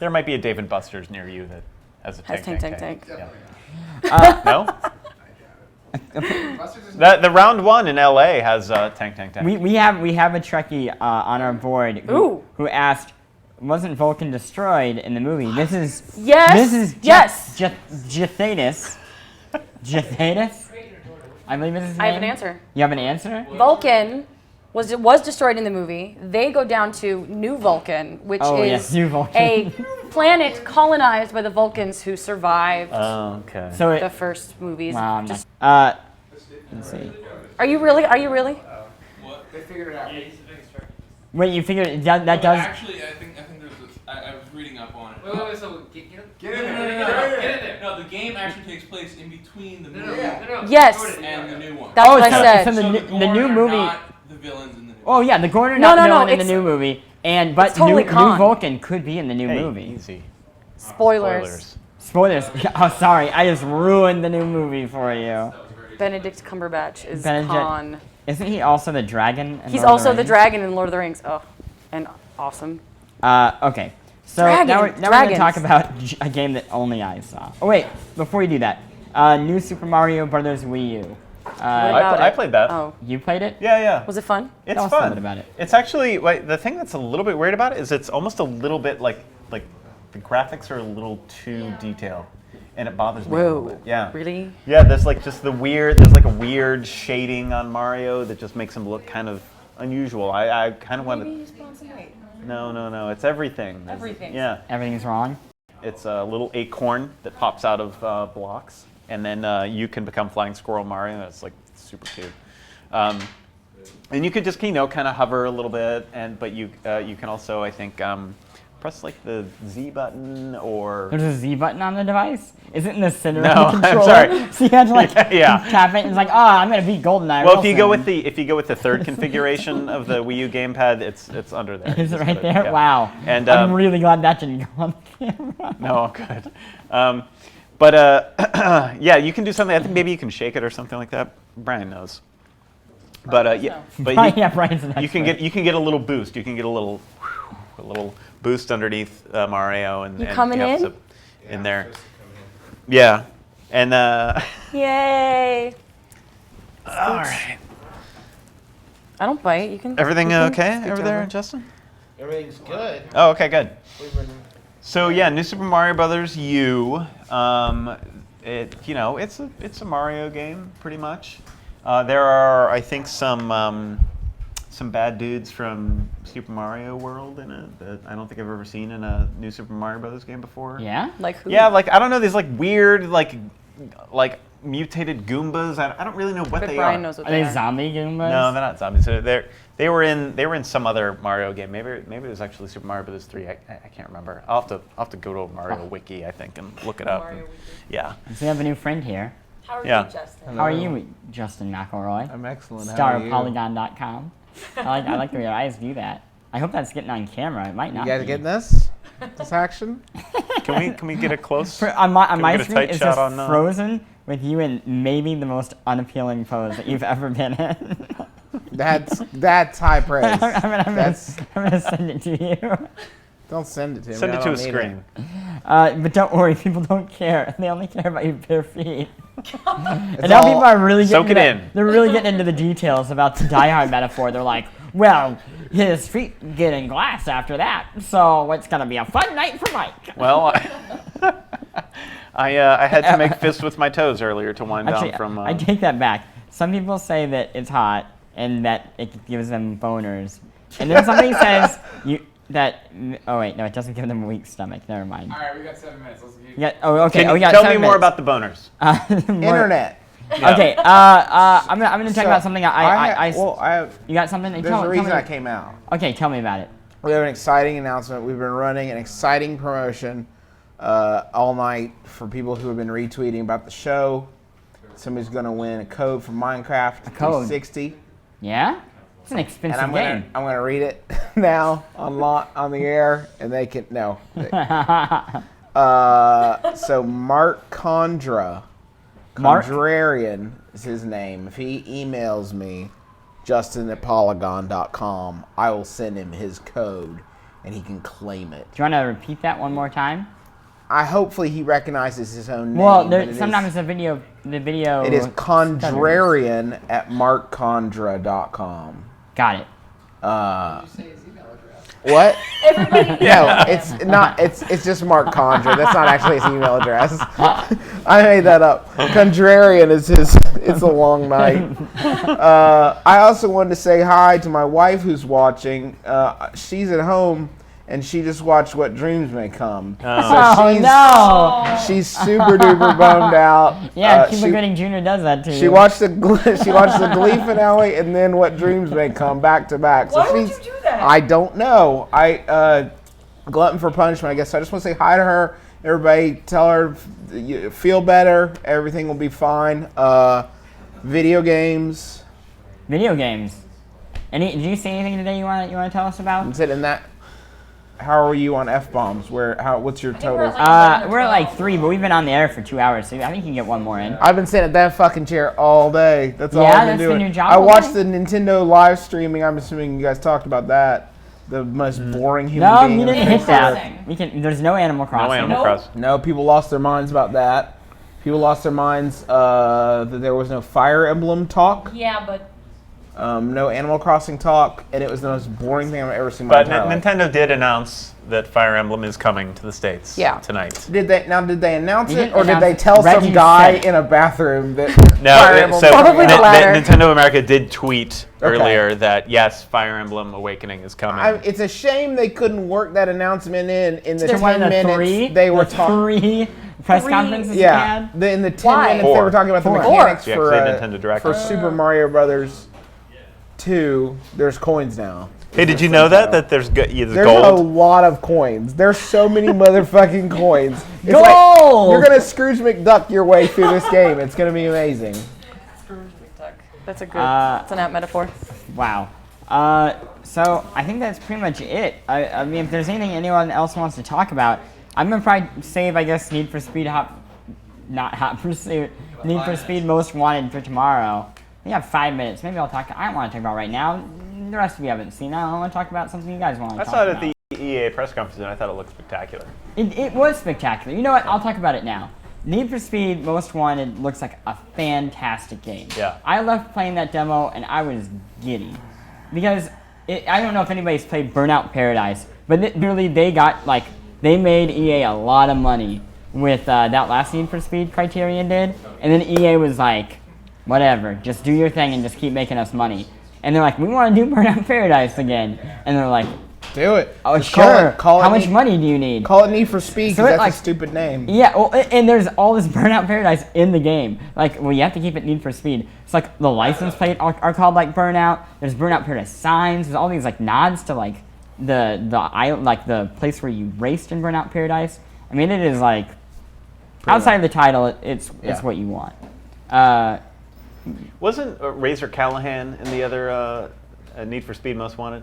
There might be a Dave and Buster's near you that has a Has Tank Tank Tank. Tank. Yeah. No. The round one in LA has tank. We have a Trekkie on our board who asked, wasn't Vulcan destroyed in the movie? This is Jathatus. Jathatus? I believe it's his name. I have an answer. You have an answer? Vulcan was destroyed in the movie. They go down to New Vulcan, which is New Vulcan. a planet colonized by the Vulcans who survived okay. So the first movies. Wow. Just- Let's see. Are you really? What? They figured it out. Wait, you figured that does? Actually, I think there's I was reading up on it. Wait, so get in there. Get in there. No, the game actually takes place in between the movie Yes. and the new one. That's what I said. So the new movie. Not the villains in the new. Oh yeah, the Gorn are No, not no, villain in the it's- new movie, but totally new Khan. Vulcan could be in the new Hey, movie. easy. Spoilers. Spoilers. Oh, sorry, I just ruined the new movie for you. Benedict Cumberbatch is Benedict- Khan. Isn't he also the dragon? in He's Lord of also the Rings? dragon in Lord of the Rings. Oh, and awesome. Okay. So now we're going to Dragons. talk about a game that only I saw. Oh wait, before you do that, new Super Mario Brothers Wii U. I played that. Oh, You played it? Yeah. was it fun? It's Tell us fun. a little bit about it. It's actually the thing that's a little bit weird about it is it's almost a little bit like the graphics are a little too detailed, and it bothers me a little bit. Yeah. Really? Yeah, there's like a weird shading on Mario that just makes him look kind of unusual. I kind of want to. No, it's everything. Everything. Yeah. Everything's wrong. It's a little acorn that pops out of blocks, and then you can become Flying Squirrel Mario. It's like super cute. And you could just kind of hover a little bit, but you can also, I think, press like the Z button or. There's a Z button on the device? Is it in the center No, of the I'm controller? sorry. So you had to like Yeah. tap it and it's like, I'm gonna beat GoldenEye. Well, real if you go soon. with the third configuration of the Wii U gamepad, it's under there. Is You it just right gotta- there? yeah. Wow. And I'm really glad that didn't go on the camera. No, good. But yeah, you can do something. I think maybe you can shake it or something like that. Brian knows. But yeah, Brian- yeah, Brian's an you can expert. get a little boost. You can get a little boost underneath Mario and coming in? so in there. Yeah, and Yay! all right. I don't bite. You can. Everything you can okay scooch over there, over. Justin? Everything's good. Oh, okay, good. So yeah, New Super Mario Brothers U. It's a Mario game pretty much. There are, I think, some bad dudes from Super Mario World in it that I don't think I've ever seen in a New Super Mario Brothers game before. Yeah? Like who? Yeah, like I don't know, these like weird like mutated Goombas. I don't really know what But they Brian are. knows what Are they they are. zombie Goombas? No, they're not zombies. They were in some other Mario game. Maybe it was actually Super Mario Brothers 3. I can't remember. I'll have to go to a Mario wiki, I think, and look it up. Mario Wiki. Yeah. So we have a new friend here. How are Yeah. you, Justin? How are you, Justin McElroy? I'm excellent. Star How of are you? Polygon.com. I like the way your eyes do that. I hope that's getting on camera. It might You not. guys be. getting this? This action? Can we get a close? On my Can we get a screen, tight it's shot just on, frozen with you in maybe the most unappealing pose that you've ever been in. That's high praise. I'm That's gonna send it to you. don't send it to me. Send I it to don't a need screen. But don't worry, people don't care. They only care about your bare feet. And It's now all- people are really Soak getting it into in. They're really getting into the details about the Die Hard metaphor. They're like, well, his feet get in glass after that, so it's gonna be a fun night for Mike. Well, I had to make fists with my toes earlier to wind Actually, down from. I take that back. Some people say that it's hot and that it gives them boners, and then somebody says oh wait, no, it doesn't give them a weak stomach. Never mind. All right, we got 7 minutes. Let's get. Yeah. Oh, okay. Can Oh, you yeah. tell me 7 more minutes. about the boners? Internet. Yeah. Okay. I'm gonna talk So, about something I have, you got something? there's Tell a me- reason I came out. Okay, tell me about it. We have an exciting announcement. We've been running an exciting promotion all night for people who have been retweeting about the show. Somebody's going to win a code for Minecraft A code? 360. Yeah? It's an And expensive I'm game. gonna read it now on the air, and they can no. So Mark Condra, Mark? Contrarian is his name. If he emails me, Justin@Polygon.com, I will send him his code, and he can claim it. Do you want to repeat that one more time? hopefully he recognizes his own name. Well, sometimes the video. It is Condrarian at markcondra.com. Got it. What? No, it's not. It's just Mark Condra. That's not actually his email address. I made that up. Condrarian is his. It's a long night. I also wanted to say hi to my wife who's watching. She's at home and she just watched What Dreams May Come. She's super duper bummed out. Yeah, Cuba Gooding Jr. does that too. She watched the Glee finale and then What Dreams May Come back to back. Why would you do that? I don't know. Glutton for punishment, I guess. So I just want to say hi to her. Everybody, tell her you feel better. Everything will be fine. Video games. Video games. Did you see anything today you want to tell us about? Is it in that? How are you on F-bombs? What's your total? We're at like 3, but we've been on the air for 2 hours, so I think you can get one more in. I've been sitting at that fucking chair all day. That's all I've been doing. Been your job I watched the Nintendo live streaming. I'm assuming you guys talked about that. The most boring human being. No, you didn't hit that. There's no Animal Crossing. No Animal Crossing. No, people lost their minds about that. People lost their minds that there was no Fire Emblem talk. Yeah, but... no Animal Crossing talk, and it was the most boring thing I've ever seen in my entire life. Nintendo did announce that Fire Emblem is coming to the States tonight. Did they announce it, or did they tell some guy in a bathroom that Fire Emblem? Probably the latter. Nintendo America did tweet earlier that yes, Fire Emblem Awakening is coming. It's a shame they couldn't work that announcement in the 10 minutes they were talking. 3 press conferences you had? In the 10 minutes they were talking about the mechanics for Super Mario Brothers 2. There's coins now. Hey, did you know that there's gold? There's a lot of coins. There's so many motherfucking coins. It's gold! Like you're gonna Scrooge McDuck your way through this game. It's gonna be amazing. Scrooge McDuck. That's a good. That's an apt metaphor. Wow. So I think that's pretty much it. I mean, if there's anything anyone else wants to talk about, I'm gonna probably save, I guess, Need for Speed Need for Speed Most Wanted for tomorrow. We have 5 minutes. Maybe I don't want to talk about right now. The rest of you haven't seen. I want to talk about something you guys want to talk about. I saw it at the EA press conference and I thought it looked spectacular. It was spectacular. You know what? I'll talk about it now. Need for Speed Most Wanted looks like a fantastic game. Yeah. I left playing that demo and I was giddy. Because I don't know if anybody's played Burnout Paradise, but literally they made EA a lot of money with that last Need for Speed Criterion did. And then EA was like, whatever, just do your thing and just keep making us money. And they're like, we want to do Burnout Paradise again. And they're like, do it. Oh, just sure. How much money do you need? Call it Need for Speed, because that's a stupid name. Yeah, well, and there's all this Burnout Paradise in the game. Like, well, you have to keep it Need for Speed. It's like the license plate are called like Burnout. There's Burnout Paradise signs. There's all these like nods to like the place where you raced in Burnout Paradise. I mean, it is like outside of the title, it's what you want. Wasn't Razor Callahan in the other Need for Speed Most Wanted?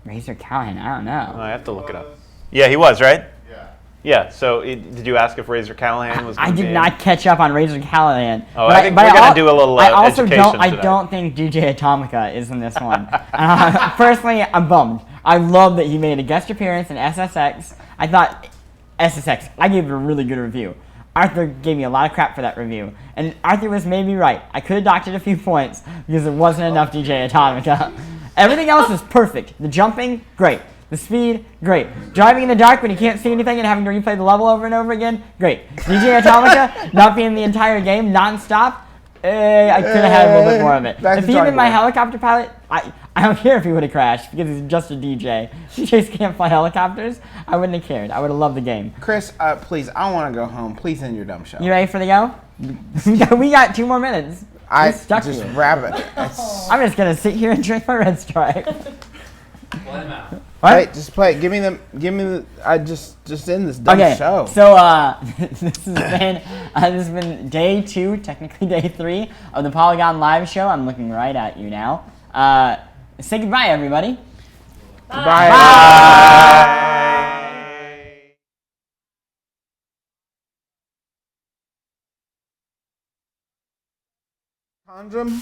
Razor Callahan, I don't know. Oh, I have to look it up. Yeah, he was, right? Yeah. Yeah, so did you ask if Razor Callahan was I did not catch up on Razor Callahan. Oh, I think we're going to do a little education I don't think DJ Atomica is in this one. Personally, I'm bummed. I love that he made a guest appearance in SSX. I thought SSX, I gave it a really good review. Arthur gave me a lot of crap for that review. And Arthur was maybe right. I could have docked it a few points because there wasn't enough DJ Atomica. Everything else is perfect. The jumping, great. The speed, great. Driving in the dark when you can't see anything and having to replay the level over and over again, great. DJ Atomica, not being the entire game non-stop, I could have had a little bit more of it. If he had been my helicopter pilot, I don't care if he would have crashed because he's just a DJ. DJs can't fly helicopters. I wouldn't have cared. I would have loved the game. Chris, please, I want to go home. Please end your dumb show. You ready for the go? We got 2 more minutes. Just wrap it. I'm just going to sit here and drink my Red Stripe. Let him out. What? Wait, just play it. Give me the. I just end this dumb show. So this has been day 2, technically day 3 of the Polygon live show. I'm looking right at you now. Say goodbye, everybody. Bye. Bye. Condom.com.